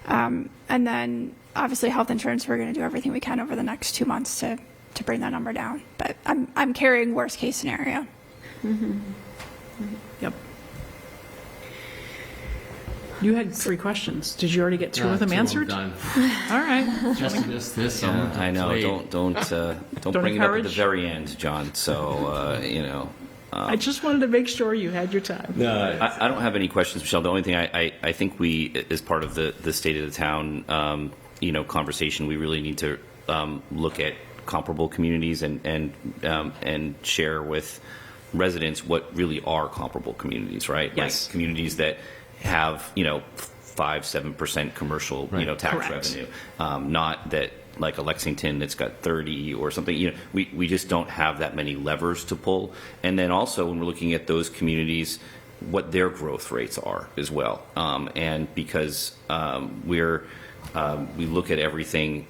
And then obviously health insurance, we're going to do everything we can over the next 2 months to bring that number down. But I'm carrying worst case scenario. Yep. You had 3 questions. Did you already get 2 of them answered? I'm done. All right. Just this. Yeah, I know. Don't bring it up at the encourage? very end, John. So you know. I just wanted to make sure you had your time. No, I don't have any questions, Michelle. The only thing I think we, as part of the state of the town, conversation, we really need to look at comparable communities and share with residents what really are comparable communities, right? Yes. Like communities that have 5-7% commercial tax Correct. revenue, not that like a Lexington that's got 30 or something. We just don't have that many levers to pull. And then also when we're looking at those communities, what their growth rates are as well. And because we look at everything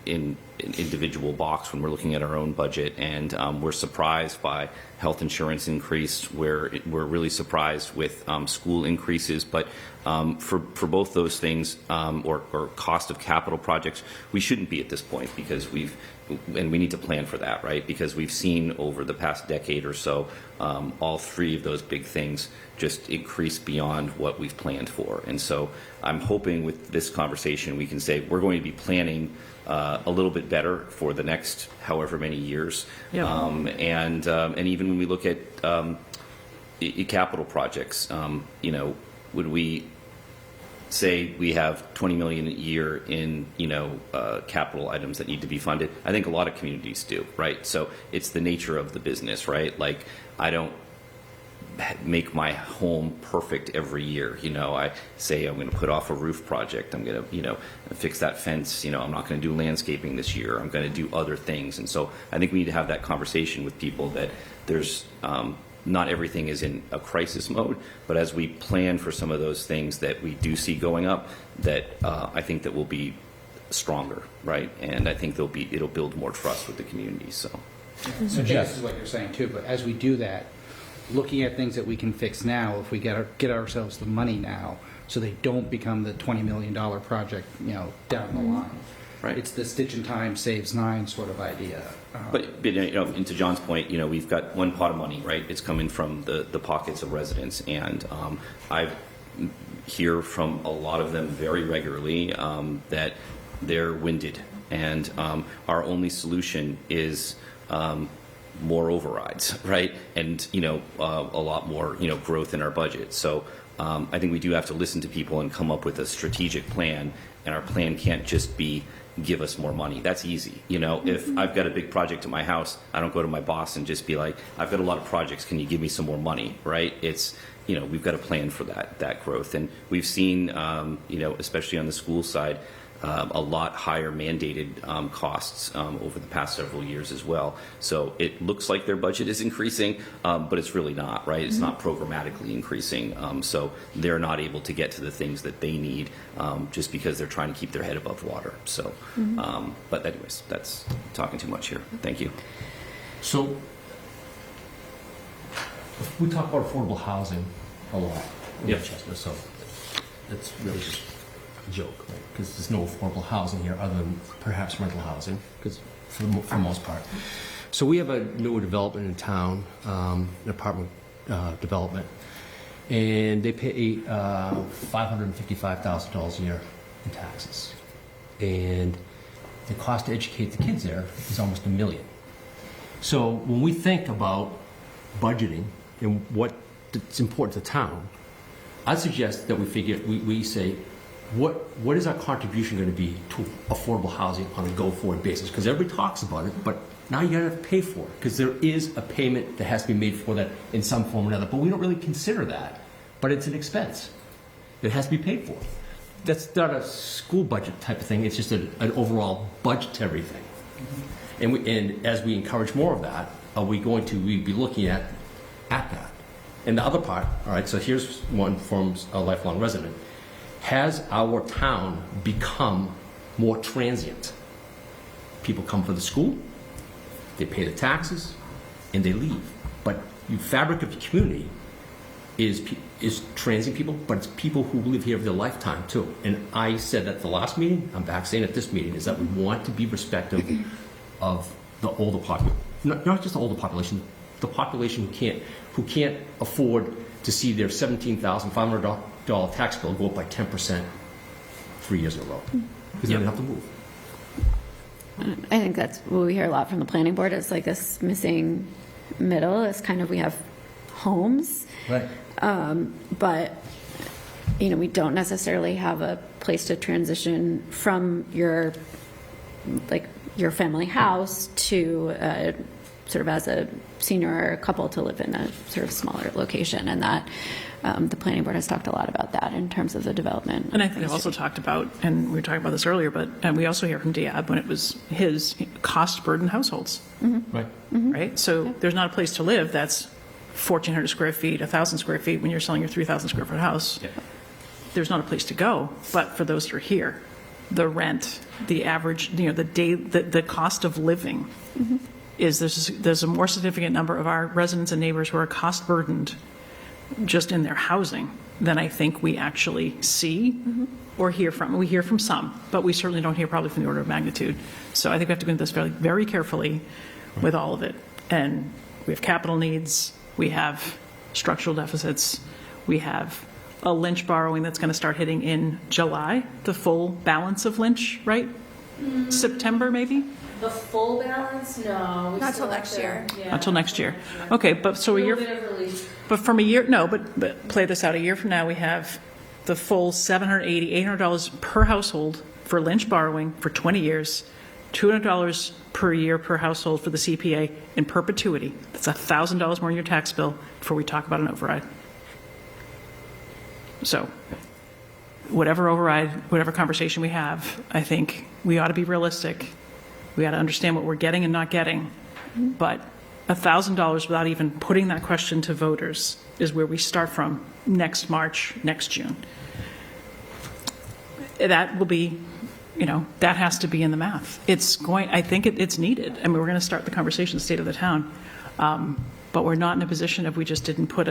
in an individual box when we're looking at our own budget, and we're surprised by health insurance increase. We're really surprised with school increases, but for both those things or cost of capital projects, we shouldn't be at this point because we need to plan for that, right? Because we've seen over the past decade or so, all 3 of those big things just increase beyond what we've planned for. And so I'm hoping with this conversation we can say we're going to be planning a little bit better for the next however many years. Yeah. And even when we look at capital projects, would we say we have $20 million a year in capital items that need to be funded? I think a lot of communities do, right? So it's the nature of the business, right? Like I don't make my home perfect every year. I say I'm going to put off a roof project. I'm going to fix that fence. I'm not going to do landscaping this year. I'm going to do other things. And so I think we need to have that conversation with people that there's not everything is in a crisis mode, but as we plan for some of those things that we do see going up, that I think that we'll be stronger, right? And I think it'll build more trust with the community. So Jeff, this is what you're saying too, but as we do that, looking at things that we can fix now, if we get ourselves the money now, so they don't become the $20 million project, down the line. Right. It's the stitch in time saves 9 sort of idea. But and to John's point, we've got one pot of money, right? It's coming from the pockets of residents, and I hear from a lot of them very regularly that they're winded, and our only solution is more overrides, right? And a lot more growth in our budget. So I think we do have to listen to people and come up with a strategic plan, and our plan can't just be give us more money. That's easy. If I've got a big project at my house, I don't go to my boss and just be like, I've got a lot of projects, can you give me some more money, right? It's, we've got a plan for that growth. And we've seen, especially on the school side, a lot higher mandated costs over the past several years as well. So it looks like their budget is increasing, but it's really not, right? It's not programmatically increasing. So they're not able to get to the things that they need just because they're trying to keep their head above water. So, but anyways, that's talking too much here. Thank you. So we talk about affordable housing a lot in Yep. Winchester, so it's really just a joke, right? Because there's no affordable housing here other than perhaps rental housing, because for the most part. So we have a newer development in town, an apartment development, and they pay $555,000 a year in taxes. And the cost to educate the kids there is almost $1 million. So when we think about budgeting and what's important to town, I suggest that we say, what is our contribution going to be to affordable housing on a go-forward basis? Because everybody talks about it, but now you got to pay for it, because there is a payment that has to be made for that in some form or another. But we don't really consider that. But it's an expense. It has to be paid for. That's not a school budget type of thing. It's just an overall budgetary thing. And as we encourage more of that, are we going to be looking at that? And the other part, all right, so here's one from a lifelong resident. Has our town become more transient? People come for the school, they pay the taxes, and they leave. But the fabric of the community is transient people, but it's people who live here for their lifetime too. And I said at the last meeting, I'm back saying at this meeting, is that we want to be respectful of the older population, not just the older population, the population who can't afford to see their $17,500 tax bill go up by 10% 3 years in a row because they don't have to move. I think that's what we hear a lot from the planning board is like this missing middle is kind of, we have homes, right? But we don't necessarily have a place to transition from your family house to sort of as a senior or a couple to live in a sort of smaller location, and that the planning board has talked a lot about that in terms of the development. And I think I've also talked about, and we were talking about this earlier, but we also hear from Diab when it was his cost burden households. Mm-hmm. Right. Mm-hmm. Right? So there's not a place to live that's 1,400 square feet, 1,000 square feet when you're selling your 3,000 square foot house. Yeah. There's not a place to go, but for those that are here, the rent, the average, the cost of living Mm-hmm. is there's a more significant number of our residents and neighbors who are cost burdened just in their housing than I think we actually see or hear from. We hear from some, but we certainly don't hear probably from the order of magnitude. So I think we have to go into this very, very carefully with all of it. And we have capital needs, we have structural deficits, we have a Lynch borrowing that's going to start hitting in July, the full balance of Lynch, right? September maybe? The full balance? No. we Not still till have next to- year. Yeah. Until next year. Okay, but so a Little year, bit of relief. but from a year, no, but play this out. A year from now, we have the full $780, $800 per household for Lynch borrowing for 20 years, $200 per year per household for the CPA in perpetuity. That's $1,000 more in your tax bill before we talk about an override. So whatever override, whatever conversation we have, I think we ought to be realistic. We ought to understand what we're getting and not getting. But $1,000 without even putting that question to voters is where we start from next March, next June. That will be, that has to be in the math. I think it's needed. I mean, we're going to start the conversation, state of the town. But we're not in a position if we just didn't put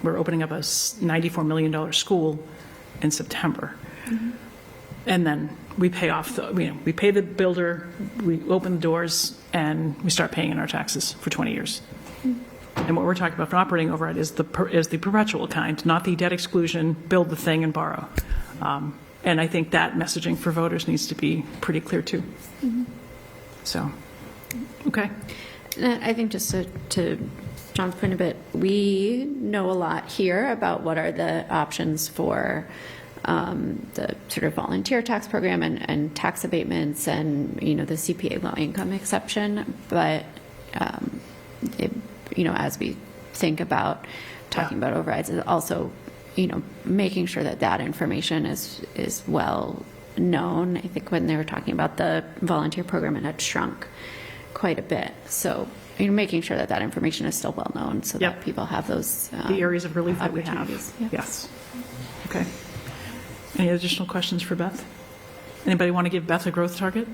we're opening up a $94 million school in September. And then we pay off we pay the builder, we open the doors, and we start paying in our taxes for 20 years. And what we're talking about for operating override is the perpetual kind, not the debt exclusion, build the thing and borrow. And I think that messaging for voters needs to be pretty clear too. So, okay. I think just to John's point a bit, we know a lot here about what are the options for the sort of volunteer tax program and tax abatements and, the CPA low income exception. But, as we think about talking about overrides, it's also, making sure that information is well known. I think when they were talking about the volunteer program, it had shrunk quite a bit. So making sure that information is still well known so that people have those the areas of relief that we have. opportunities. Yeah. Yes. Okay. Any additional questions for Beth? Anybody want to give Beth a growth target?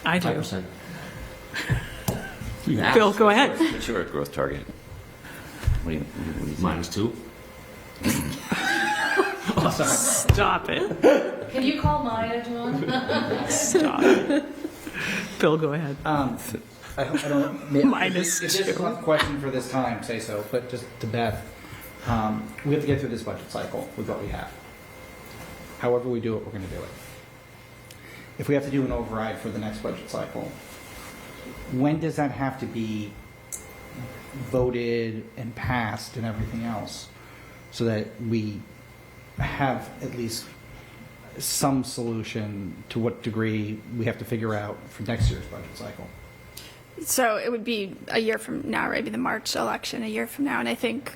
I do. 5%. Bill, go ahead. What's your growth target? What do you -2. Oh, sorry. Stop it. Can you call Maya, John? Stop it. Bill, go ahead. I don't. -2. If this is not the question for this time, say so. But just to Beth, we have to get through this budget cycle with what we have. However we do it, we're going to do it. If we have to do an override for the next budget cycle, when does that have to be voted and passed and everything else, so that we have at least some solution to what degree we have to figure out for next year's budget cycle? So it would be a year from now, right? It'd be the March election a year from now. And I think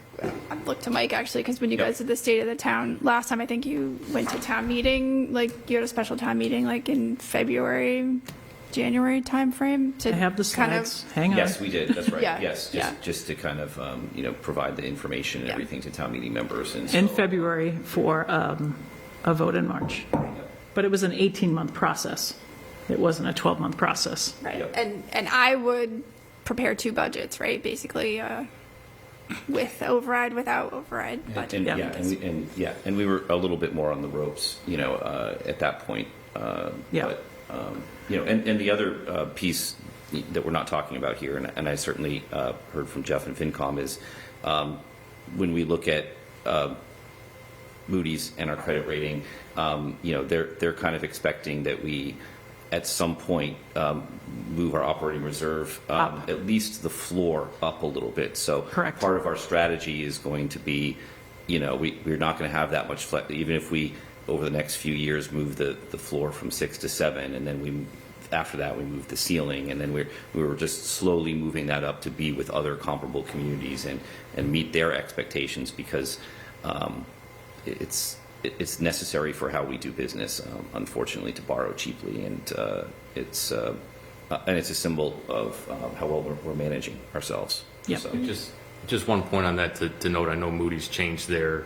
I've looked to Mike actually, because when you guys did the state of the town last time, I think you went to town meeting, like you had a special town meeting like in February, January timeframe. To I have the kind of- slides. Hang on. Yes, we did. That's right. Yeah, Yes, yeah. just to kind of provide the information and everything to town meeting members and so, In February for a vote in March. But it was an 18-month process. It wasn't a 12-month process. Right. And I would prepare 2 budgets, right? Basically, with override, without override budget. And we were a little bit more on the ropes, at that point. But, and the other piece that we're not talking about here, and I certainly heard from Jeff and FinCom, is when we look at Moody's and our credit rating, they're kind of expecting that we, at some point, move our operating reserve, at least the floor, up a little bit. So Correct. Part of our strategy is going to be, we're not going to have that much flex, even if we, over the next few years, move the floor from 6 to 7, and then after that we move the ceiling, and then we were just slowly moving that up to be with other comparable communities and meet their expectations, because it's necessary for how we do business, unfortunately, to borrow cheaply, and it's a symbol of how well we're managing ourselves. Yep. So. Just one point on that to note. I know Moody's changed their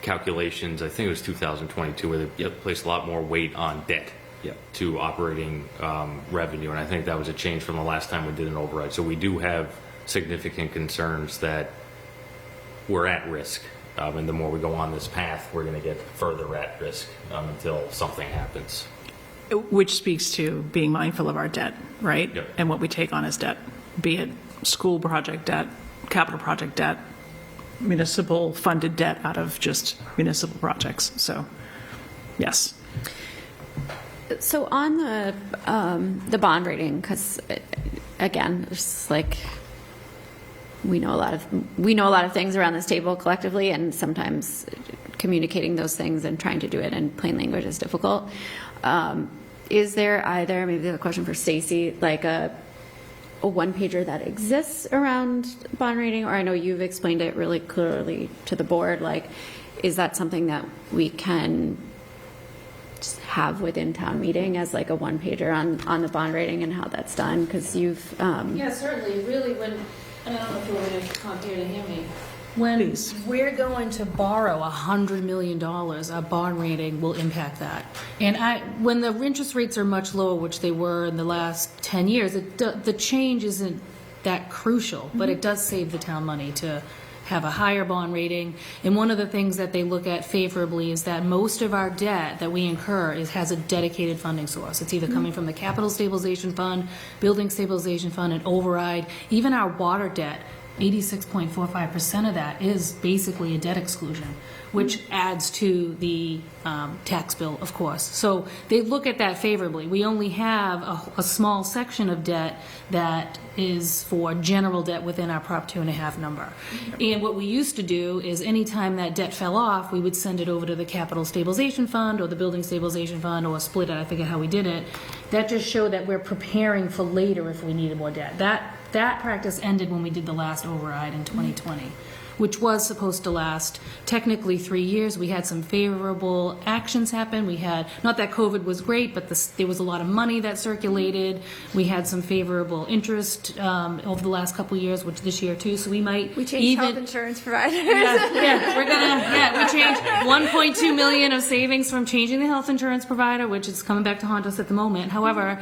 calculations. I think it was 2022, where they placed a lot more weight on debt to operating revenue, and I think that was a change from the last time we did an override. So we do have significant concerns that we're at risk. And the more we go on this path, we're going to get further at risk until something happens. Which speaks to being mindful of our debt, right? Yep. And what we take on as debt, be it school project debt, capital project debt, municipal funded debt out of just municipal projects. So, yes. So on the bond rating, because again, it's like we know a lot of things around this table collectively, and sometimes communicating those things and trying to do it in plain language is difficult. Is there either, maybe a question for Stacy, like a one-pager that exists around bond rating, or I know you've explained it really clearly to the board, like, is that something that we can just have within town meeting as like a one-pager on the bond rating and how that's done? Because you've... Yeah, certainly. Really, and I don't know if you're going to come here to hear me. When we're going to borrow $100 million, our bond rating will impact that. And when the interest rates are much lower, which they were in the last 10 years, the change isn't that crucial, but it does save the town money to have a higher bond rating. And one of the things that they look at favorably is that most of our debt that we incur has a dedicated funding source. It's either coming from the Capital Stabilization Fund, Building Stabilization Fund, and override. Even our water debt, 86.45% of that is basically a debt exclusion, which adds to the tax bill, of course. So they look at that favorably. We only have a small section of debt that is for general debt within our Prop 2.5 number. And what we used to do is anytime that debt fell off, we would send it over to the Capital Stabilization Fund or the Building Stabilization Fund, or split it. I forget how we did it. That just showed that we're preparing for later if we needed more debt. That practice ended when we did the last override in 2020, which was supposed to last technically 3 years. We had some favorable actions happen. We had, not that COVID was great, but there was a lot of money that circulated. We had some favorable interest over the last couple of years, which this year too. So we changed health insurance providers. We changed 1.2 million of savings from changing the health insurance provider, which is coming back to haunt us at the moment. However,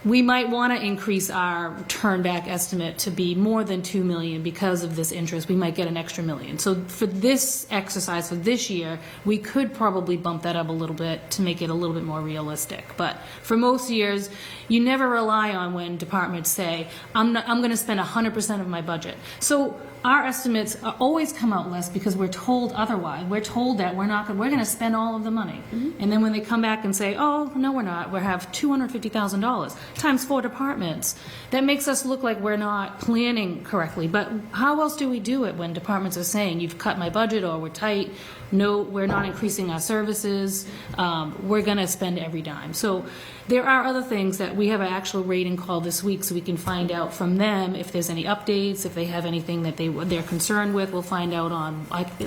we might want to increase our turn back estimate to be more than 2 million because of this interest. We might get an extra million. So for this exercise, for this year, we could probably bump that up a little bit to make it a little bit more realistic. But for most years, you never rely on when departments say, I'm going to spend 100% of my budget. So our estimates always come out less because we're told otherwise. We're told that we're going to spend all of the money. And then when they come back and say, oh, no, we're not, we have $250,000 times 4 departments, that makes us look like we're not planning correctly. But how else do we do it when departments are saying, you've cut my budget, or we're tight, no, we're not increasing our services, we're going to spend every dime. So there are other things that we have an actual rating call this week, so we can find out from them if there's any updates, if they have anything that they're concerned with. We'll find out on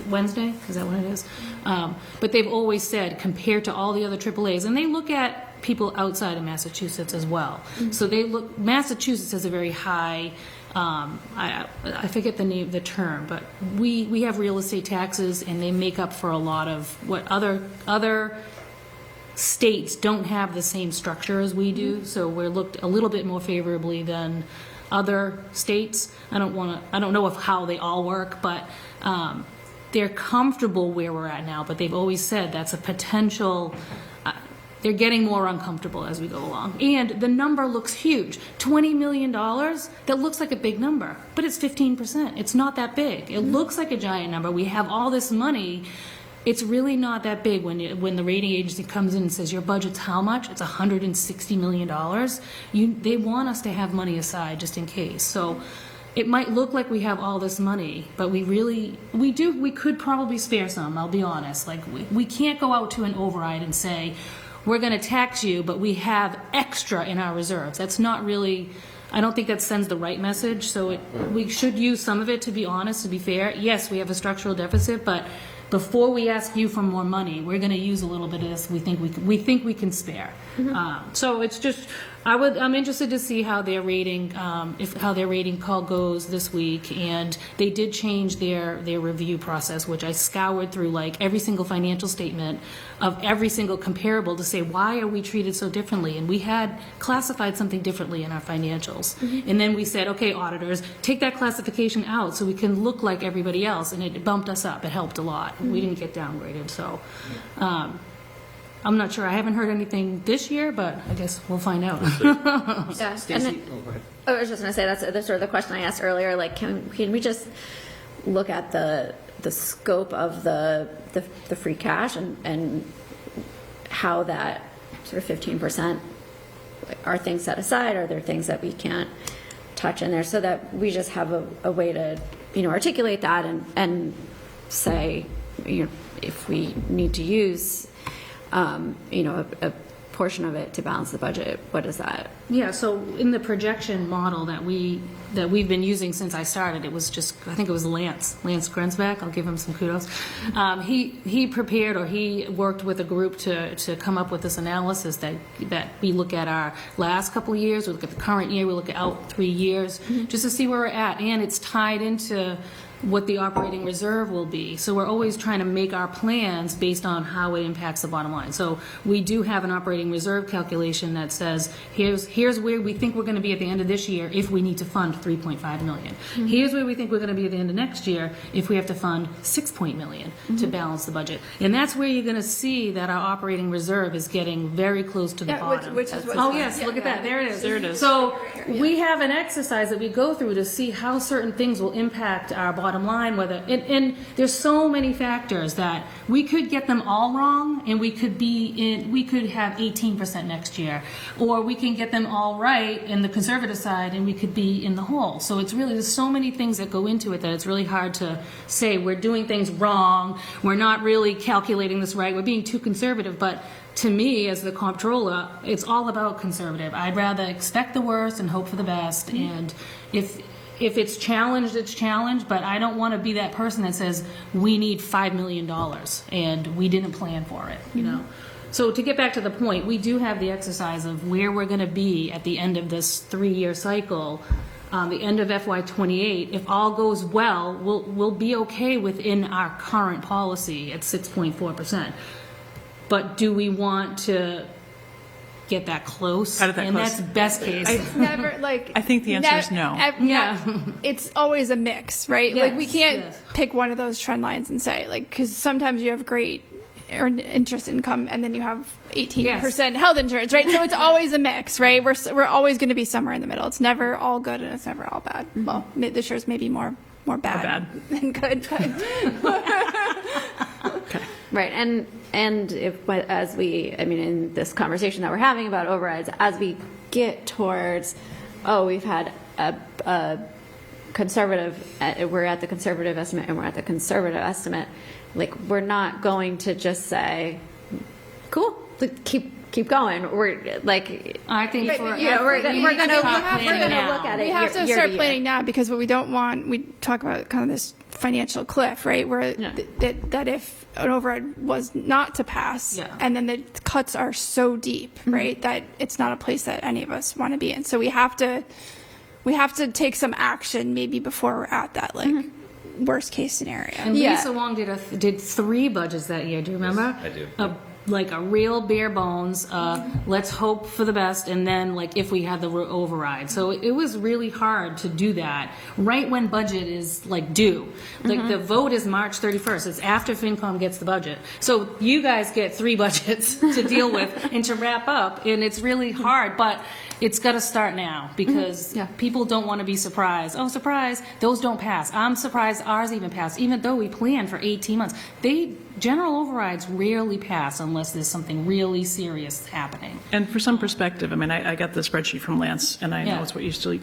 Wednesday, is that what it is? But they've always said, compared to all the other AAAs, and they look at people outside of Massachusetts as well. So Massachusetts has a very high, I forget the term, but we have real estate taxes, and they make up for a lot of what other states don't have the same structure as we do, so we're looked a little bit more favorably than other states. I don't know of how they all work, but they're comfortable where we're at now, but they've always said that's a potential. They're getting more uncomfortable as we go along. And the number looks huge. $20 million, that looks like a big number, but it's 15%. It's not that big. It looks like a giant number. We have all this money. It's really not that big when the rating agency comes in and says, your budget's how much? It's $160 million. They want us to have money aside just in case. So it might look like we have all this money, but we could probably spare some, I'll be honest. Like, we can't go out to an override and say, we're going to tax you, but we have extra in our reserves. That's not really, I don't think that sends the right message. So we should use some of it, to be honest, to be fair. Yes, we have a structural deficit, but before we ask you for more money, we're going to use a little bit of this we think we can spare. So it's just, I'm interested to see how their rating, how their rating call goes this week. And they did change their review process, which I scoured through like every single financial statement of every single comparable to say, why are we treated so differently? And we had classified something differently in our financials. And then we said, okay, auditors, take that classification out so we can look like everybody else. And it bumped us up. It helped a lot. We didn't get downgraded. So I'm not sure. I haven't heard anything this year, but I guess we'll find out. Yeah. Stacey? And then, Go ahead. I was just going to say, that's sort of the question I asked earlier. Like, can we just look at the scope of the free cash and how that sort of 15%, are things set aside? Are there things that we can't touch in there, so that we just have a way to, articulate that and say, if we need to use, a portion of it to balance the budget, what is that? Yeah, so in the projection model that we've been using since I started, it was just, I think it was Lance Grensback, I'll give him some kudos. He prepared, or he worked with a group to come up with this analysis that we look at our last couple of years, we look at the current year, we look at out 3 years, just to see where we're at. And it's tied into what the operating reserve will be. So we're always trying to make our plans based on how it impacts the bottom line. So we do have an operating reserve calculation that says, here's where we think we're going to be at the end of this year if we need to fund $3.5 million. Here's where we think we're going to be at the end of next year if we have to fund $6 million to balance the budget. And that's where you're going to see that our operating reserve is getting very close to the bottom. Which is Oh yes, look at that. There it is. There it is. So we have an exercise that we go through to see how certain things will impact our bottom line, and there's so many factors that we could get them all wrong, and we could have 18% next year, or we can get them all right in the conservative side and we could be in the hole. So it's really, there's so many things that go into it that it's really hard to say we're doing things wrong, we're not really calculating this right, we're being too conservative. But to me, as the comptroller, it's all about conservative. I'd rather expect the worst and hope for the best. And if it's challenged, it's challenged, but I don't want to be that person that says we need $5 million and we didn't plan for it, So to get back to the point, we do have the exercise of where we're going to be at the end of this 3-year cycle, the end of FY28. If all goes well, we'll be okay within our current policy at 6.4%. But do we want to get that close? Out of that and close. That's best case. It's never like. I think the answer is no. It's always a mix, right? Yes, Like we can't yes. pick one of those trend lines and say because sometimes you have great earned interest income and then you have 18% health insurance, right? So it's always a mix, right? We're always going to be somewhere in the middle. It's never all good and it's never all bad. Well, this year's maybe more bad than good. Right, and in this conversation that we're having about overrides, as we get towards, we've had a conservative, we're at the conservative estimate, and we're at the conservative estimate. Like, we're not going to just say, cool, keep going. We're like, I think we're gonna look at it. We have to start planning now, because what we don't want, we talk about kind of this financial cliff, right? Where that if an override was not to pass, and then the cuts are so deep, right, that it's not a place that any of us want to be in. So we have to take some action maybe before we're at that worst case scenario. And Lisa Wong did 3 budgets that year. Do you remember? I do. like a real bare bones, let's hope for the best, and then like if we had the override. So it was really hard to do that right when budget is like due. Like the vote is March 31st. It's after FinCom gets the budget. So you guys get 3 budgets to deal with and to wrap up, and it's really hard, but it's got to start now because people don't want to be surprised. Oh, surprise, those don't pass. I'm surprised ours even passed, even though we planned for 18 months. General overrides rarely pass unless there's something really serious happening. And for some perspective, I mean, I got the spreadsheet from Lance, and I know it's what you still.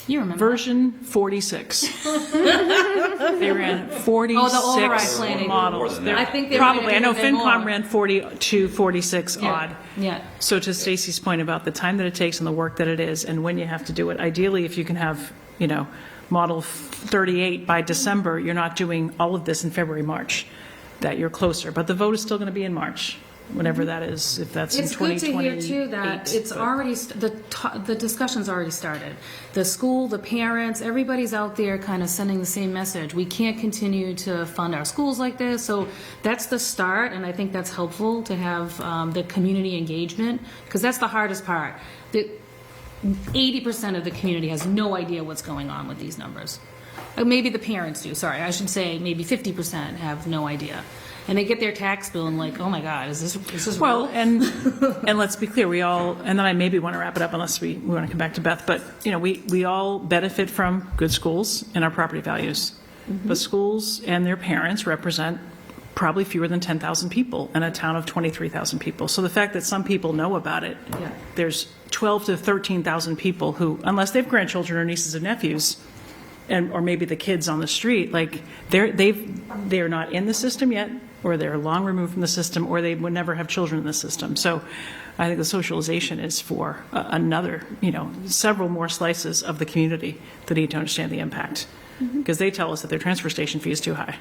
You remember. Version 46. They ran 46 models. I think they probably. I know even FinCom more. ran 42, 46 odd. Yeah. So to Stacy's point about the time that it takes and the work that it is, and when you have to do it, ideally, if you can have, model 38 by December, you're not doing all of this in February, March. That you're closer, but the vote is still going to be in March, whenever that is. If that's It's in good to 2028. hear too that it's already the discussion's already started. The school, the parents, everybody's out there kind of sending the same message. We can't continue to fund our schools like this. So that's the start, and I think that's helpful to have the community engagement because that's the hardest part. 80% of the community has no idea what's going on with these numbers. Maybe the parents do, sorry. I should say maybe 50% have no idea. And they get their tax bill and like, oh my God, is this Well, real? and let's be clear, we all, and then I maybe want to wrap it up unless we want to come back to Beth, but, we all benefit from good schools and our property values. But schools and their parents represent probably fewer than 10,000 people in a town of 23,000 people. So the fact that some people know about it, there's 12 to 13,000 people who, unless they have grandchildren or nieces and nephews, or maybe the kids on the street, like they're not in the system yet, or they're long removed from the system, or they would never have children in the system. So I think the socialization is for another, several more slices of the community that need to understand the impact, because they tell us that their transfer station fee is too high.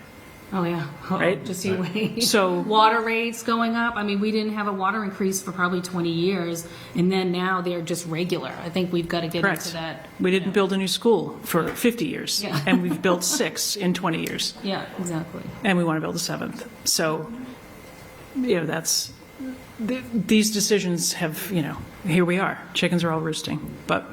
Oh, yeah. Right? Just you wait. So water rates going up. I mean, we didn't have a water increase for probably 20 years, and then now they're just regular. I think we've got to get into that. We didn't build a new school for 50 years, Yeah. and we've built 6 in 20 years. Yeah, exactly. And we want to build a 7th. So, these decisions have, here we are. Chickens are all roosting, but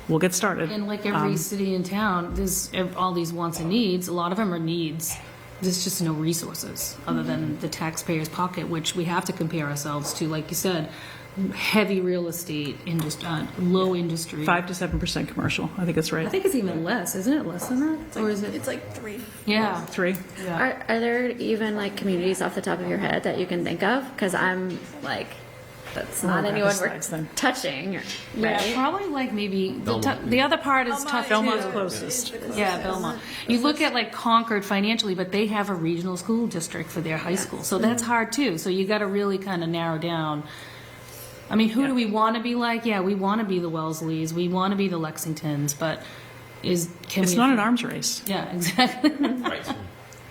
we'll get started. And like every city and town, there's all these wants and needs. A lot of them are needs. There's just no resources other than the taxpayer's pocket, which we have to compare ourselves to, like you said, heavy real estate, low industry. 5 to 7% commercial. I think that's right. I think it's even less. Isn't it less than that? Or is it? It's like 3. Yeah. 3. Yeah. Are there even like communities off the top of your head that you can think of? Because I'm like, that's not anyone we're touching, Yeah, right? probably like maybe the other part is tough too. Belmont's closest. Yeah, Belmont. You look at like Concord financially, but they have a regional school district for their high school, so that's hard too. So you got to really kind of narrow down. I mean, who do we want to be like? Yeah, we want to be the Wellesleys, we want to be the Lexingtons, but it's not an arms race. Yeah, exactly.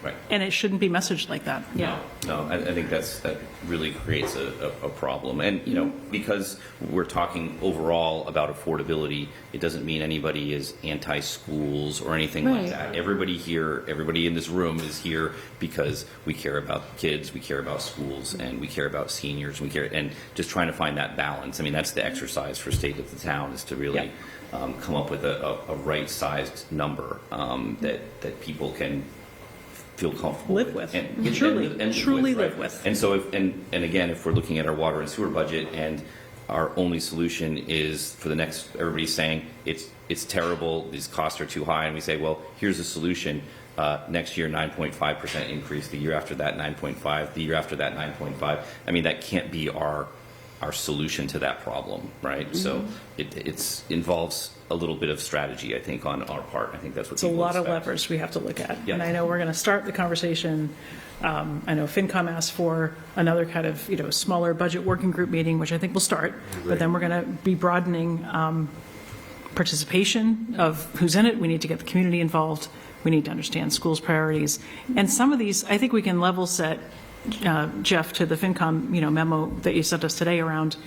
Right. And it shouldn't be messaged like that. Yeah. No, I think that really creates a problem. And, because we're talking overall about affordability, it doesn't mean anybody is anti-schools or anything like that. Everybody here, everybody in this room is here because we care about kids, we care about schools, and we care about seniors, and just trying to find that balance. I mean, that's the exercise for state of the town, is to really come up with a right-sized number that people can feel comfortable live with, and truly live live with. And so, again, if we're looking at our water and sewer budget, and our only solution is for the next, everybody's saying it's terrible, these costs are too high, and we say, well, here's a solution. Next year, 9.5% increase. The year after that, 9.5. The year after that, 9.5. I mean, that can't be our solution to that problem, right? So it involves a little bit of strategy, I think, on our part. I think that's what It's a lot of levers we have to look at. Yeah. And I know we're going to start the conversation. I know FinCom asked for another kind of, smaller budget working group meeting, which I think will start. But then we're going to be broadening participation of who's in it. We need to get the community involved. We need to understand schools' priorities. And some of these, I think we can level set, Jeff, to the FinCom, memo that you sent us today around,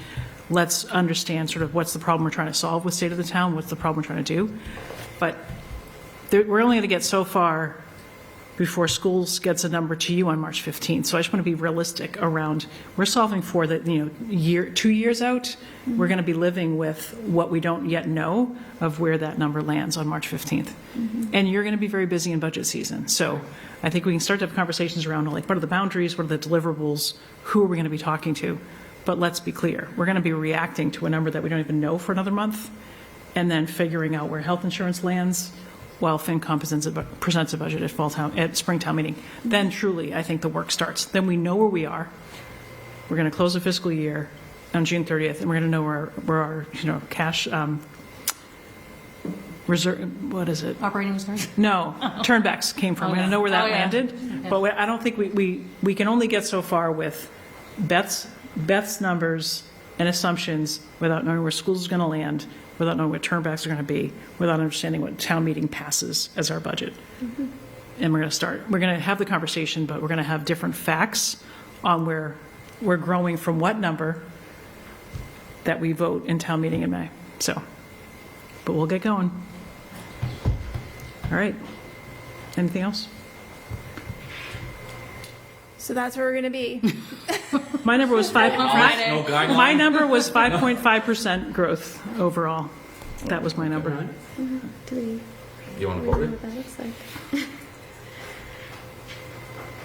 let's understand sort of what's the problem we're trying to solve with state of the town, what's the problem we're trying to do. But we're only going to get so far before schools gets a number to you on March 15th. So I just want to be realistic around, we're solving for the, 2 years out, we're going to be living with what we don't yet know of where that number lands on March 15th. And you're going to be very busy in budget season. So I think we can start to have conversations around, like, what are the boundaries, what are the deliverables, who are we going to be talking to? But let's be clear, we're going to be reacting to a number that we don't even know for another month, and then figuring out where health insurance lands, while FinCom presents a budget at Springtown meeting. Then truly, I think the work starts. Then we know where we are. We're going to close the fiscal year on June 30th, and we're going to know where our cash reserve, what is it? Operating reserve? No, turnbacks came from. We're going to know where that Oh, yeah. landed. Okay. But I don't think we can only get so far with Beth's numbers and assumptions without knowing where schools is going to land, without knowing what turnbacks are going to be, without understanding what town meeting passes as our budget. And we're going to have the conversation, but we're going to have different facts on where we're growing from what number that we vote in town meeting in May. So, but we'll get going. All right. Anything else? So that's where we're going to be. My number was five. Friday. No guideline. My number was 5.5% growth overall. That was my number. You want to vote it? What that looks like.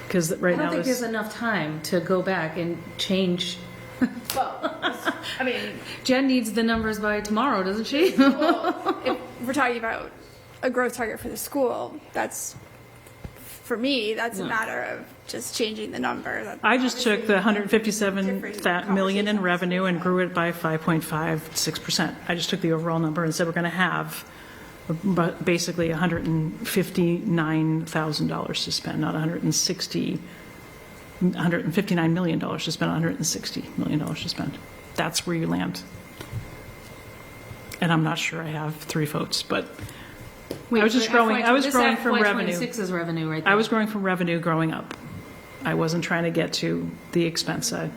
Because I right don't now think there's enough time to go back and change. Well, I mean, Jen needs the numbers by tomorrow, doesn't she? if we're talking about a growth target for the school, for me, that's a matter of just changing the number. I just took the 157 million in revenue and grew it by 5.56%. I just took the overall number and said we're going to have basically $159,000 to spend, not $159 million to spend, $160 million to spend. That's where you land. And I'm not sure I have 3 votes, but I was just growing. I was growing from revenue. FY26 is revenue right there. I was growing from revenue growing up. I wasn't trying to get to the expense side.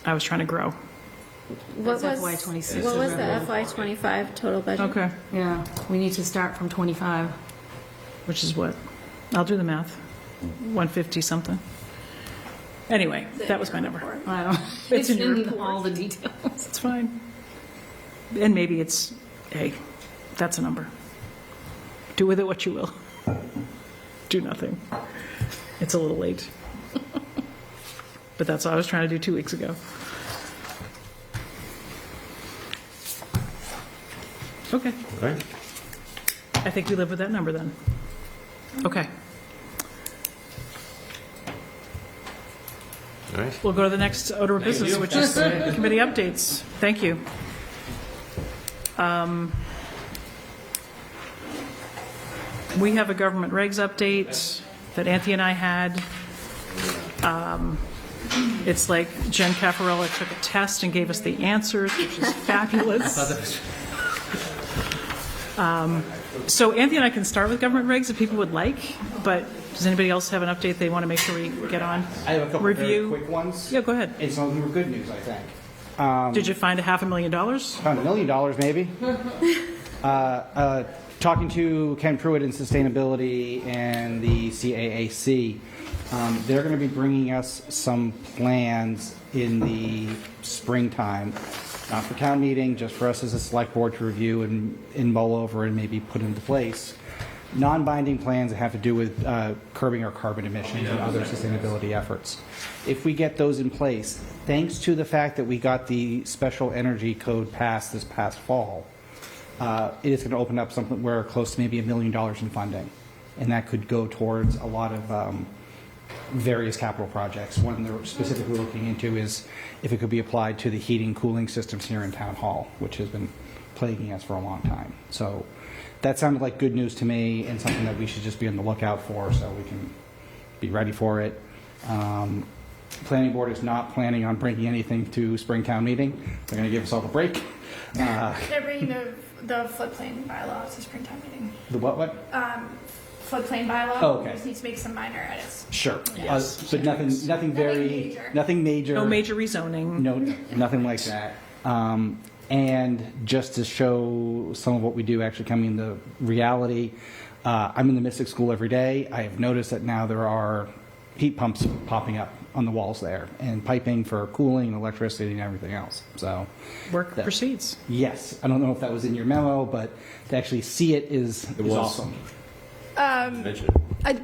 I was trying to grow. What was That's FY26 What was is the revenue. FY25 total budget? Okay. Yeah, we need to start from 25. Which is what? I'll do the math. 150 something. Anyway, that was my number. I don't. It's in your in report. all the details. It's fine. And maybe it's, hey, that's a number. Do with it what you will. Do nothing. It's a little late. But that's what I was trying to do 2 weeks ago. Okay. All right. I think we live with that number then. Okay. All right. We'll go to the next order of business, which is committee updates. Thank you. We have a government regs update that Anthony and I had. It's like Jen Caffarella took a test and gave us the answers, which is fabulous. So Anthony and I can start with government regs if people would like, but does anybody else have an update they want to make sure we get on? I have a couple Review. very quick ones. Yeah, go ahead. And some of them were good news, I think. Did you find $500,000? Found $1 million, maybe. Talking to Ken Pruitt in Sustainability and the CAAC, they're going to be bringing us some plans in the springtime, not for town meeting, just for us as a select board to review and mull over and maybe put into place. Non-binding plans that have to do with curbing our carbon emissions and other sustainability efforts. If we get those in place, thanks to the fact that we got the special energy code passed this past fall, it is going to open up something where close to maybe $1 million in funding. And that could go towards a lot of various capital projects. One they're specifically looking into is if it could be applied to the heating cooling systems here in Town Hall, which has been plaguing us for a long time. So that sounded like good news to me and something that we should just be on the lookout for so we can be ready for it. Planning board is not planning on bringing anything to Springtown meeting. They're going to give us all a break. They're bringing the floodplain bylaw to Springtown meeting. The what? Floodplain bylaw. Oh, okay. We just need to make some minor edits. Sure. Yes. But nothing major. No major rezoning. No, nothing like that. And just to show some of what we do actually coming into reality, I'm in the Mystic School every day. I have noticed that now there are heat pumps popping up on the walls there and piping for cooling and electricity and everything else. So Work proceeds. yes, I don't know if that was in your memo, but to actually see it is was. awesome.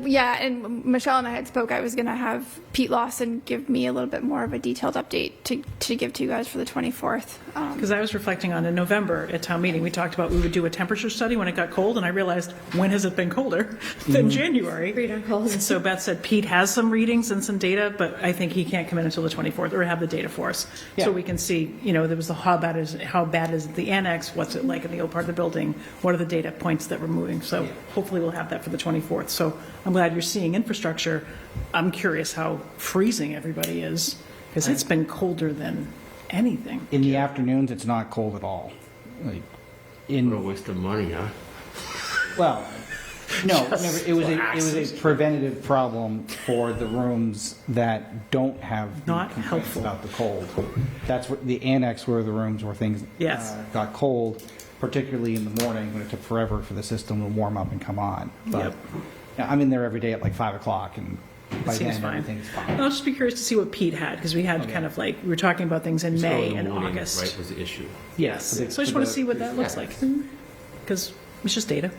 Yeah, and Michelle and I had spoke. I was going to have Pete Lawson give me a little bit more of a detailed update to give to you guys for the 24th. Because I was reflecting on in November at town meeting, we talked about we would do a temperature study when it got cold, and I realized, when has it been colder than January? And so Beth said Pete has some readings and some data, but I think he can't come in until the 24th or have the data for us. So we can see, there was the how bad is the annex, what's it like in the old part of the building, what are the data points that we're moving. So hopefully we'll have that for the 24th. So I'm glad you're seeing infrastructure. I'm curious how freezing everybody is, because it's been colder than anything. In the afternoons, it's not cold at all. Like What a waste of money, huh? well, no, never, it was a preventative problem for the rooms that don't have Not complaints helpful. about the cold. That's what the annex were the rooms where things got cold, particularly in the morning when it took forever for the system to warm up and come on. But I'm in there every day at like 5 o'clock, and by Seems then fine. everything's fine. I'll just be curious to see what Pete had, because we had kind of like, we were talking about things in May and August. Right, was the issue. Yes, so I just want to see what that looks like, because it's just data.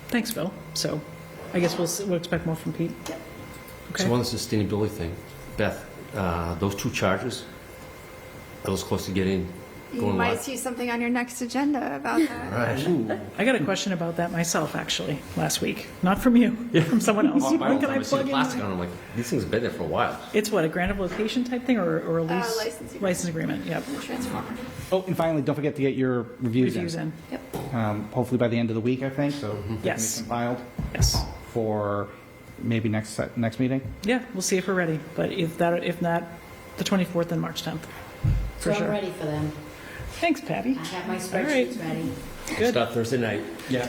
Thanks, Phil. So I guess we'll expect more from Pete. Okay. So on the sustainability thing, Beth, those two charges, are those close to getting You going might live? see something on your next agenda about that. Right. I got a question about that myself, actually, last week. Not from you, from someone else. My When can I I see the plug in? plastic on, I'm like, these things have been there for a while. It's what, a grant of location type thing, or a lease? License agreement, yep. Transformer. Oh, and finally, don't forget to get your reviews in. Yep. Hopefully by the end of the week, I think, so they can be Yes. compiled. Yes. For maybe next meeting. Yeah, we'll see if we're ready. But if not, the 24th and March 10th, for So sure. I'm ready for them. Thanks, Patty. I have my All right. spreadsheets ready. Good. Start Thursday night. Yeah.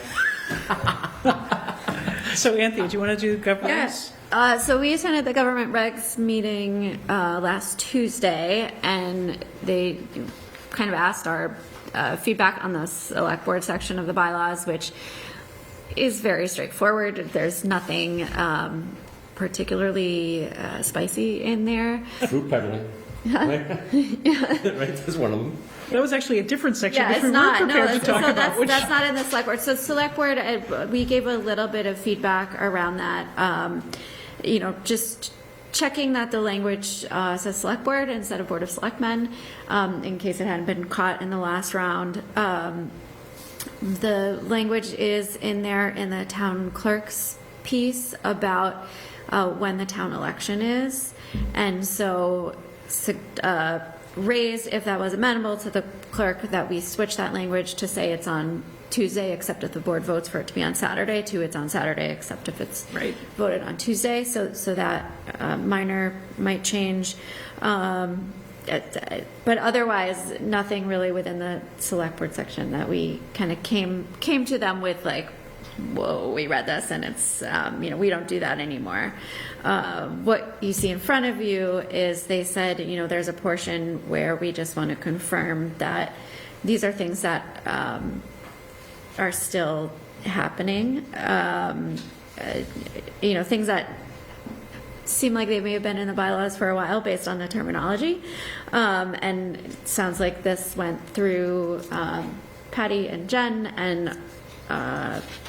So Anthea, do you want to do governance? Yes. So we attended the government regs meeting last Tuesday, and they kind of asked our feedback on the select board section of the bylaws, which is very straightforward. There's nothing particularly spicy in there. Fruit peddling. Right? Right, that's one of them. That was actually a different section, Yeah, which it's we not. weren't No, prepared to talk about. that's not in the select board. So select board, we gave a little bit of feedback around that. Just checking that the language says select board instead of board of selectmen, in case it hadn't been caught in the last round. The language is in there in the town clerk's piece about when the town election is, and so raised if that was amenable to the clerk that we switch that language to say it's on Tuesday except if the board votes for it to be on Saturday, to it's on Saturday except if it's voted on Tuesday, so that minor might change. But otherwise, nothing really within the select board section that we kind of came to them with like, whoa, we read this and it's, we don't do that anymore. What you see in front of you is they said, there's a portion where we just want to confirm that these are things that are still happening. Things that seem like they may have been in the bylaws for a while based on the terminology. And it sounds like this went through Patty and Jen and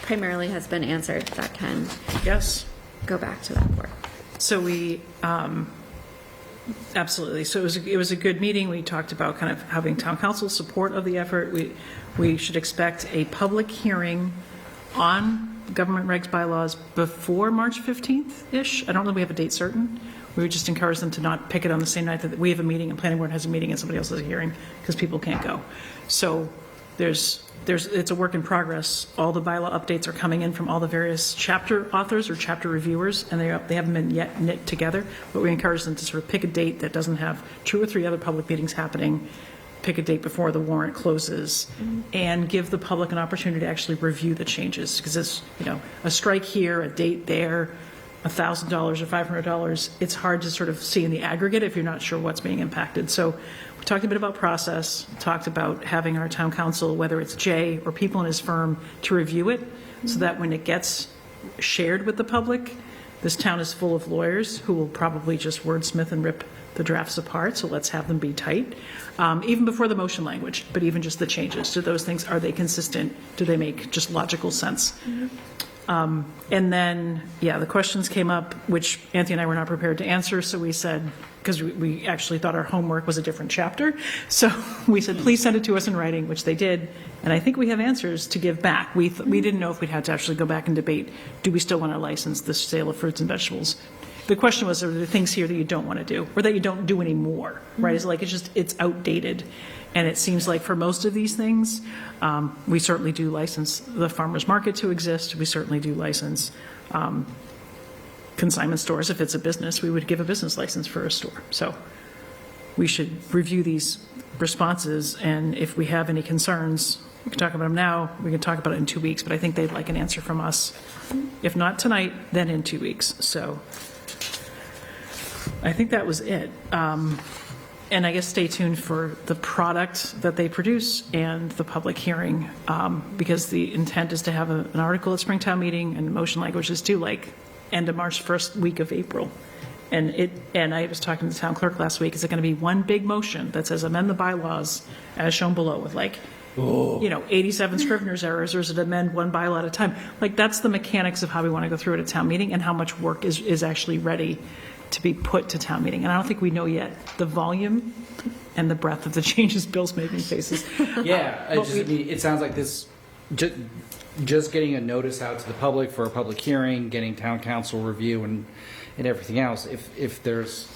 primarily has been answered. That can go back to that board. So we, absolutely. So it was a good meeting. We talked about kind of having town council support of the effort. We should expect a public hearing on government regs bylaws before March 15th-ish. I don't know if we have a date certain. We would just encourage them to not pick it on the same night that we have a meeting and planning board has a meeting and somebody else has a hearing, because people can't go. So it's a work in progress. All the bylaw updates are coming in from all the various chapter authors or chapter reviewers, and they haven't been yet knit together, but we encourage them to sort of pick a date that doesn't have 2 or 3 other public meetings happening, pick a date before the warrant closes, and give the public an opportunity to actually review the changes, because it's, a strike here, a date there, $1,000 or $500, it's hard to sort of see in the aggregate if you're not sure what's being impacted. So we talked a bit about process, talked about having our town council, whether it's Jay or people in his firm, to review it, so that when it gets shared with the public. This town is full of lawyers who will probably just wordsmith and rip the drafts apart, so let's have them be tight. Even before the motion language, but even just the changes to those things, are they consistent? Do they make just logical sense? And then, the questions came up, which Anthony and I were not prepared to answer, so we said, because we actually thought our homework was a different chapter, so we said, please send it to us in writing, which they did, and I think we have answers to give back. We didn't know if we'd have to actually go back and debate, do we still want to license the sale of fruits and vegetables? The question was, are there things here that you don't want to do, or that you don't do anymore, right? It's like, it's outdated. And it seems like for most of these things, we certainly do license the farmer's market to exist. We certainly do license consignment stores. If it's a business, we would give a business license for a store. So we should review these responses, and if we have any concerns, we can talk about them now. We can talk about it in 2 weeks, but I think they'd like an answer from us. If not tonight, then in 2 weeks. So I think that was it. And I guess stay tuned for the product that they produce and the public hearing, because the intent is to have an article at Springtown meeting, and motion language is due like end of March, first week of April. And I was talking to the town clerk last week. Is it going to be one big motion that says amend the bylaws as shown below with 87 Scrivener's errors, or is it amend one bylaw at a time? Like, that's the mechanics of how we want to go through it at town meeting, and how much work is actually ready to be put to town meeting. And I don't think we know yet the volume and the breadth of the changes Bill's making faces. Yeah, it sounds like this, just getting a notice out to the public for a public hearing, getting town council review and everything else. If there's,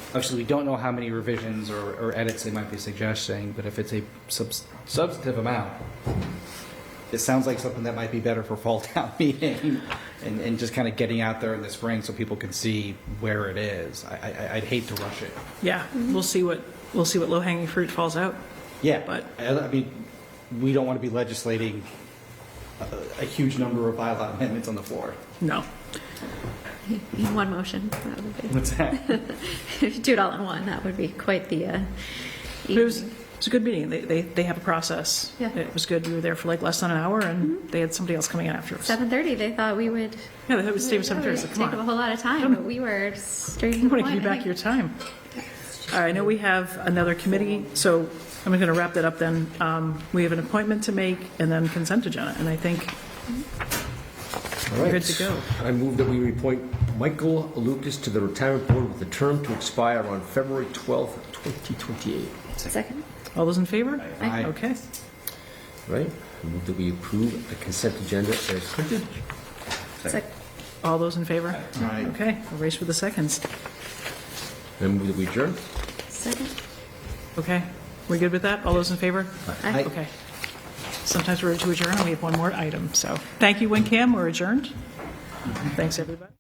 obviously we don't know how many revisions or edits they might be suggesting, but if it's a substantive amount, it sounds like something that might be better for fall town meeting, and just kind of getting out there in the spring so people can see where it is. I'd hate to rush it. Yeah, we'll see what low-hanging fruit falls out. Yeah, but I mean, we don't want to be legislating a huge number of bylaw amendments on the floor. No. In one motion, that would be. What's that? If you do it all in one, that would be quite the. It was a good meeting. They have a process. Yeah. It was good. We were there for like less than an hour, and they had somebody else coming in after us. 7:30. They thought we would. Yeah, they thought we'd stay for 7:30. So come Take on. a whole lot of time, but we were straight. I want to give you back your time. All right, I know we have another committee, so I'm going to wrap that up then. We have an appointment to make, and then consent agenda, and I think All right. we're good to go. I move that we appoint Michael Lucas to the retirement board with a term to expire on February 12th, 2028. Second. All those in favor? Aye. Okay. Right? I move that we approve the consent agenda as printed. All those in favor? Aye. Okay, we'll race for the seconds. I move that we adjourn. Second. Okay, we good with that? All those in favor? Aye. Okay. Sometimes we're to adjourn, and we have one more item. So thank you, WinCam. We're adjourned. Thanks, everybody.